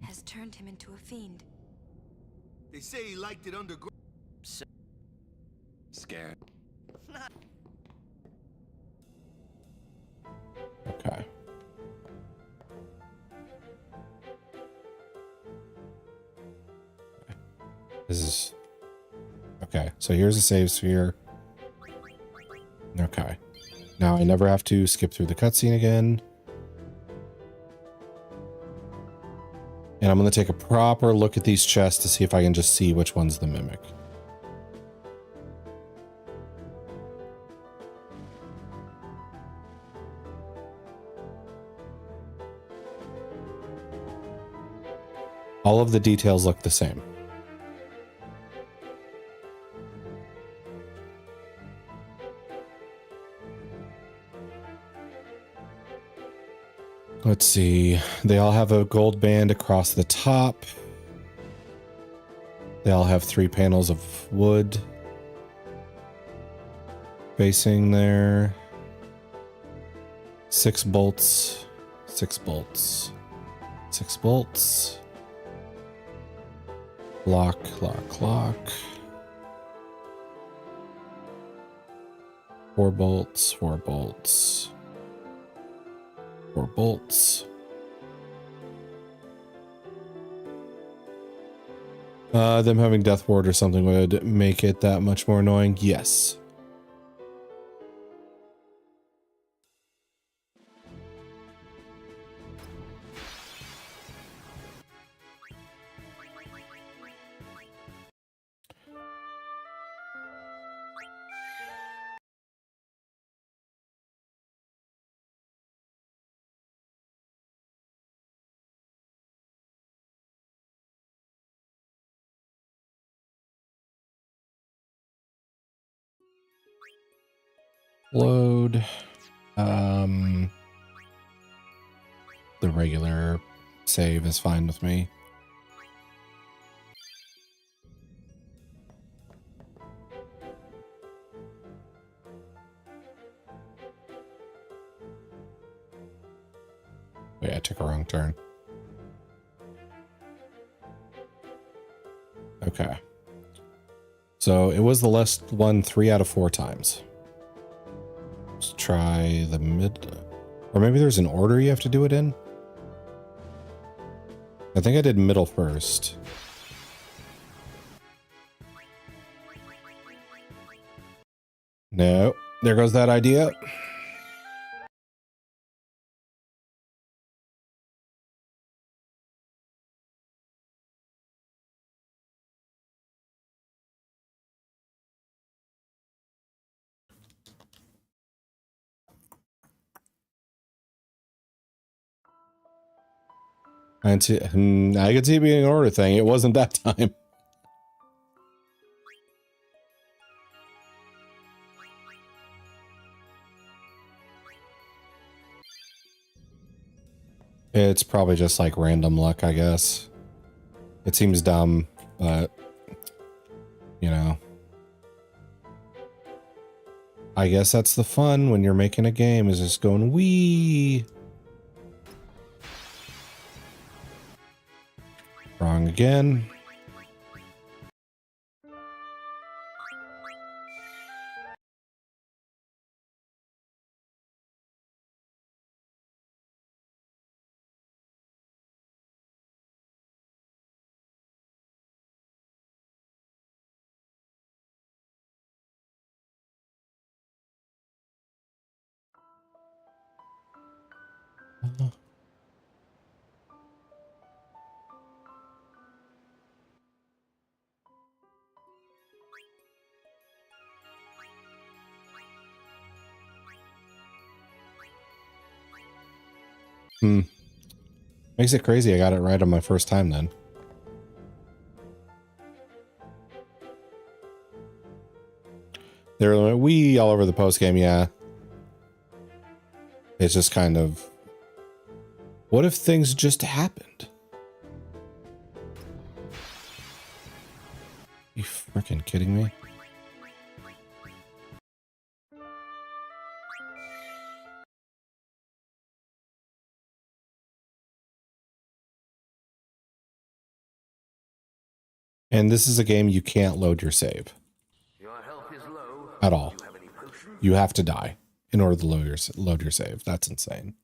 has turned him into a fiend. They say he liked it underground. Scared. Okay. This is... Okay, so here's a save sphere. Okay. Now I never have to skip through the cutscene again. And I'm going to take a proper look at these chests to see if I can just see which one's the mimic. All of the details look the same. Let's see. They all have a gold band across the top. They all have 3 panels of wood facing there. 6 bolts. 6 bolts. 6 bolts. Lock, lock, lock. 4 bolts, 4 bolts. 4 bolts. Them having Death Ward or something would make it that much more annoying. Yes. Load. The regular save is fine with me. Wait, I took a wrong turn. Okay. So it was the last one 3 out of 4 times. Let's try the mid. Or maybe there's an order you have to do it in? I think I did middle first. No, there goes that idea. I could see it being an order thing. It wasn't that time. It's probably just like random luck, I guess. It seems dumb, but you know. I guess that's the fun when you're making a game, is just going wee. Wrong again. Makes it crazy I got it right on my first time then. They were wee all over the post game, yeah. It's just kind of, what if things just happened? You freaking kidding me? And this is a game you can't load your save. Your health is low. At all. You have any potions? You have to die in order to load your save. That's insane.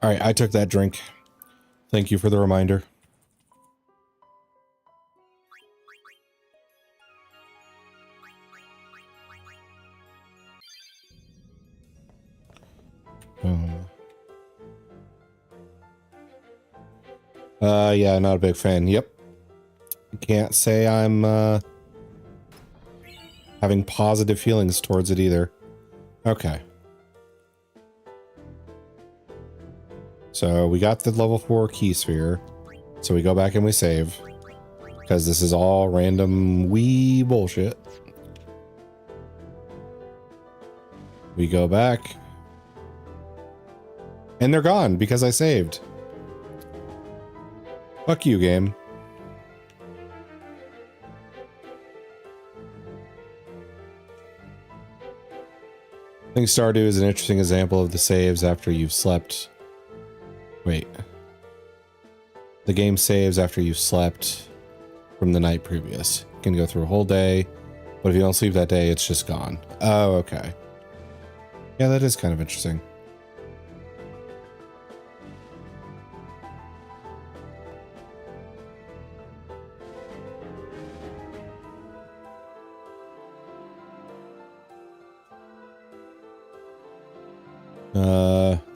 All right, I took that drink. Thank you for the reminder. Yeah, not a big fan. Yep. Can't say I'm having positive feelings towards it either. Okay. So we got the level 4 key sphere. So we go back and we save. Because this is all random wee bullshit. We go back. And they're gone because I saved. Fuck you, game. I think Stardew is an interesting example of the saves after you've slept. Wait. The game saves after you've slept from the night previous. You can go through a whole day, but if you don't sleep that day, it's just gone. Oh, okay. Yeah, that is kind of interesting.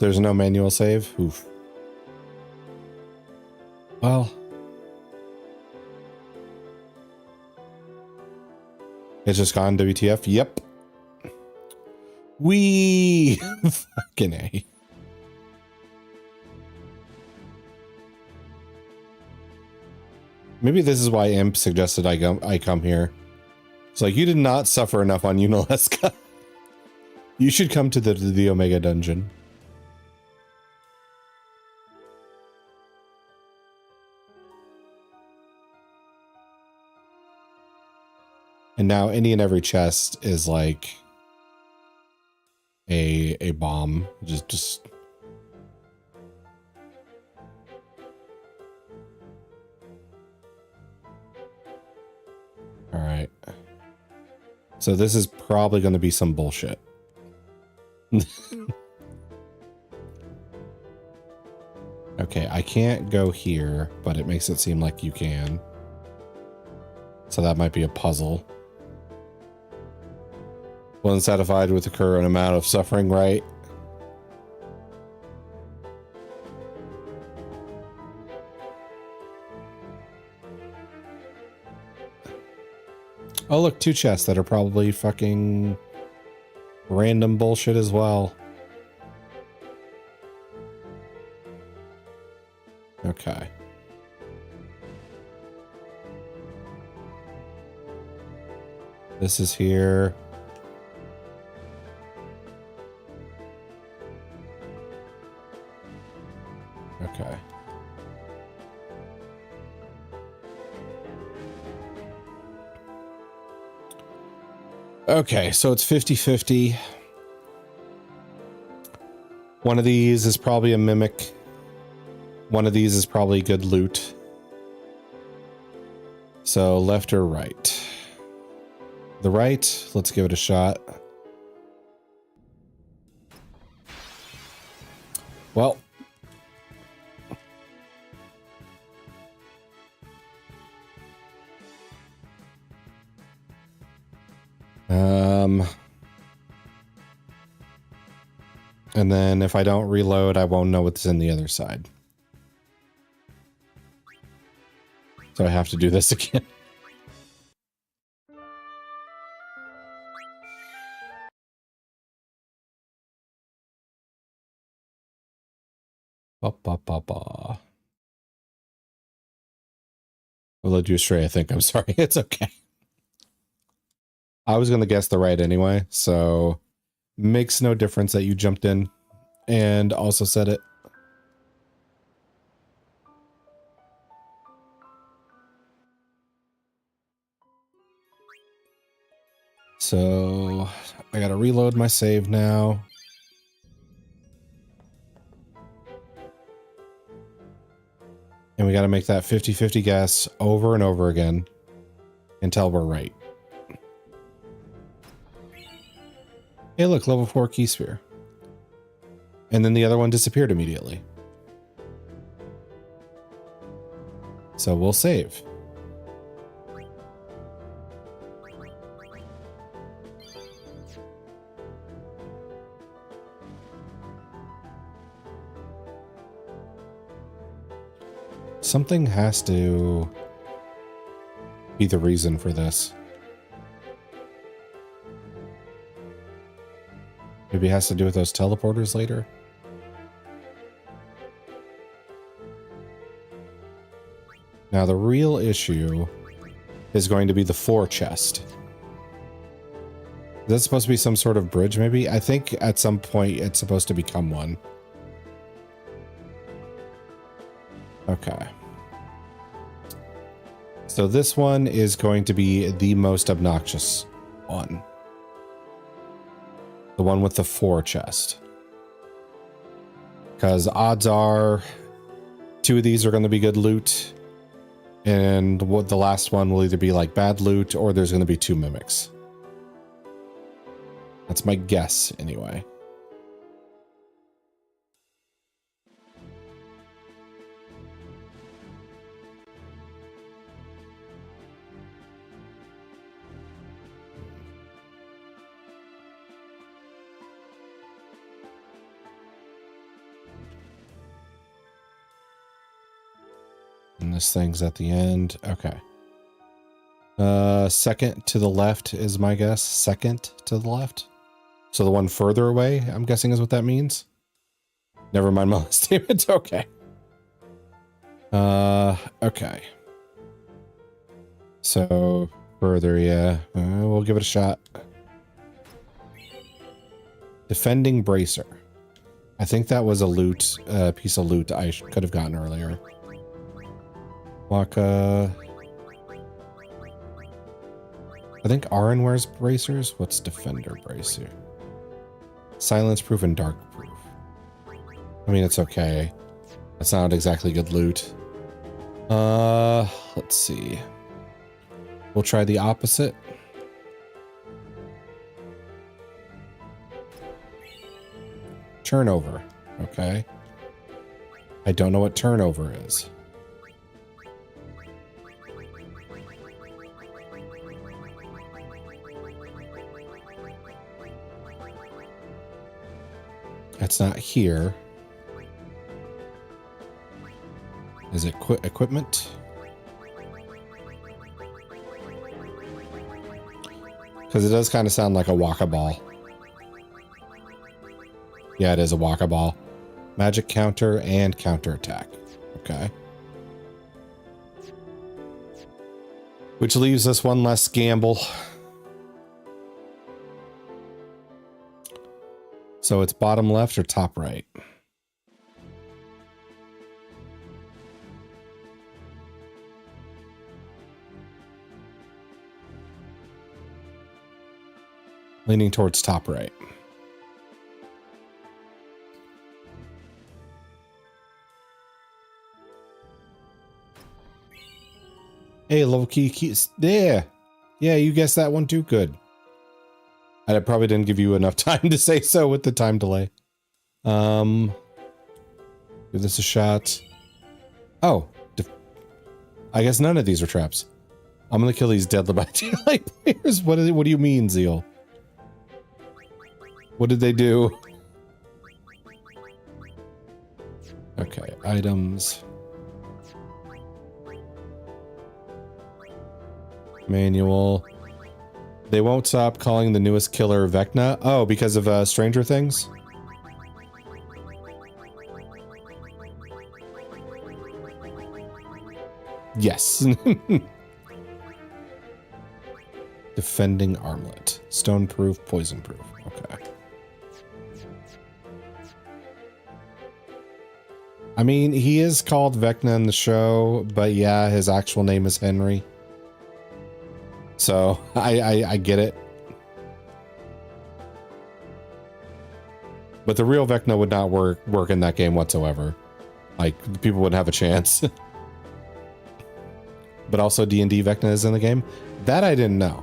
There's no manual save. Oof. Well, it's just gone. WTF? Yep. We fucking A. Maybe this is why Imp suggested I come here. It's like, you did not suffer enough on Unaleska. You should come to the Omega dungeon. And now any and every chest is like a bomb. Just all right. So this is probably going to be some bullshit. Okay, I can't go here, but it makes it seem like you can. So that might be a puzzle. Well, unsatisfied with the current amount of suffering, right? Oh, look, 2 chests that are probably fucking random bullshit as well. Okay. This is here. Okay. Okay, so it's 50-50. One of these is probably a mimic. One of these is probably good loot. So left or right? The right, let's give it a shot. Well. And then if I don't reload, I won't know what's in the other side. So I have to do this again. Ba. We'll let you astray, I think. I'm sorry. It's okay. I was going to guess the right anyway, so makes no difference that you jumped in and also said it. So I got to reload my save now. And we got to make that 50-50 guess over and over again until we're right. Hey, look, level 4 key sphere. And then the other one disappeared immediately. So we'll save. something has to be the reason for this. Maybe it has to do with those teleporters later. Now the real issue is going to be the 4 chest. Is that supposed to be some sort of bridge maybe? I think at some point it's supposed to become one. Okay. So this one is going to be the most obnoxious one. The one with the 4 chest. Because odds are 2 of these are going to be good loot. And what the last one will either be like bad loot or there's going to be 2 mimics. That's my guess anyway. And this thing's at the end. Okay. Second to the left is my guess. Second to the left. So the one further away, I'm guessing is what that means. Never mind my last statement. Okay. Okay. So further, yeah. We'll give it a shot. Defending bracer. I think that was a loot, piece of loot I could have gotten earlier. Waka. I think Aaron wears bracers. What's defender bracer? Silence proof and dark proof. I mean, it's okay. That's not exactly good loot. Let's see. We'll try the opposite. Turnover. Okay. I don't know what turnover is. It's not here. Is it equipment? Because it does kind of sound like a waka ball. Yeah, it is a waka ball. Magic counter and counterattack. Okay. Which leaves us one less gamble. So it's bottom left or top right? Leaning towards top right. Hey, low key, there. Yeah, you guessed that one too. Good. I probably didn't give you enough time to say so with the time delay. Give this a shot. Oh, I guess none of these are traps. I'm gonna kill these deadly by daylight players. What do you mean, Zeal? What did they do? Okay, items. Manual. They won't stop calling the newest killer Vecna. Oh, because of Stranger Things? Yes. Defending armlet. Stone proof, poison proof. Okay. I mean, he is called Vecna in the show, but yeah, his actual name is Henry. So I get it. But the real Vecna would not work in that game whatsoever. Like, people wouldn't have a chance. But also D&D Vecna is in the game. That I didn't know.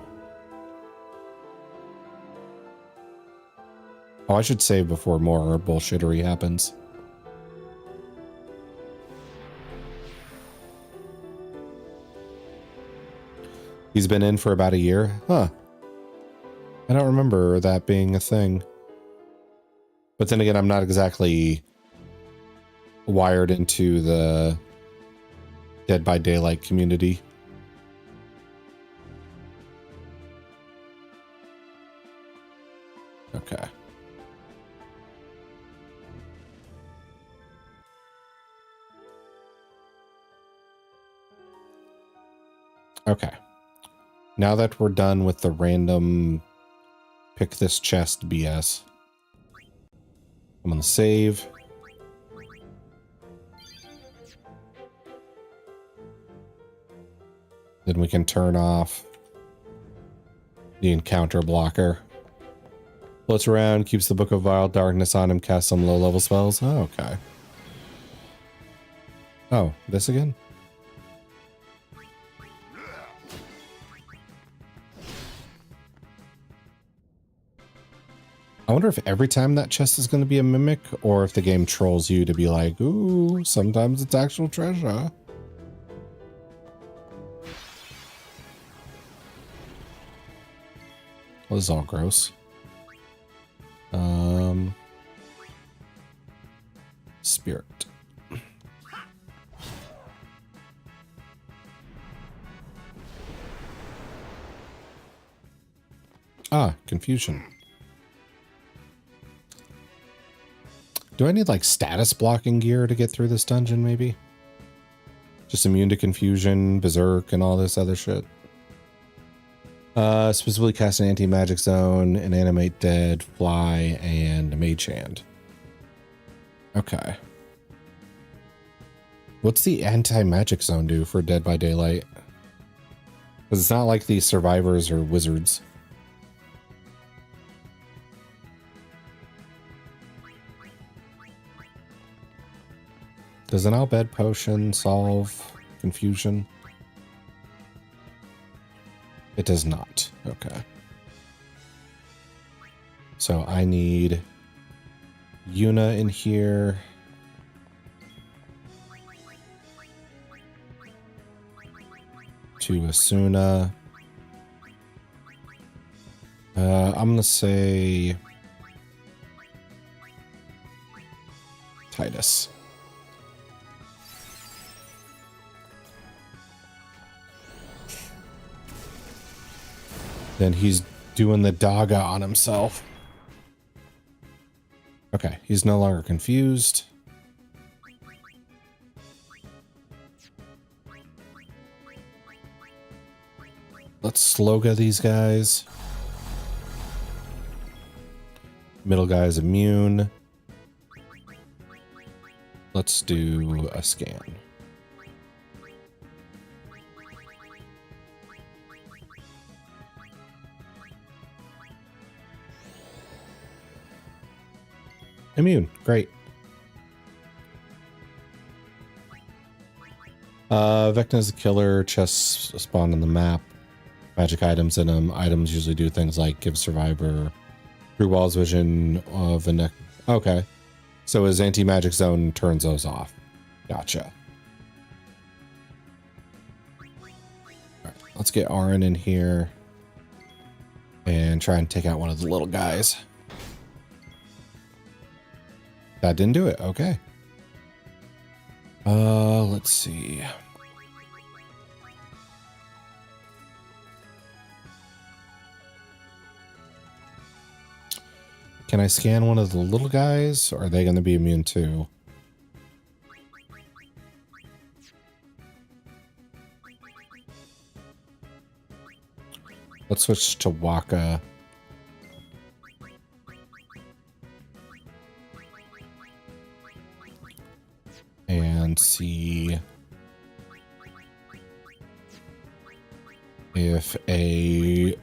Oh, I should save before more bullshittery happens. He's been in for about a year? Huh. I don't remember that being a thing. But then again, I'm not exactly wired into the Dead by Daylight community. Okay. Okay. Now that we're done with the random pick this chest BS, I'm gonna save. Then we can turn off the encounter blocker. Floats around, keeps the Book of Vile Darkness on him, casts some low-level spells. Oh, okay. Oh, this again? I wonder if every time that chest is going to be a mimic, or if the game trolls you to be like, ooh, sometimes it's actual treasure. Well, this is all gross. Spirit. Ah, confusion. Do I need like status blocking gear to get through this dungeon maybe? Just immune to confusion, berserk, and all this other shit. Specifically cast an anti-magic zone, an animate dead, fly, and a mage hand. Okay. What's the anti-magic zone do for Dead by Daylight? Because it's not like these survivors or wizards. Does an Albed potion solve confusion? It does not. Okay. So I need Yuna in here. To Asuna. I'm gonna say Titus. Then he's doing the Daga on himself. Okay, he's no longer confused. Let's sloga these guys. Middle guy's immune. Let's do a scan. Immune, great. Vecna's a killer, chests spawn on the map. Magic items in them. Items usually do things like give survivor through walls vision of a neck. Okay. So his anti-magic zone turns those off. Gotcha. Alright, let's get Arin in here and try and take out one of the little guys. That didn't do it. Okay. Let's see. Can I scan one of the little guys? Or are they going to be immune too? Let's switch to Waka. And see if a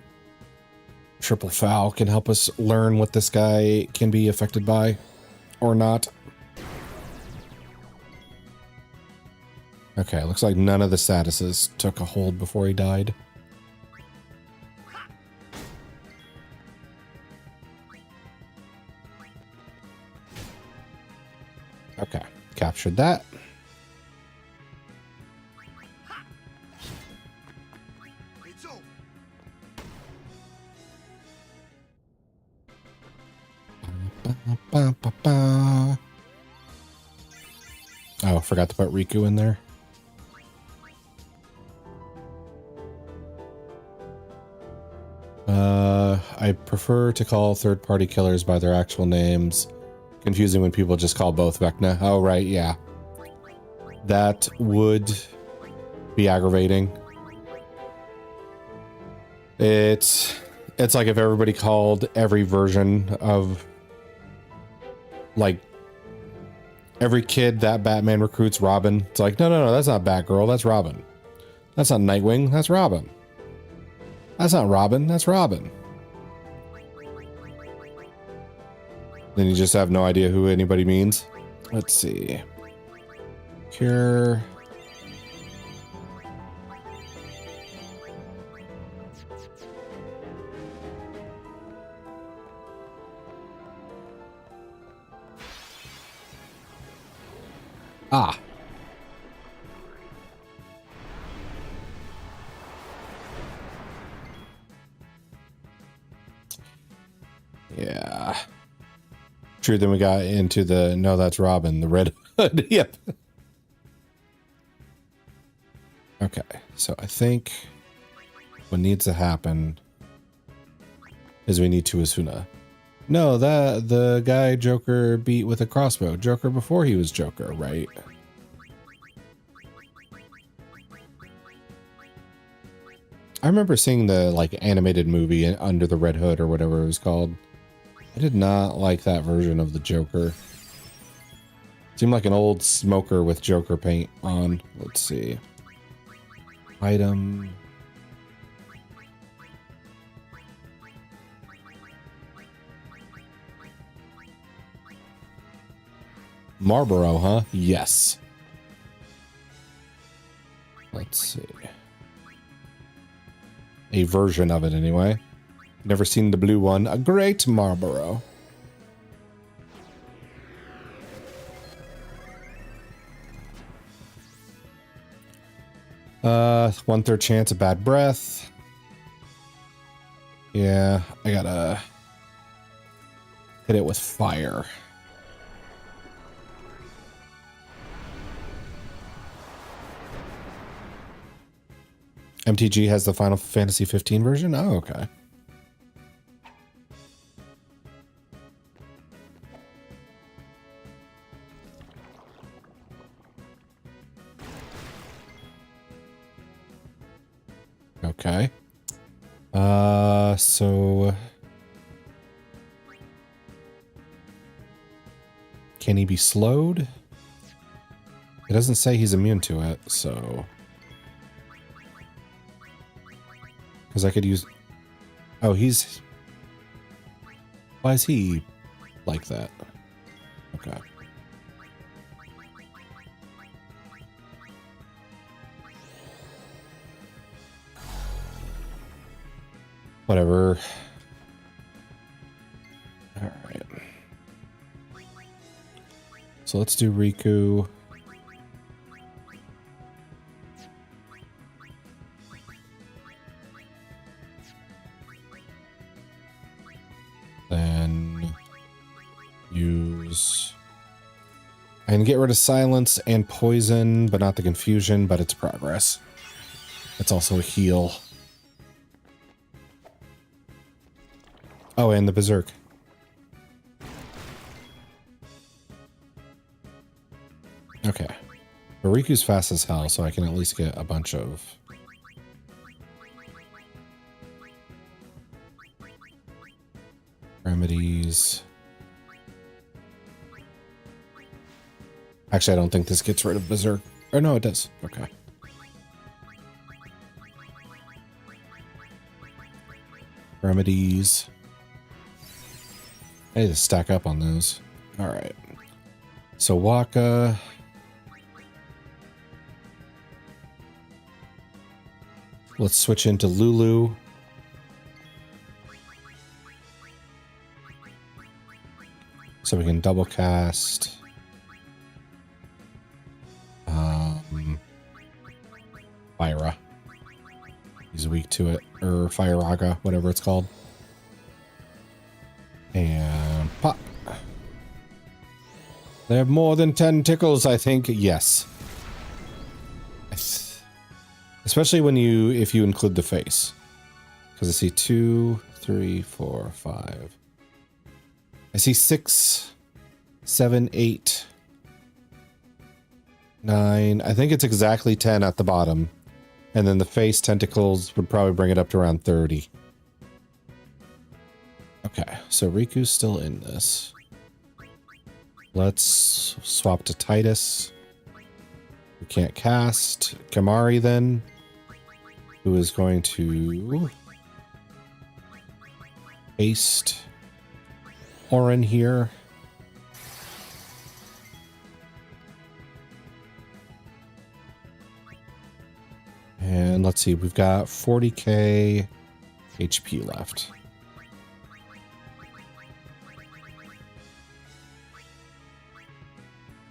triple foul can help us learn what this guy can be affected by or not. Okay, looks like none of the statuses took a hold before he died. Okay, captured that. It's over. Oh, forgot to put Riku in there. I prefer to call third-party killers by their actual names. Confusing when people just call both Vecna. Oh, right, yeah. That would be aggravating. It's like if everybody called every version of, like, every kid that Batman recruits Robin. It's like, no, that's not Batgirl, that's Robin. That's not Nightwing, that's Robin. That's not Robin, that's Robin. Then you just have no idea who anybody means. Let's see. Cure. Ah. Yeah. True, then we got into the, no, that's Robin, the Red Hood. Yep. Okay, so I think what needs to happen is we need to Asuna. No, that the guy Joker beat with a crossbow. Joker before he was Joker, right? I remember seeing the like animated movie Under the Red Hood or whatever it was called. I did not like that version of the Joker. Seemed like an old smoker with Joker paint on. Let's see. Item. Marlboro, huh? Yes. Let's see. A version of it anyway. Never seen the blue one. A great Marlboro. One-third chance of bad breath. Yeah, I gotta hit it with fire. MTG has the Final Fantasy 15 version? Oh, okay. Okay. So can he be slowed? It doesn't say he's immune to it, so because I could use, oh, he's, why is he like that? Okay. Whatever. All right. So let's do Riku. Then use, I can get rid of silence and poison, but not the confusion, but it's progress. It's also a heal. Oh, and the Berserk. Okay. But Riku's fast as hell, so I can at least get a bunch of remedies. Actually, I don't think this gets rid of Berserk. Or no, it does. Okay. Remedies. I need to stack up on those. All right. So Waka. Let's switch into Lulu. So we can double cast. Fyra. He's weak to it. Or Fyraga, whatever it's called. And pop. They have more than 10 tickles, I think. Yes. Especially when if you include the face. Because I see 2, 3, 4, 5. I see 6, 7, 8, 9. I think it's exactly 10 at the bottom. And then the face tentacles would probably bring it up to around 30. Okay, so Riku's still in this. Let's swap to Titus. We can't cast. Kamari then, who is going to paste Orin here. And let's see, we've got 40k HP left.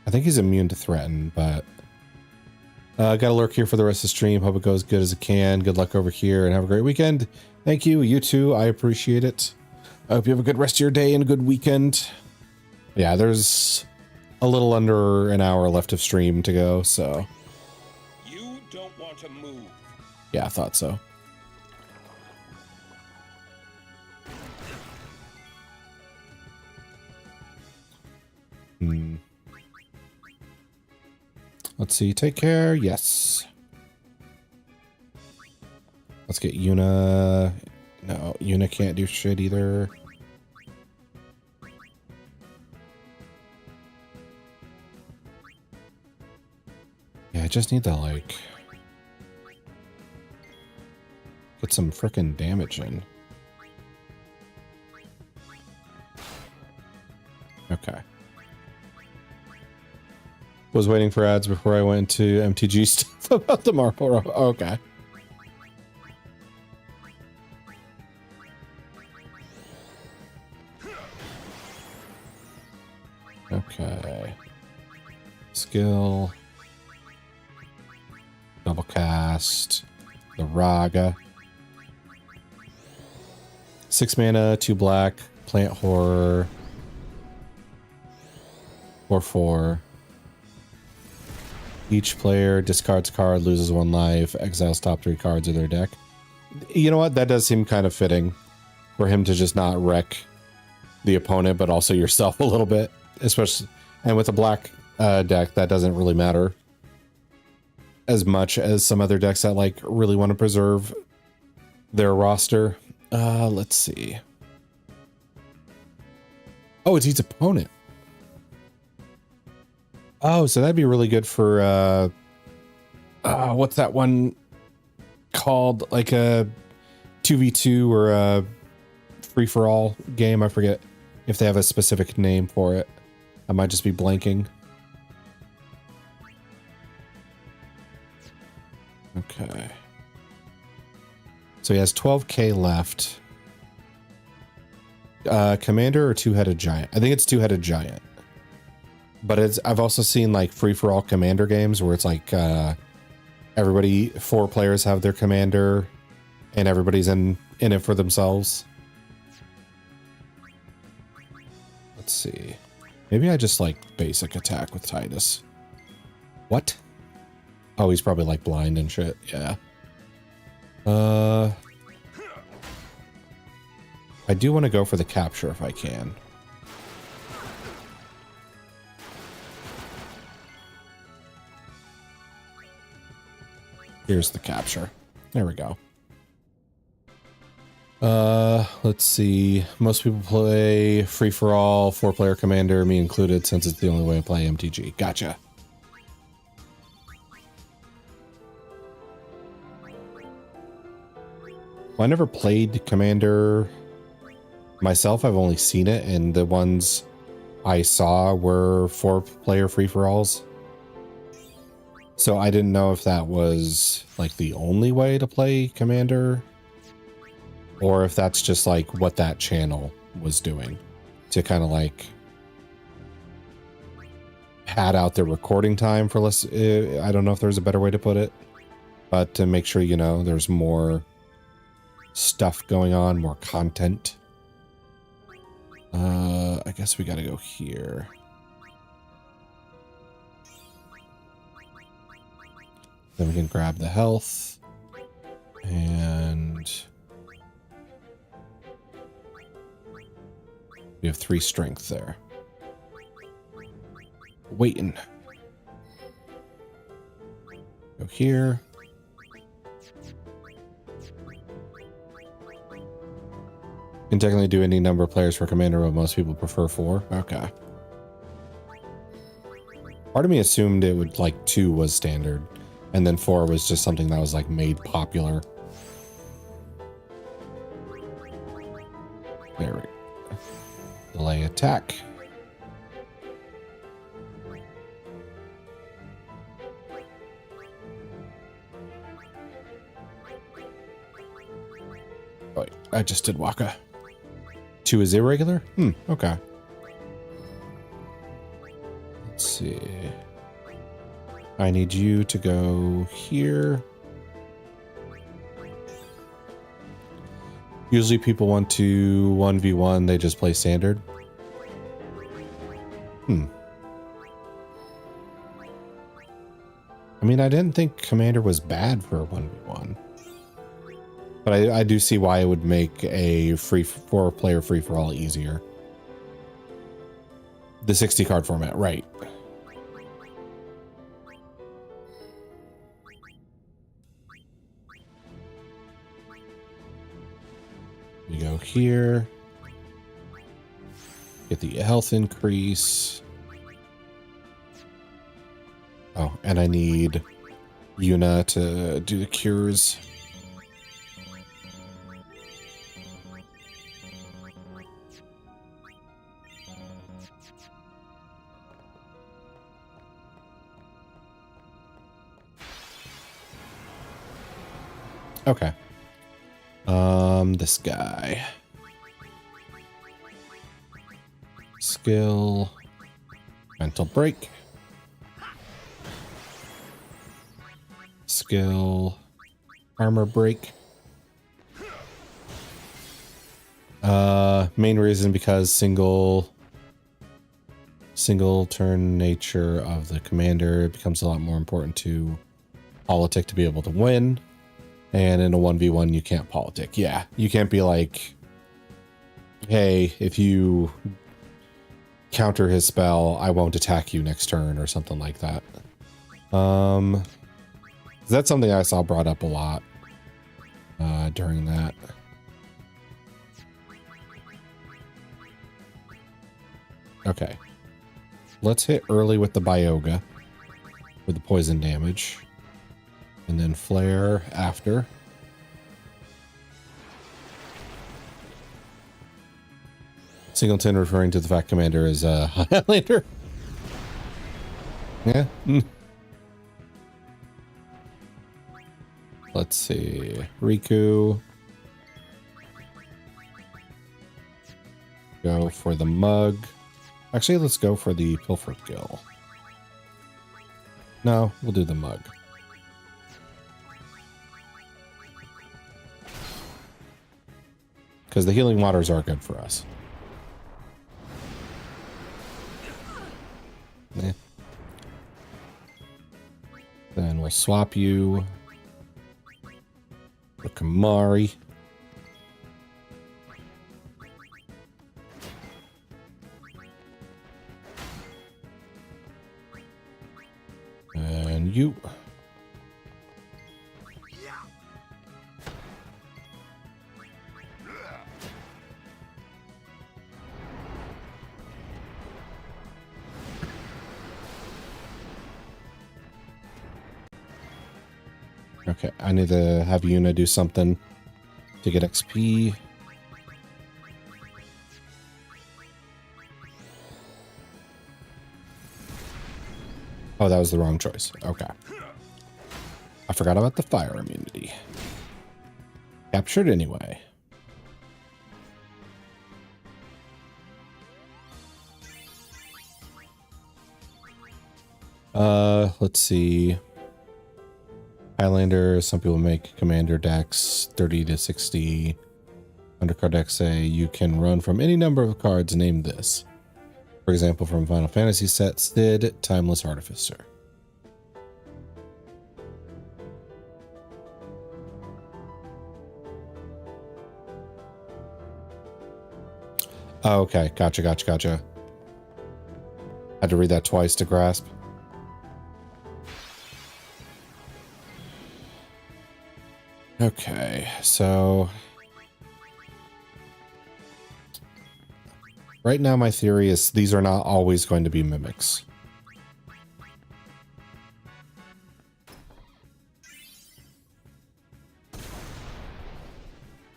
I think he's immune to threaten, but gotta lurk here for the rest of the stream. Hope it goes good as it can. Good luck over here and have a great weekend. Thank you. You too. I appreciate it. I hope you have a good rest of your day and a good weekend. Yeah, there's a little under an hour left of stream to go, so. You don't want to move. Yeah, I thought so. Let's see. Take care. Yes. Let's get Yuna. No, Yuna can't do shit either. Yeah, I just need to, like, get some frickin' damage in. Okay. Was waiting for ads before I went to MTG stuff about the Marble. Okay. Okay. Skill. Double cast. The Raga. 6 mana, 2 black. Plant Horror. 4/4. Each player discards a card, loses 1 life, exiles top 3 cards of their deck. You know what? That does seem kind of fitting for him to just not wreck the opponent, but also yourself a little bit, especially. And with a black deck, that doesn't really matter as much as some other decks that like really want to preserve their roster. Let's see. Oh, it's each opponent. Oh, so that'd be really good for, what's that one called? Like a 2v2 or a free-for-all game? I forget if they have a specific name for it. I might just be blanking. Okay. So he has 12k left. Commander or two-headed giant? I think it's two-headed giant. But it's, I've also seen like free-for-all commander games where it's like everybody, 4 players have their commander and everybody's in it for themselves. Let's see. Maybe I just like basic attack with Titus. What? Oh, he's probably like blind and shit. Yeah. I do want to go for the capture if I can. Here's the capture. There we go. Let's see. Most people play free-for-all, 4-player commander, me included, since it's the only way to play MTG. Gotcha. Well, I never played commander myself. I've only seen it, and the ones I saw were 4-player free-for-alls. So I didn't know if that was like the only way to play Commander, or if that's just like what that channel was doing to kind of like pad out their recording time for less. I don't know if there's a better way to put it, but to make sure, you know, there's more stuff going on, more content. I guess we got to go here. Then we can grab the health and We have 3 strength there. Waiting. Go here. You can technically do any number of players for commander, but most people prefer 4. Okay. Part of me assumed it would like 2 was standard, and then 4 was just something that was like made popular. There we go. Delay attack. Oh, wait, I just did Waka. 2 is irregular? Okay. Let's see. I need you to go here. Usually people want to 1v1, they just play standard. I mean, I didn't think Commander was bad for a 1v1. But I do see why it would make a 4-player free-for-all easier. The 60 card format, right. We go here. Get the health increase. Oh, and I need Yuna to do the cures. Okay. This guy. Skill. Mental break. Skill. Armor break. Main reason because single turn nature of the commander becomes a lot more important to politic to be able to win. And in a 1v1, you can't politic. Yeah, you can't be like, hey, if you counter his spell, I won't attack you next turn or something like that. That's something I saw brought up a lot during that. Okay. Let's hit early with the Byoga with the poison damage. And then flare after. Singleton referring to the fact commander is a Highlander. Yeah. Let's see. Riku. Go for the mug. Actually, let's go for the pilfer gill. No, we'll do the mug. Because the healing waters are good for us. Eh. Then we'll swap you for Kamari. And you. Okay, I need to have Yuna do something to get XP. Oh, that was the wrong choice. Okay. I forgot about the fire immunity. Captured anyway. Let's see. Highlander, some people make commander decks 30 to 60. Undercard decks say you can run from any number of cards named this. For example, from Final Fantasy set, Sid, Timeless Artificer. Oh, okay. Gotcha. Had to read that twice to grasp. Okay, so right now my theory is these are not always going to be mimics.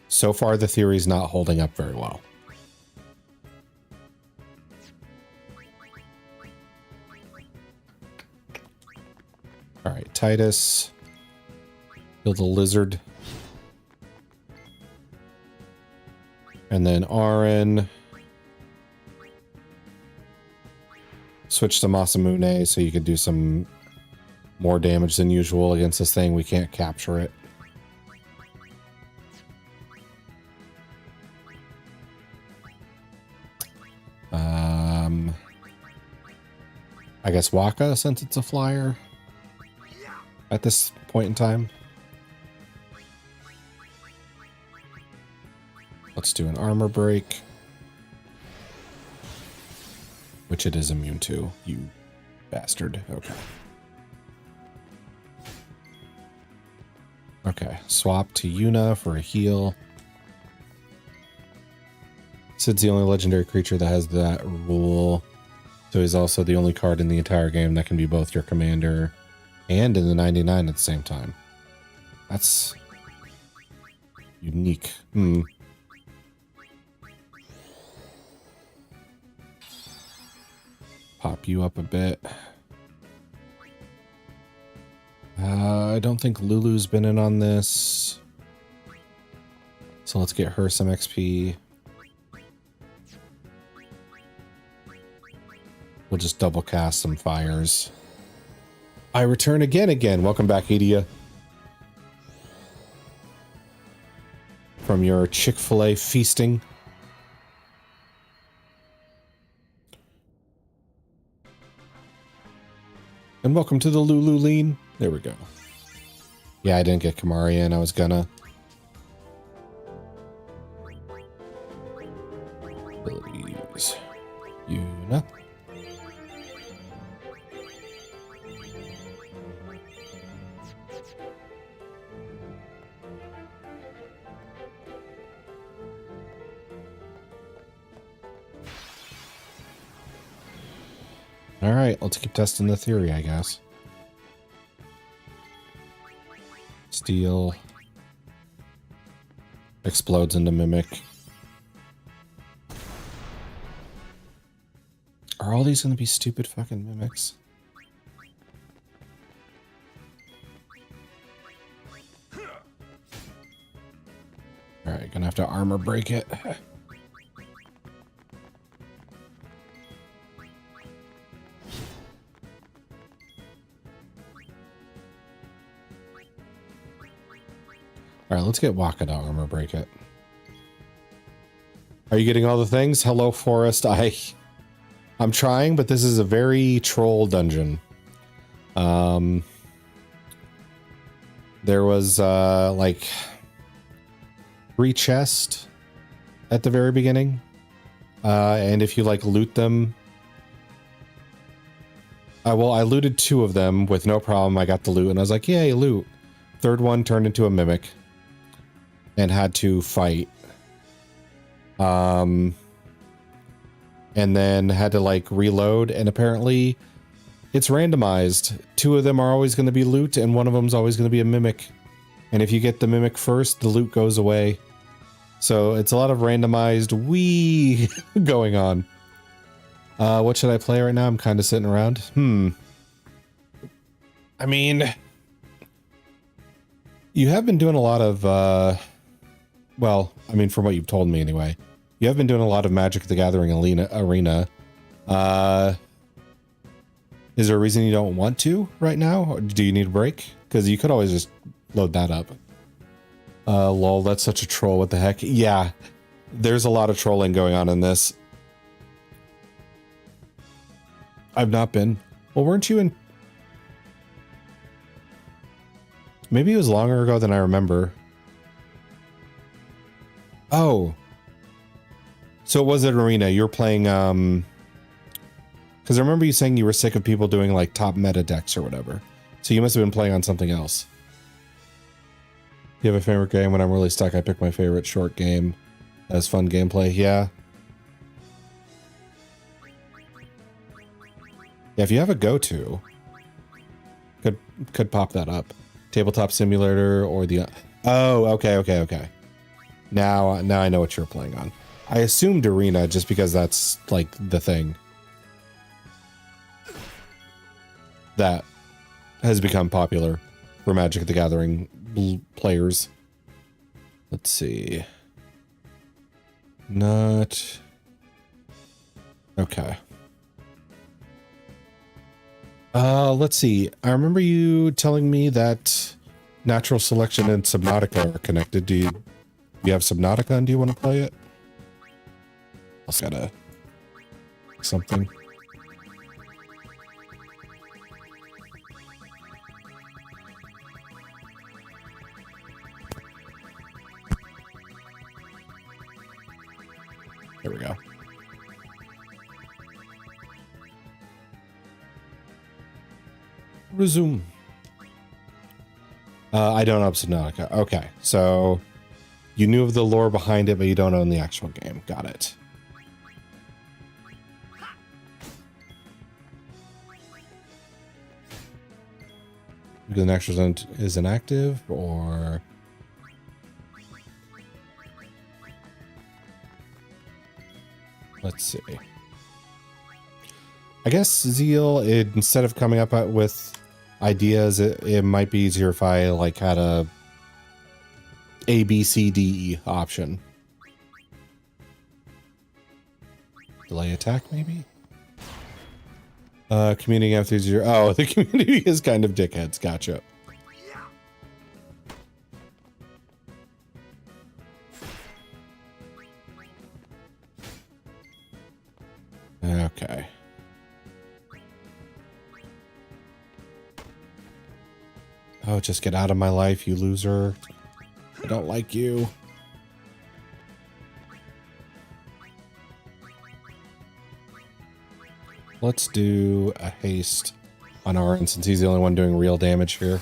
So far, the theory is not holding up very well. All right, Titus. Kill the lizard. And then Aaron. Switch to Masamune so you could do some more damage than usual against this thing. We can't capture it. I guess Waka, since it's a flyer at this point in time. Let's do an armor break, which it is immune to, you bastard. Okay. Okay, swap to Yuna for a heal. Sid's the only legendary creature that has that rule. So he's also the only card in the entire game that can be both your commander and in the 99 at the same time. That's unique. Pop you up a bit. I don't think Lulu's been in on this. So let's get her some XP. We'll just double cast some fires. I return again. Welcome back, Adia. From your Chick-fil-A feasting. And welcome to the Lulu Lean. There we go. Yeah, I didn't get Kamari in. I was gonna. Abilities. Yuna. All right, let's keep testing the theory, I guess. Steel. Explodes into Mimic. Are all these going to be stupid fucking Mimics? All right, gonna have to armor break it. All right, let's get Waka to armor break it. Are you getting all the things? Hello, Forest. I'm trying, but this is a very troll dungeon. There was like 3 chests at the very beginning, and if you like loot them, well, I looted 2 of them with no problem. I got the loot, and I was like, "Yay, loot!" Third one turned into a mimic. And had to fight. And then had to like reload, and apparently it's randomized. 2 of them are always going to be loot, and 1 of them is always going to be a mimic. And if you get the mimic first, the loot goes away. So it's a lot of randomized wee going on. What should I play right now? I'm kind of sitting around. I mean, you have been doing a lot of well, I mean, from what you've told me anyway, you have been doing a lot of Magic the Gathering arena. Is there a reason you don't want to right now? Or do you need a break? Because you could always just load that up. Lol, that's such a troll. What the heck? Yeah, there's a lot of trolling going on in this. I've not been. Well, weren't you in? Maybe it was longer ago than I remember. Oh. So it was at Arena. You're playing, because I remember you saying you were sick of people doing like top meta decks or whatever. So you must have been playing on something else. You have a favorite game? When I'm really stuck, I pick my favorite short game. That's fun gameplay. Yeah. Yeah, if you have a go-to, could pop that up. Tabletop Simulator or the... Oh, okay. Now I know what you're playing on. I assumed Arena just because that's like the thing that has become popular for Magic the Gathering players. Let's see. Not... Okay. Let's see. I remember you telling me that Natural Selection and Subnautica are connected. Do you have Subnautica and do you want to play it? Also gotta... something. There we go. Resume. I don't know Subnautica. Okay, so you knew of the lore behind it, but you don't own the actual game. Got it. The next zone is inactive, or let's see. I guess Zeal, instead of coming up with ideas, it might be easier if I like had a B, C, D option. Delay attack, maybe? Community F30. Oh, the community is kind of dickheads. Gotcha. Okay. Oh, just get out of my life, you loser. I don't like you. Let's do a haste on Arin since he's the only one doing real damage here.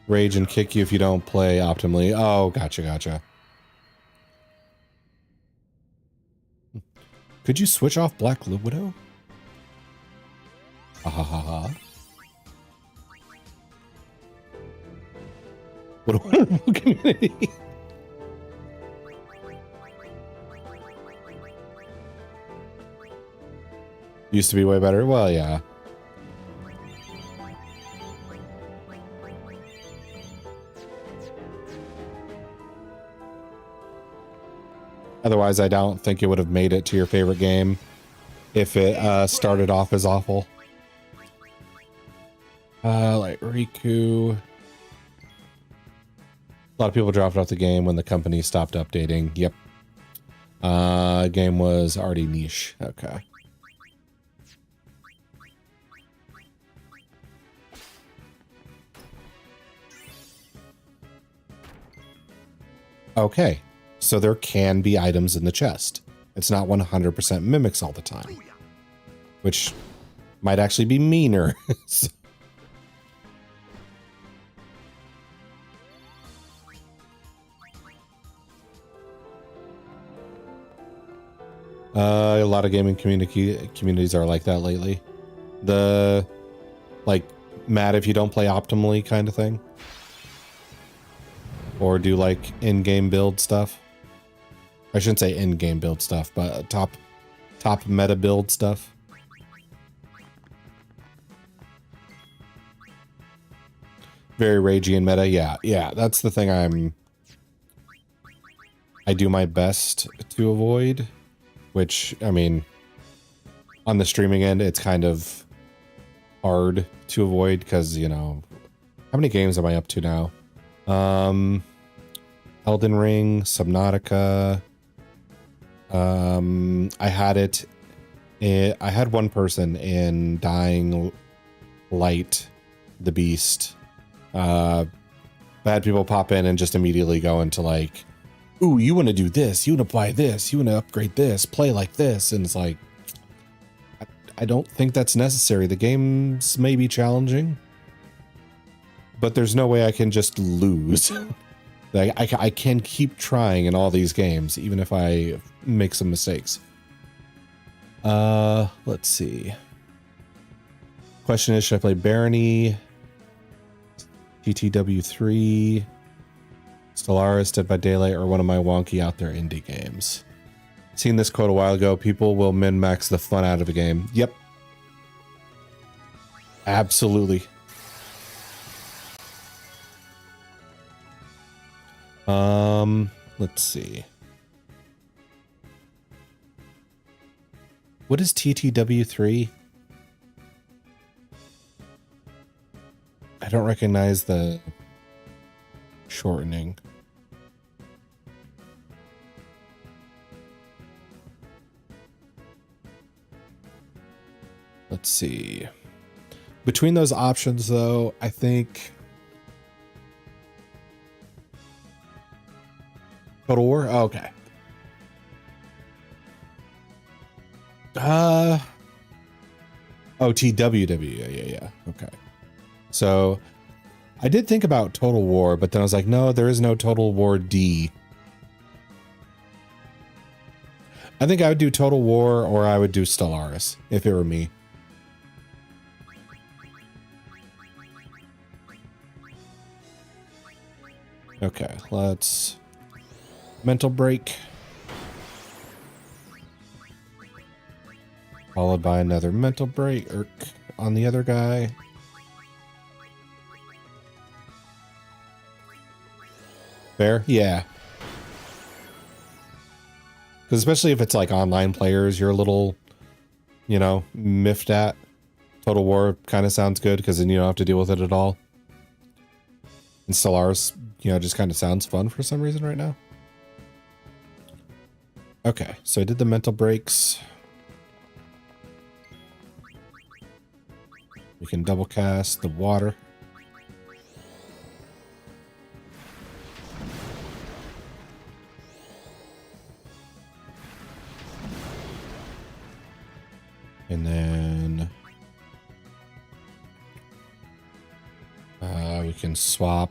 Rage and kick you if you don't play optimally. Oh, gotcha. Could you switch off Black Widow? Ha. What a wonderful community. Used to be way better. Well, yeah. Otherwise, I don't think it would have made it to your favorite game if it started off as awful. Like Riku. A lot of people dropped off the game when the company stopped updating. Yep. Game was already niche. Okay. Okay. So there can be items in the chest. It's not 100% mimics all the time. Which might actually be meaner. A lot of gaming communities are like that lately. The, like, mad if you don't play optimally kind of thing. Or do, like, in-game build stuff. I shouldn't say in-game build stuff, but top meta build stuff. Very ragey and meta. Yeah, that's the thing I do my best to avoid. Which, I mean, on the streaming end, it's kind of hard to avoid because, you know, how many games am I up to now? Elden Ring, Subnautica. I had one person in Dying Light, the Beast. Bad people pop in and just immediately go into like ooh, you want to do this, you want to buy this, you want to upgrade this, play like this. And it's like, I don't think that's necessary. The games may be challenging, but there's no way I can just lose. Like, I can keep trying in all these games, even if I make some mistakes. Let's see. Question is, should I play Barony, TTW3, Stellaris, Dead by Daylight, or one of my wonky out there indie games? Seen this quote a while ago. People will min-max the fun out of a game. Yep. Absolutely. Let's see. What is TTW3? I don't recognize the shortening. Let's see. Between those options, though, I think Total War? Oh, okay. Oh, TWW. Yeah. Okay. So I did think about Total War, but then I was like, no, there is no Total War D. I think I would do Total War, or I would do Stellaris if it were me. Okay, let's mental break. Followed by another mental break on the other guy. Fair? Yeah. Because especially if it's like online players, you're a little, you know, miffed at. Total War kind of sounds good because then you don't have to deal with it at all. And Stellaris, you know, just kind of sounds fun for some reason right now. Okay, so I did the mental breaks. We can double cast the water. And then we can swap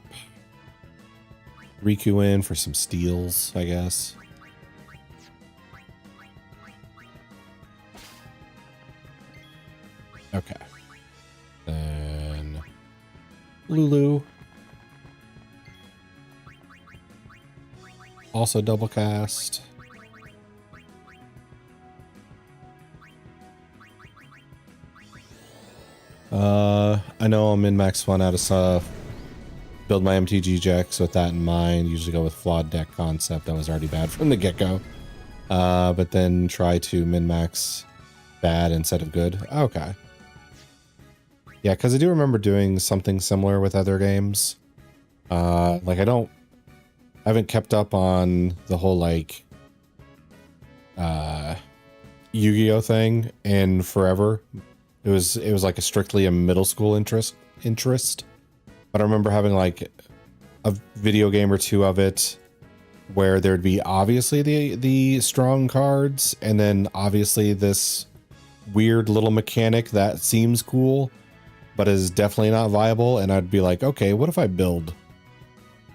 Riku in for some steals, I guess. Okay. Then Lulu. Also double cast. I know I'm in max fun out of stuff. Build my MTG decks with that in mind. Usually go with flawed deck concept. That was already bad from the get-go. But then try to min-max bad instead of good. Okay. Yeah, because I do remember doing something similar with other games. Like I haven't kept up on the whole like Yu-Gi-Oh thing in forever. It was like a strictly a middle school interest. But I remember having like a video game or two of it where there'd be obviously the strong cards and then obviously this weird little mechanic that seems cool but is definitely not viable, and I'd be like, okay, what if I build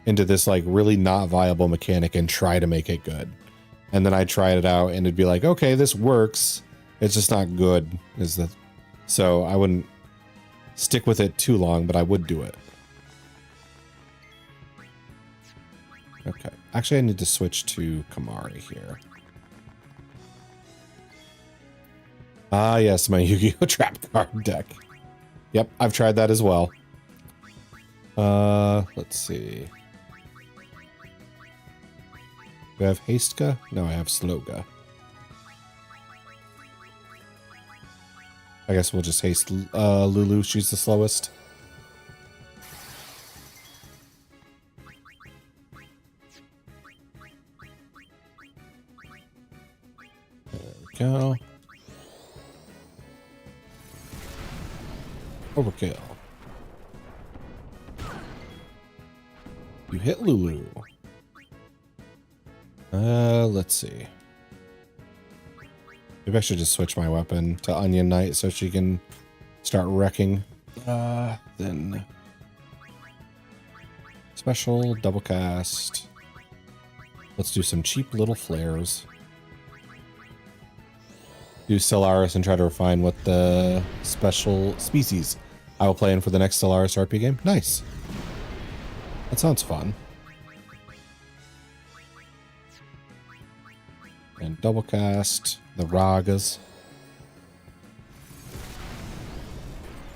into this like really not viable mechanic and try to make it good? And then I'd try it out and it'd be like, okay, this works, it's just not good. So I wouldn't stick with it too long, but I would do it. Okay. Actually, I need to switch to Kamari here. Ah, yes, my Yu-Gi-Oh! Trap card deck. Yep, I've tried that as well. Let's see. Do I have Hasteca? No, I have Sloga. I guess we'll just haste Lulu. She's the slowest. There we go. Overkill. You hit Lulu. Let's see. Maybe I should just switch my weapon to Onion Knight so she can start wrecking. Then special double cast. Let's do some cheap little flares. Do Stellaris and try to refine what the special species I will play in for the next Stellaris RP game. Nice. That sounds fun. And double cast the Ragas.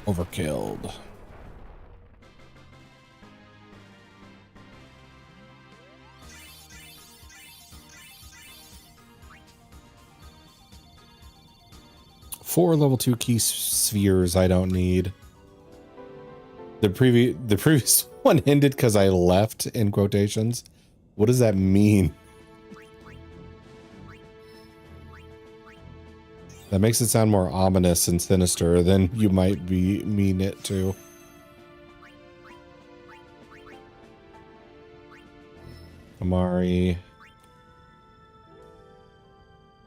Overkilled. Four level 2 key spheres I don't need. The previous one ended because I left, in quotations. What does that mean? That makes it sound more ominous and sinister than you might mean it to. Amari.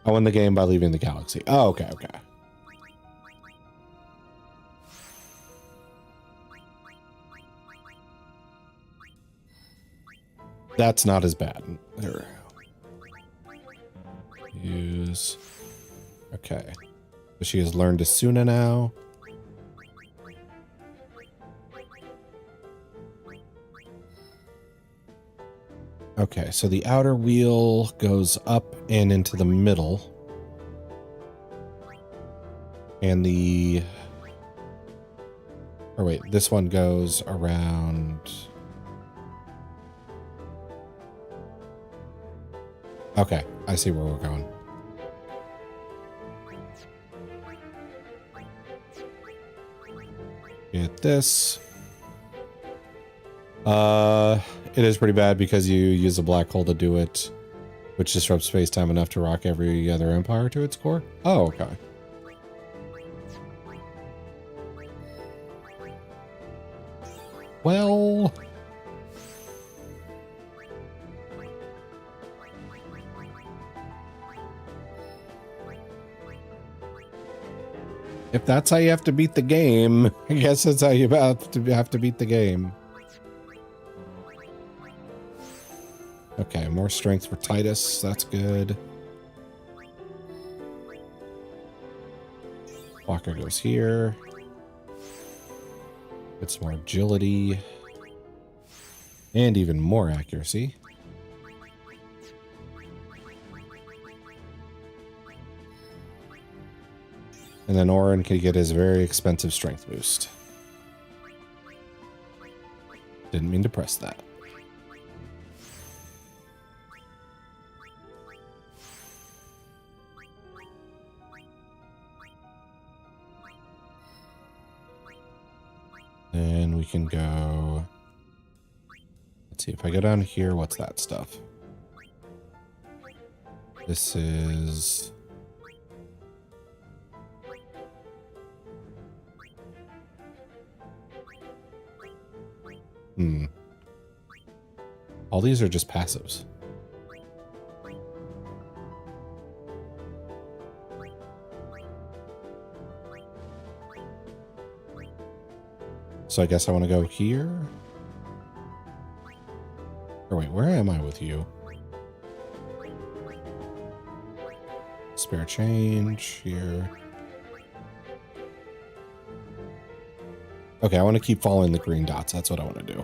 I won the game by leaving the galaxy. Oh, okay, okay. That's not as bad. There. Use. Okay. So she has learned Asuna now. Okay, so the outer wheel goes up and into the middle. And the... Or wait, this one goes around... Okay, I see where we're going. Get this. It is pretty bad because you use a black hole to do it, which disrupts space-time enough to rock every other empire to its core. Oh, okay. Well... If that's how you have to beat the game, I guess that's how you have to beat the game. Okay, more strength for Titus. That's good. Walker goes here. Get some more agility. And even more accuracy. And then Orin can get his very expensive strength boost. Didn't mean to press that. Then we can go... Let's see, if I go down here, what's that stuff? This is... All these are just passives. So I guess I want to go here. Or wait, where am I with you? Spare change here. Okay, I want to keep following the green dots. That's what I want to do.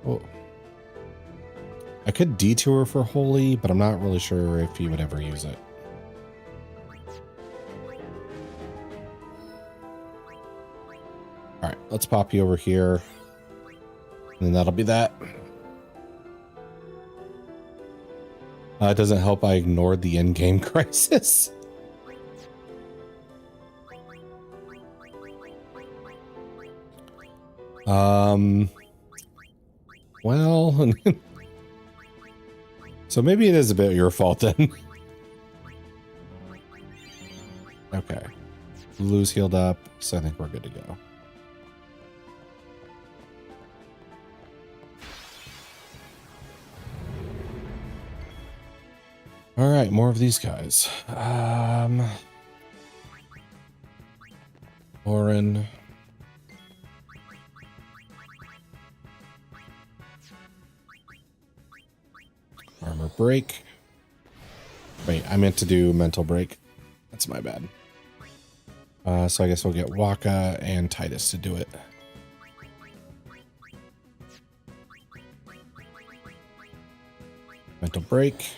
Oh. I could detour for Holy, but I'm not really sure if he would ever use it. All right, let's pop you over here. And that'll be that. It doesn't help I ignored the endgame crisis. Well, So maybe it is a bit your fault then. Okay. Lulu's healed up, so I think we're good to go. All right, more of these guys. Lauren. Armor break. Wait, I meant to do mental break. That's my bad. So I guess we'll get Waka and Titus to do it. Mental break.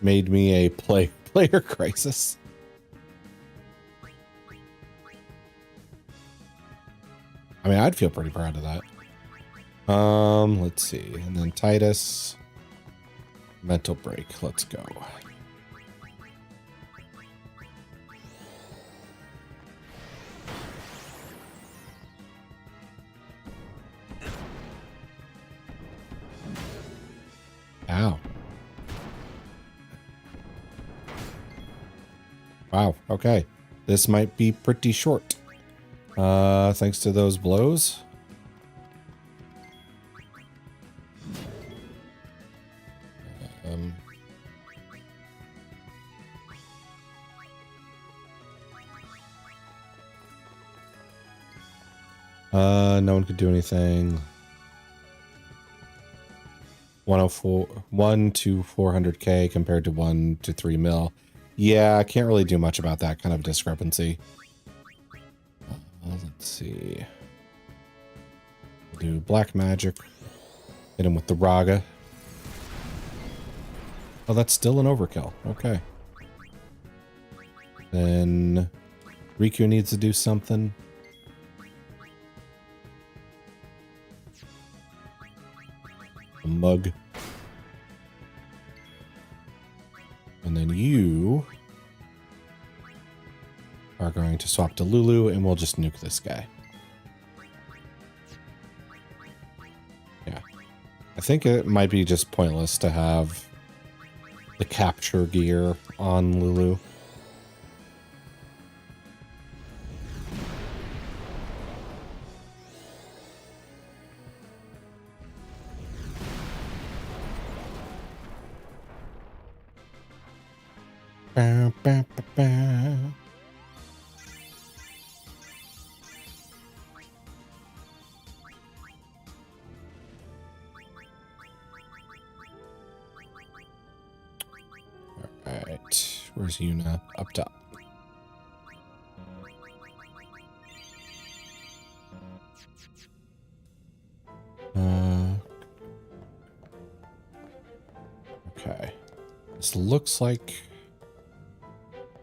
Made me a player crisis. I mean, I'd feel pretty proud of that. Let's see. And then Titus. Mental break. Let's go. Ow. Wow. Okay. This might be pretty short. Thanks to those blows. No one could do anything. 1 to 400k compared to 1 to 3 mil. Yeah, I can't really do much about that kind of discrepancy. Let's see. Do black magic. Hit him with the Raga. Oh, that's still an overkill. Okay. Then Riku needs to do something. A mug. And then you are going to swap to Lulu, and we'll just nuke this guy. Yeah. I think it might be just pointless to have the capture gear on Lulu. Ba, ba, ba, ba. All right, where's Yuna? Up top. Okay, this looks like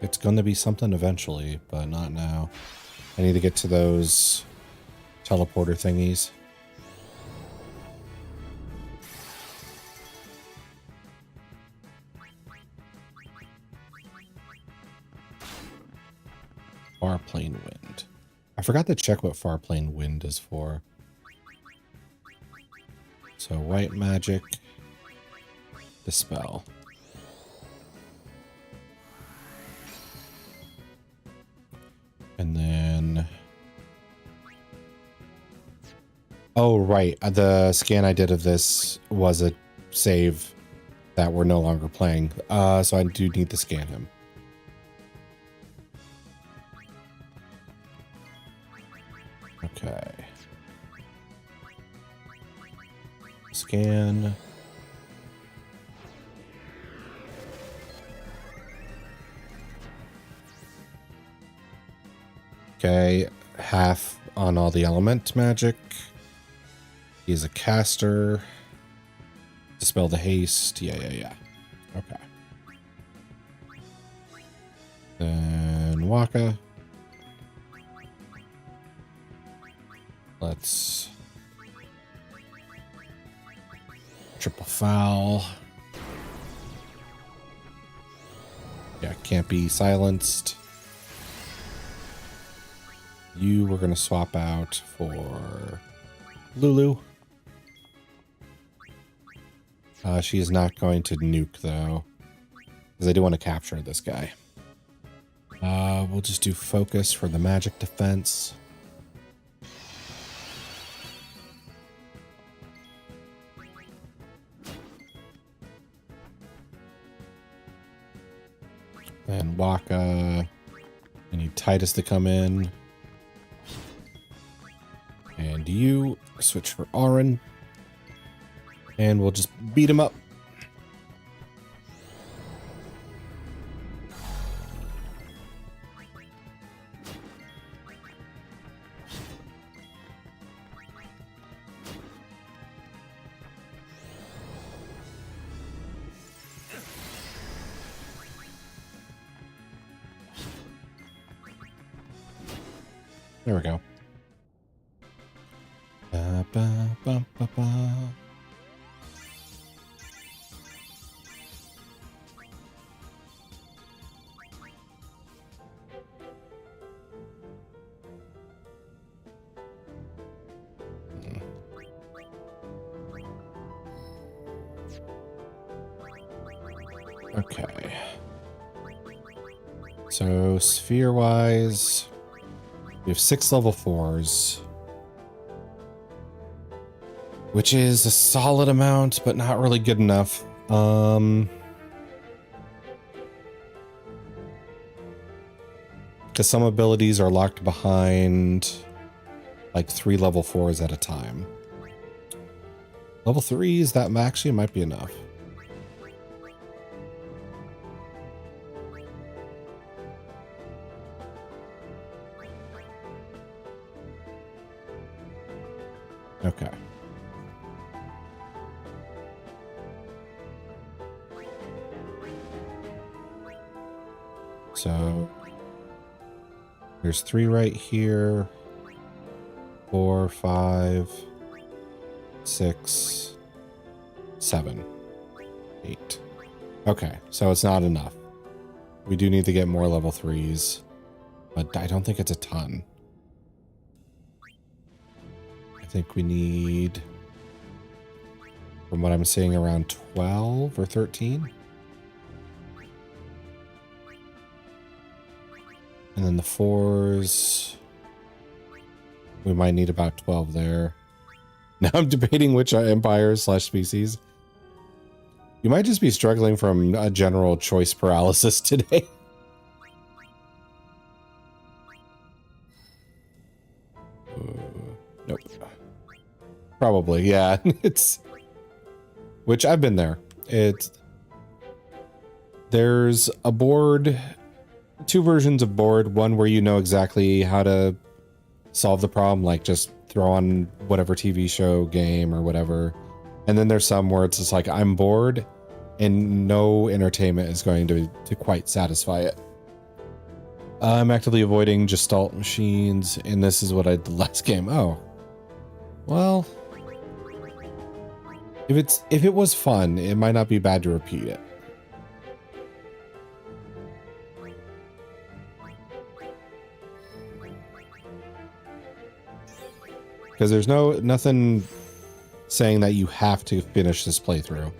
it's going to be something eventually, but not now. I need to get to those teleporter thingies. Far plane wind. I forgot to check what far plane wind is for. So white magic, dispel. And then, oh right, the scan I did of this was a save that we're no longer playing. So I do need to scan him. Okay. Scan. Okay, half on all the element magic. He's a caster. Dispel the haste. Yeah. Okay. Then Waka. Let's triple foul. Yeah, can't be silenced. You were going to swap out for Lulu. She is not going to nuke, though, because I do want to capture this guy. We'll just do focus for the magic defense. And Waka. I need Titus to come in. And you switch for Auron. And we'll just beat him up. There we go. Ba, ba, ba, ba, ba. Okay. So sphere-wise, we have 6 level 4s, which is a solid amount, but not really good enough. Because some abilities are locked behind like 3 level 4s at a time. Level 3s, that actually might be enough. Okay. So there's 3 right here. 4, 5, 6, 7, 8. Okay, so it's not enough. We do need to get more level 3s, but I don't think it's a ton. I think we need, from what I'm seeing, around 12 or 13. And then the 4s, we might need about 12 there. Now I'm debating which empires/species. You might just be struggling from a general choice paralysis today. Nope. Probably, yeah. It's, which I've been there. There's a board, 2 versions of board. One where you know exactly how to solve the problem, like just throw on whatever TV show, game, or whatever. And then there's some where it's just like, I'm bored and no entertainment is going to quite satisfy it. I'm actively avoiding Gestalt machines, and this is what I did last game. Oh. Well, if it was fun, it might not be bad to repeat it. Because there's nothing saying that you have to finish this playthrough.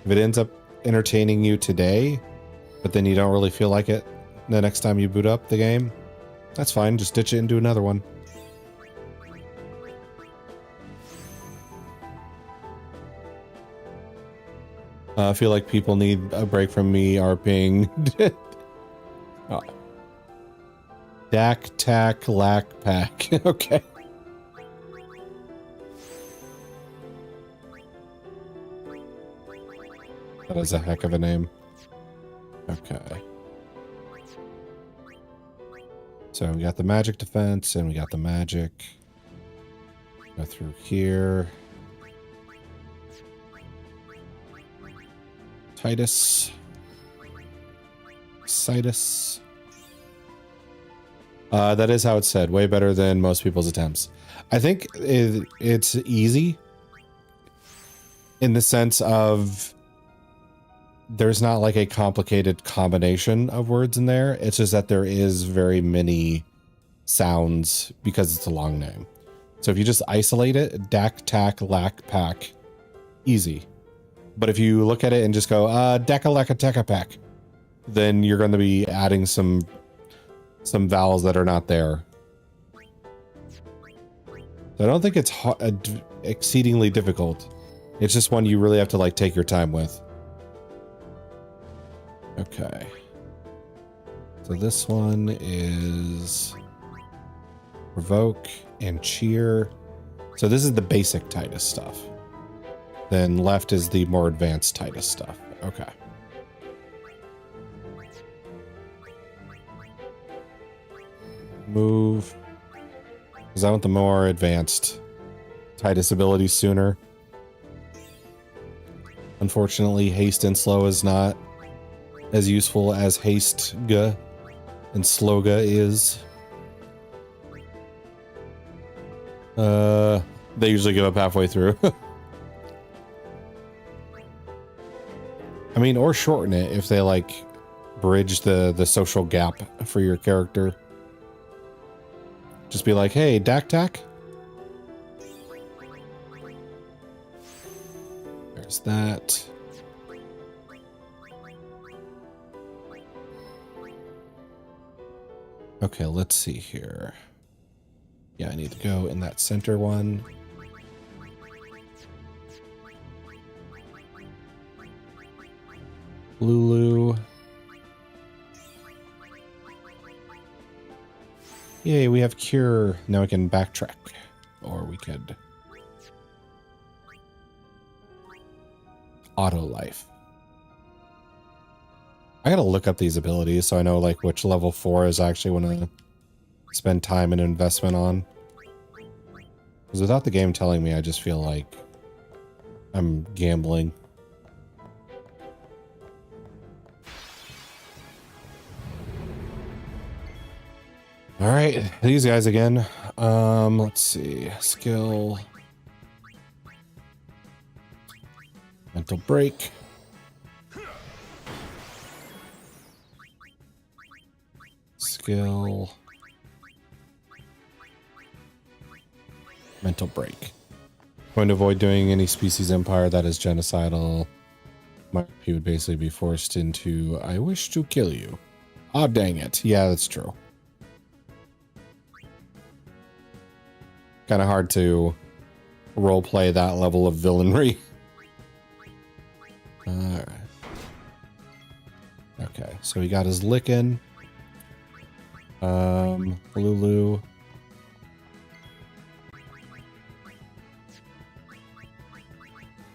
If it ends up entertaining you today, but then you don't really feel like it the next time you boot up the game, that's fine. Just ditch it and do another one. I feel like people need a break from me RPing. Oh. Dak, tack, lack, pack. Okay. That is a heck of a name. Okay. So we got the magic defense and we got the magic. Go through here. Titus. Citus. That is how it's said. Way better than most people's attempts. I think it's easy in the sense of there's not like a complicated combination of words in there. It's just that there is very many sounds because it's a long name. So if you just isolate it, dak, tack, lack, pack, easy. But if you look at it and just go, Dekalekatekapek, then you're going to be adding some vowels that are not there. So I don't think it's exceedingly difficult. It's just one you really have to like take your time with. Okay. So this one is provoke and cheer. So this is the basic Titus stuff. Then left is the more advanced Titus stuff. Okay. Move. Because I want the more advanced Titus abilities sooner. Unfortunately, haste and slow is not as useful as haste ga and sloga is. They usually give up halfway through. I mean, or shorten it if they like bridge the social gap for your character. Just be like, hey, Dak Tak. There's that. Okay, let's see here. Yeah, I need to go in that center one. Lulu. Yay, we have cure. Now we can backtrack. Or we could auto life. I gotta look up these abilities so I know like which level 4 is actually want to spend time and investment on. Because without the game telling me, I just feel like I'm gambling. All right, these guys again. Let's see. Skill. Mental break. Skill. Mental break. Going to avoid doing any species empire that is genocidal. He would basically be forced into, I wish to kill you. Oh, dang it. Yeah, that's true. Kind of hard to roleplay that level of villainry. Alright. Okay, so he got his licking. Lulu.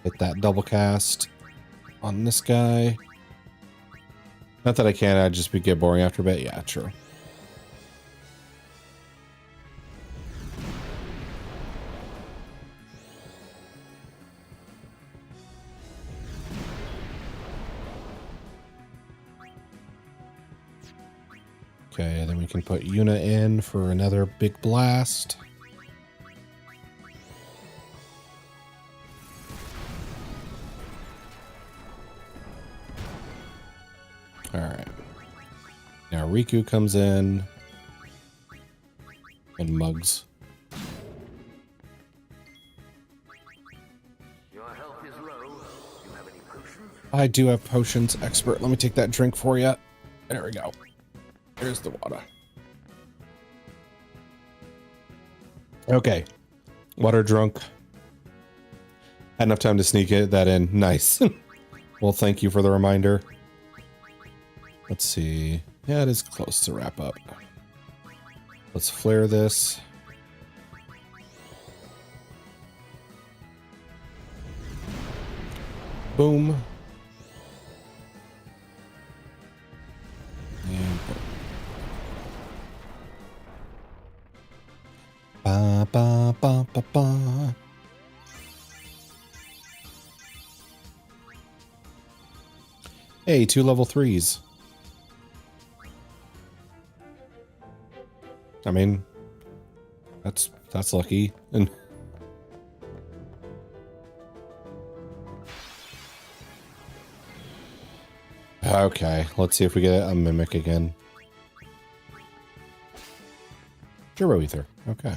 Hit that double cast on this guy. Not that I can't, I'd just get boring after a bit. Yeah, true. Okay, then we can put Yuna in for another big blast. Alright. Now Riku comes in and mugs. Your health is low. You have any potions? I do have potions, expert. Let me take that drink for you. There we go. Here's the water. Okay. Water drunk. Had enough time to sneak that in. Nice. Well, thank you for the reminder. Let's see. Yeah, it is close to wrap up. Let's flare this. Boom. And ba ba ba ba ba. Hey, 2 level 3s. I mean, that's lucky. And okay, let's see if we get a mimic again. Turbo Ether. Okay.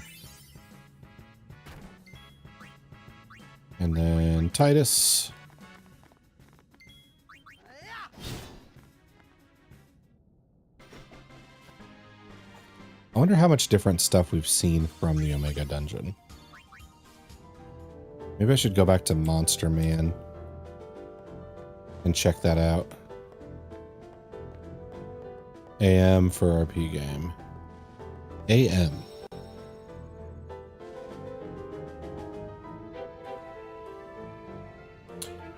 And then Titus. I wonder how much different stuff we've seen from the Omega Dungeon. Maybe I should go back to Monster Man and check that out. AM for RP game. AM.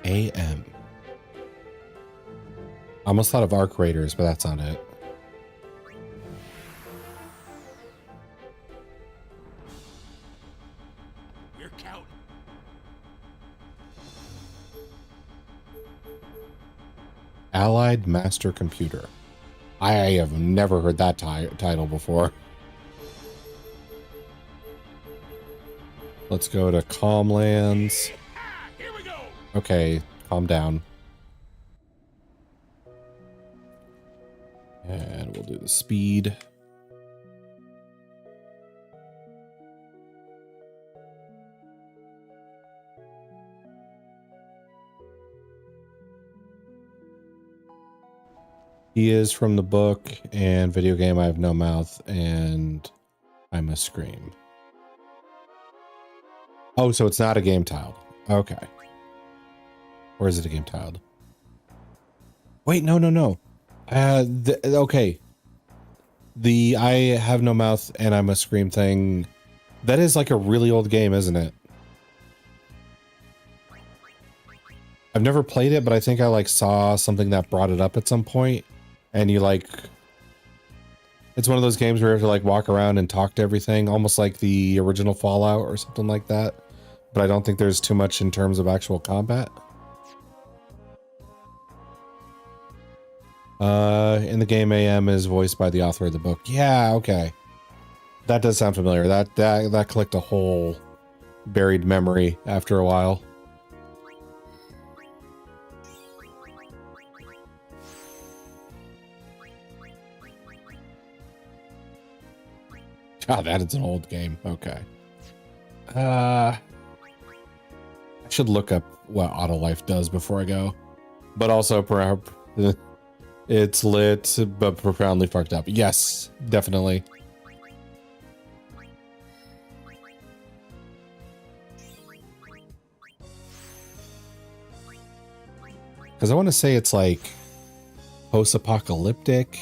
AM. I almost thought of Arc Raiders, but that's not it. We're counting. Allied Master Computer. I have never heard that title before. Let's go to Calmlands. Here we go. Okay, calm down. And we'll do the speed. He is from the book and video game I Have No Mouth and I Must Scream. Oh, so it's not a game tiled. Okay. Or is it a game tiled? Wait, no. Okay. The I Have No Mouth and I Must Scream thing, that is like a really old game, isn't it? I've never played it, but I think I like saw something that brought it up at some point. And you like, it's one of those games where you have to like walk around and talk to everything, almost like the original Fallout or something like that. But I don't think there's too much in terms of actual combat. In the game, AM is voiced by the author of the book. Yeah, okay. That does sound familiar. That clicked a whole buried memory after a while. God, that is an old game. Okay. I should look up what Autolife does before I go. But also, perhaps it's lit, but profoundly fucked up. Yes, definitely. Because I want to say it's like post-apocalyptic.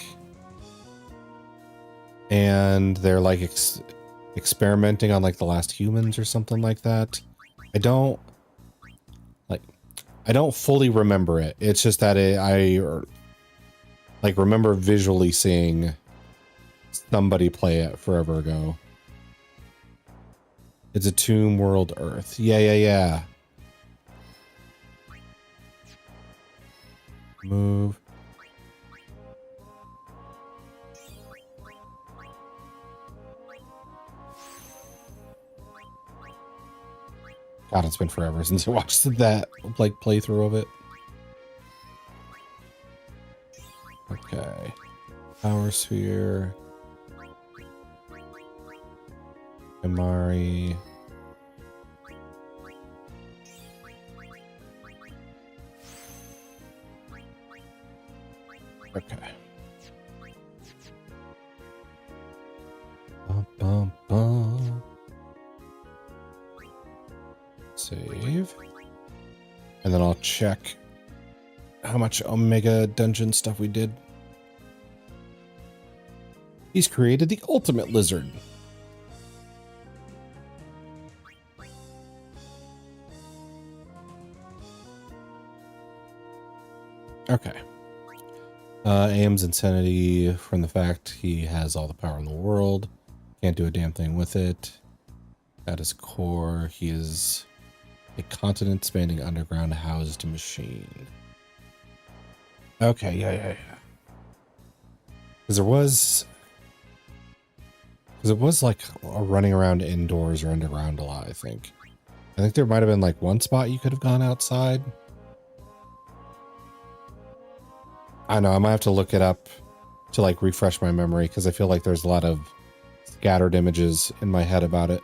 And they're like experimenting on like the last humans or something like that. I don't fully remember it. It's just that I like remember visually seeing somebody play it forever ago. It's a Tomb World Earth. Yeah. Move. God, it's been forever since I watched that like playthrough of it. Okay. Power Sphere. Amari. Okay. Bum, bum, bum. Save. And then I'll check how much Omega Dungeon stuff we did. He's created the ultimate lizard. Okay. AM's insanity from the fact he has all the power in the world. Can't do a damn thing with it. At his core, he is a continent spanning underground housed machine. Okay, yeah. Because it was like running around indoors or underground a lot, I think. I think there might have been like one spot you could have gone outside. I know, I might have to look it up to like refresh my memory because I feel like there's a lot of scattered images in my head about it.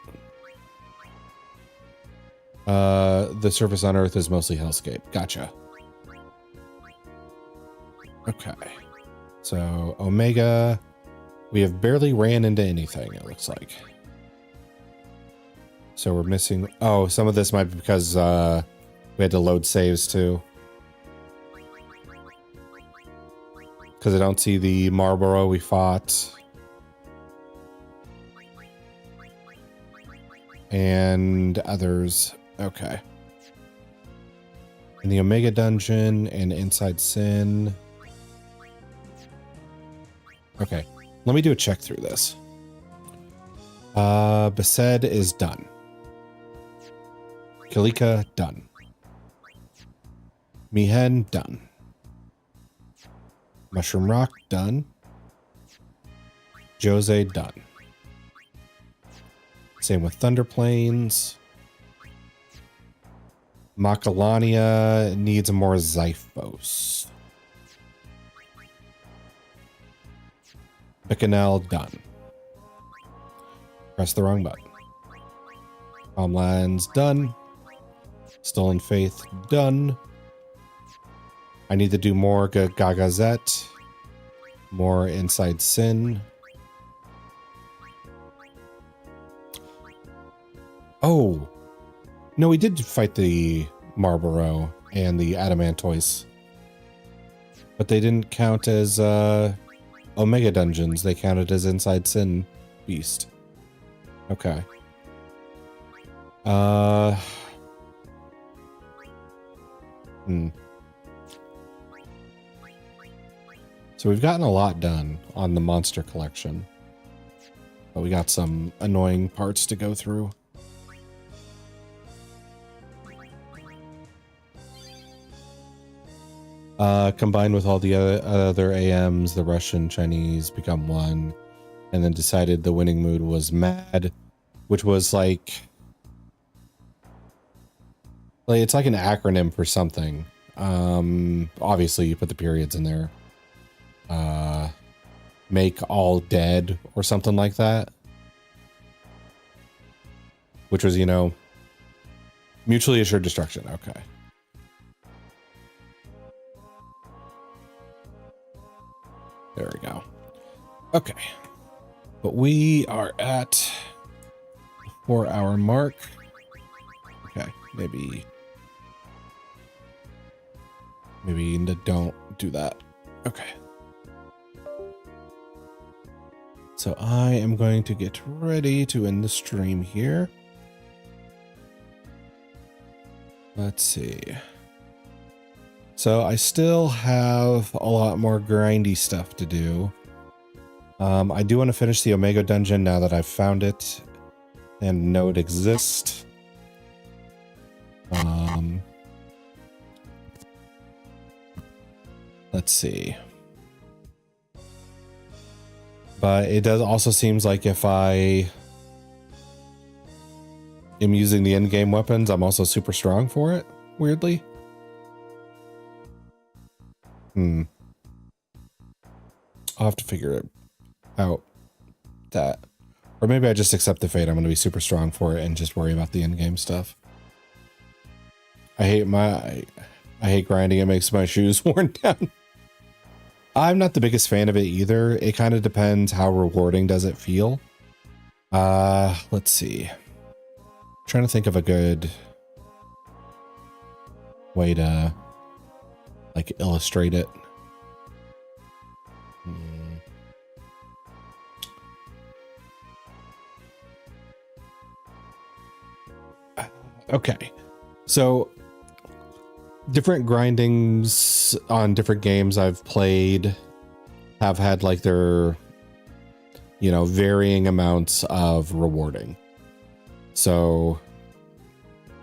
The surface on Earth is mostly hellscape. Gotcha. Okay. So Omega, We have barely ran into anything, it looks like. So we're missing... Oh, some of this might be because we had to load saves too. Because I don't see the Marlboro we fought. And others. Okay. In the Omega Dungeon and Inside Sin. Okay. Let me do a check through this. Besed is done. Kalika, done. Mihen, done. Mushroom Rock, done. Jose, done. Same with Thunder Plains. Macalania needs more Zyphos. Bicanel, done. Press the wrong button. Homelands, done. Stolen Faith, done. I need to do more Gagazet. More Inside Sin. Oh. No, we did fight the Marlboro and the Adamantoise. But they didn't count as Omega Dungeons. They counted as Inside Sin Beast. Okay. So we've gotten a lot done on the monster collection. But we got some annoying parts to go through. Combined with all the other AMs, the Russian, Chinese become one, and then decided the winning mood was mad, which was like it's like an acronym for something. Obviously you put the periods in there. Make all dead or something like that, which was, you know, mutually assured destruction. Okay. There we go. Okay. But we are at the 4-hour mark. Okay. Maybe don't do that. Okay. So I am going to get ready to end the stream here. Let's see. So I still have a lot more grindy stuff to do. I do want to finish the Omega Dungeon now that I've found it and know it exists. Let's see. But it does also seems like if I am using the in-game weapons, I'm also super strong for it, weirdly. I'll have to figure it out that. Or maybe I just accept the fate I'm going to be super strong for it and just worry about the in-game stuff. I hate grinding. It makes my shoes worn down. I'm not the biggest fan of it either. It kind of depends how rewarding does it feel. Let's see. I'm trying to think of a good way to like illustrate it. Okay. So different grindings on different games I've played have had like their, you know, varying amounts of rewarding. So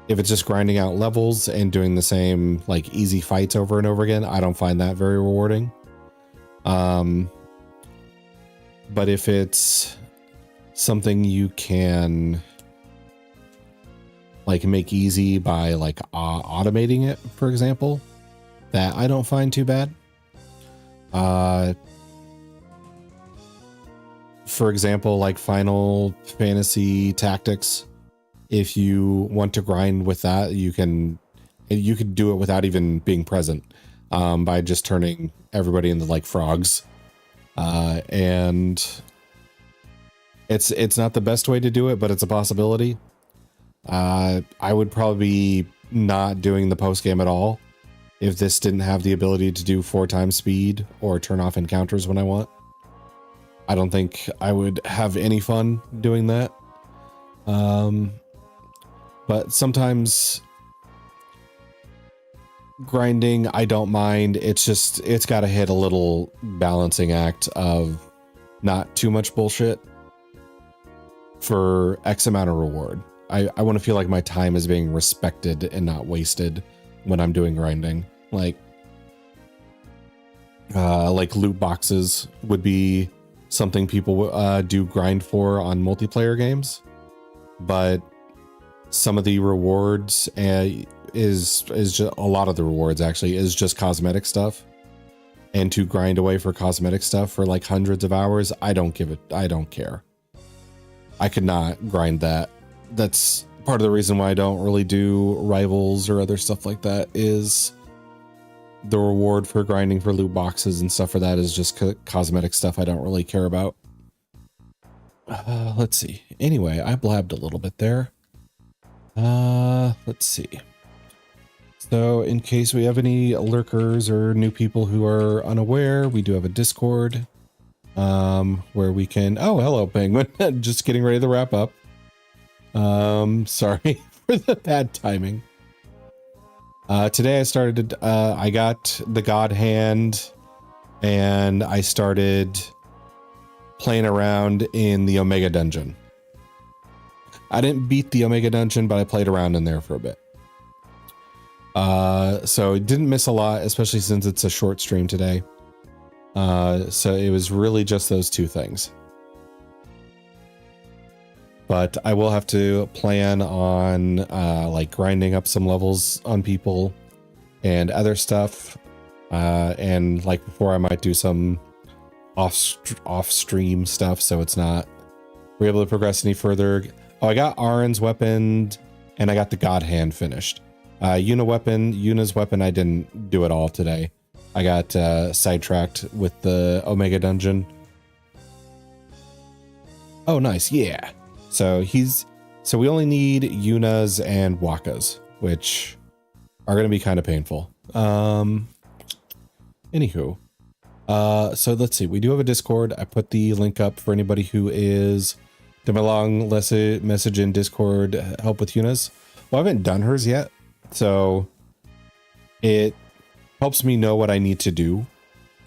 if it's just grinding out levels and doing the same like easy fights over and over again, I don't find that very rewarding. But if it's something you can like make easy by like automating it, for example, that I don't find too bad. For example, like Final Fantasy Tactics, if you want to grind with that, you can do it without even being present, by just turning everybody into like frogs. And It's not the best way to do it, but it's a possibility. I would probably be not doing the post game at all if this didn't have the ability to do 4 times speed or turn off encounters when I want. I don't think I would have any fun doing that. But sometimes grinding, I don't mind. It's just, it's got to hit a little balancing act of not too much bullshit for X amount of reward. I want to feel like my time is being respected and not wasted when I'm doing grinding. Like loot boxes would be something people do grind for on multiplayer games, but some of the rewards is just a lot of the rewards actually is just cosmetic stuff, and to grind away for cosmetic stuff for like hundreds of hours, I don't care. I could not grind that. That's part of the reason why I don't really do rivals or other stuff like that, is the reward for grinding for loot boxes and stuff for that is just cosmetic stuff I don't really care about. Let's see. Anyway, I blabbed a little bit there. Let's see. So in case we have any lurkers or new people who are unaware, we do have a Discord where we can, oh, hello Penguin. Just getting ready to wrap up. Sorry for the bad timing. Today I started, I got the God Hand and I started playing around in the Omega Dungeon. I didn't beat the Omega Dungeon, but I played around in there for a bit. So it didn't miss a lot, especially since it's a short stream today. So it was really just those 2 things. But I will have to plan on like grinding up some levels on people and other stuff. And like before, I might do some off stream stuff, so it's not we're able to progress any further. Oh, I got Arin's weapon and I got the God Hand finished. Yuna's weapon, I didn't do it all today. I got sidetracked with the Omega Dungeon. Oh, nice. Yeah. So we only need Yuna's and Waka's, which are going to be kind of painful. Anywho, so let's see. We do have a Discord. I put the link up for anybody who is doing my long message in Discord help with Yuna's. Well, I haven't done hers yet, so it helps me know what I need to do.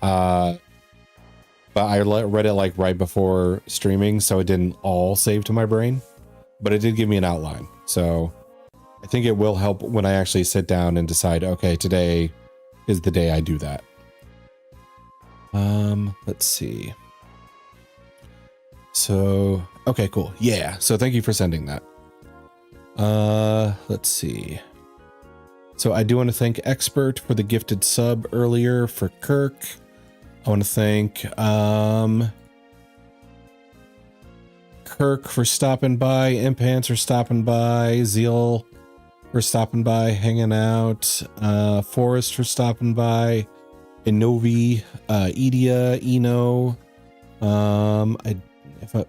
But I read it like right before streaming, so it didn't all save to my brain, but it did give me an outline. So I think it will help when I actually sit down and decide, okay, today is the day I do that. Let's see. So, okay, cool. Yeah. So thank you for sending that. Let's see. So I do want to thank Expert for the gifted sub earlier for Kirk. I want to thank Kirk for stopping by, Impants for stopping by, Zeal for stopping by, hanging out, Forrest for stopping by, Inovi, Edia, Eno.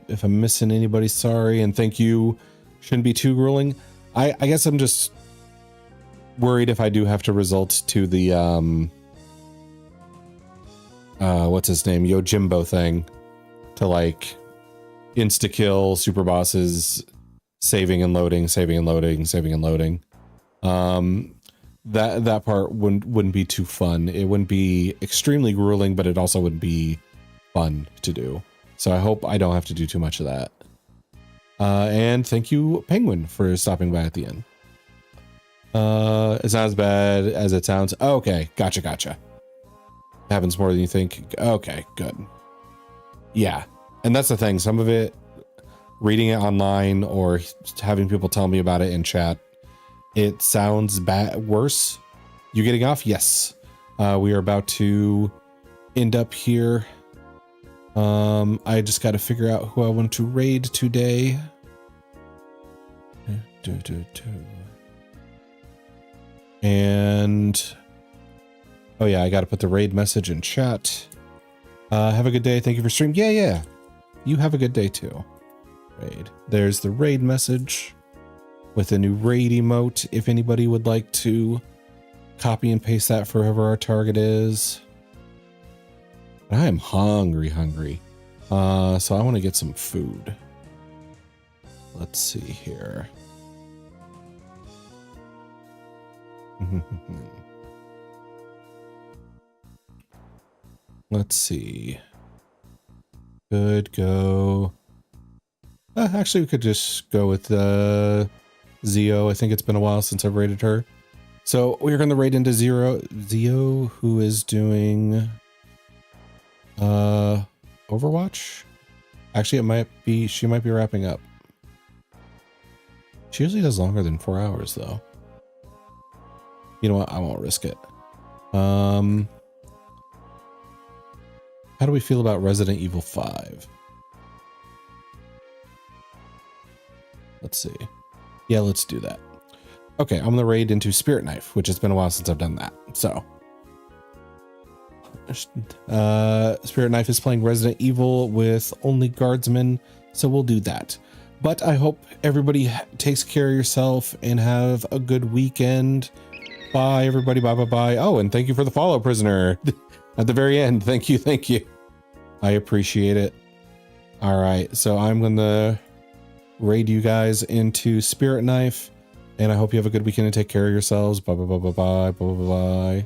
If I'm missing anybody, sorry, and thank you. Shouldn't be too grueling. I guess I'm just worried if I do have to result to the what's his name, Yojimbo thing, to like insta kill super bosses, saving and loading. That part wouldn't be too fun. It wouldn't be extremely grueling, but it also wouldn't be fun to do. So I hope I don't have to do too much of that. And thank you, Penguin, for stopping by at the end. It's not as bad as it sounds. Okay, gotcha. Happens more than you think. Okay, good. Yeah, and that's the thing. Some of it, reading it online or having people tell me about it in chat, it sounds worse. You getting off? Yes. We are about to end up here. I just got to figure out who I want to raid today. And oh yeah, I got to put the raid message in chat. Have a good day. Thank you for streaming. Yeah. You have a good day too. Raid. There's the raid message with a new raid emote. If anybody would like to copy and paste that for whoever our target is. I am hungry. So I want to get some food. Let's see here. Let's see. Could go. Actually, we could just go with Zio. I think it's been a while since I've raided her. So we're going to raid into Zio, who is doing Overwatch. Actually, she might be wrapping up. She usually does longer than 4 hours, though. You know what? I won't risk it. How do we feel about Resident Evil 5? Let's see. Yeah, let's do that. Okay, I'm going to raid into Spirit Knife, which has been a while since I've done that. So, Spirit Knife is playing Resident Evil with only guardsmen, so we'll do that. But I hope everybody takes care of yourself and have a good weekend. Bye, everybody. Bye, bye, bye. Oh, and thank you for the follow, Prisoner, at the very end. Thank you. Thank you. I appreciate it. All right, so I'm going to raid you guys into Spirit Knife, and I hope you have a good weekend and take care of yourselves. Bye, bye, bye, bye, bye, bye, bye, bye.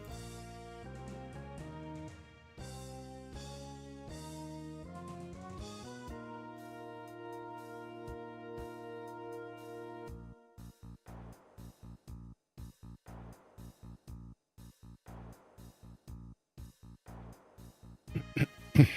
Bye.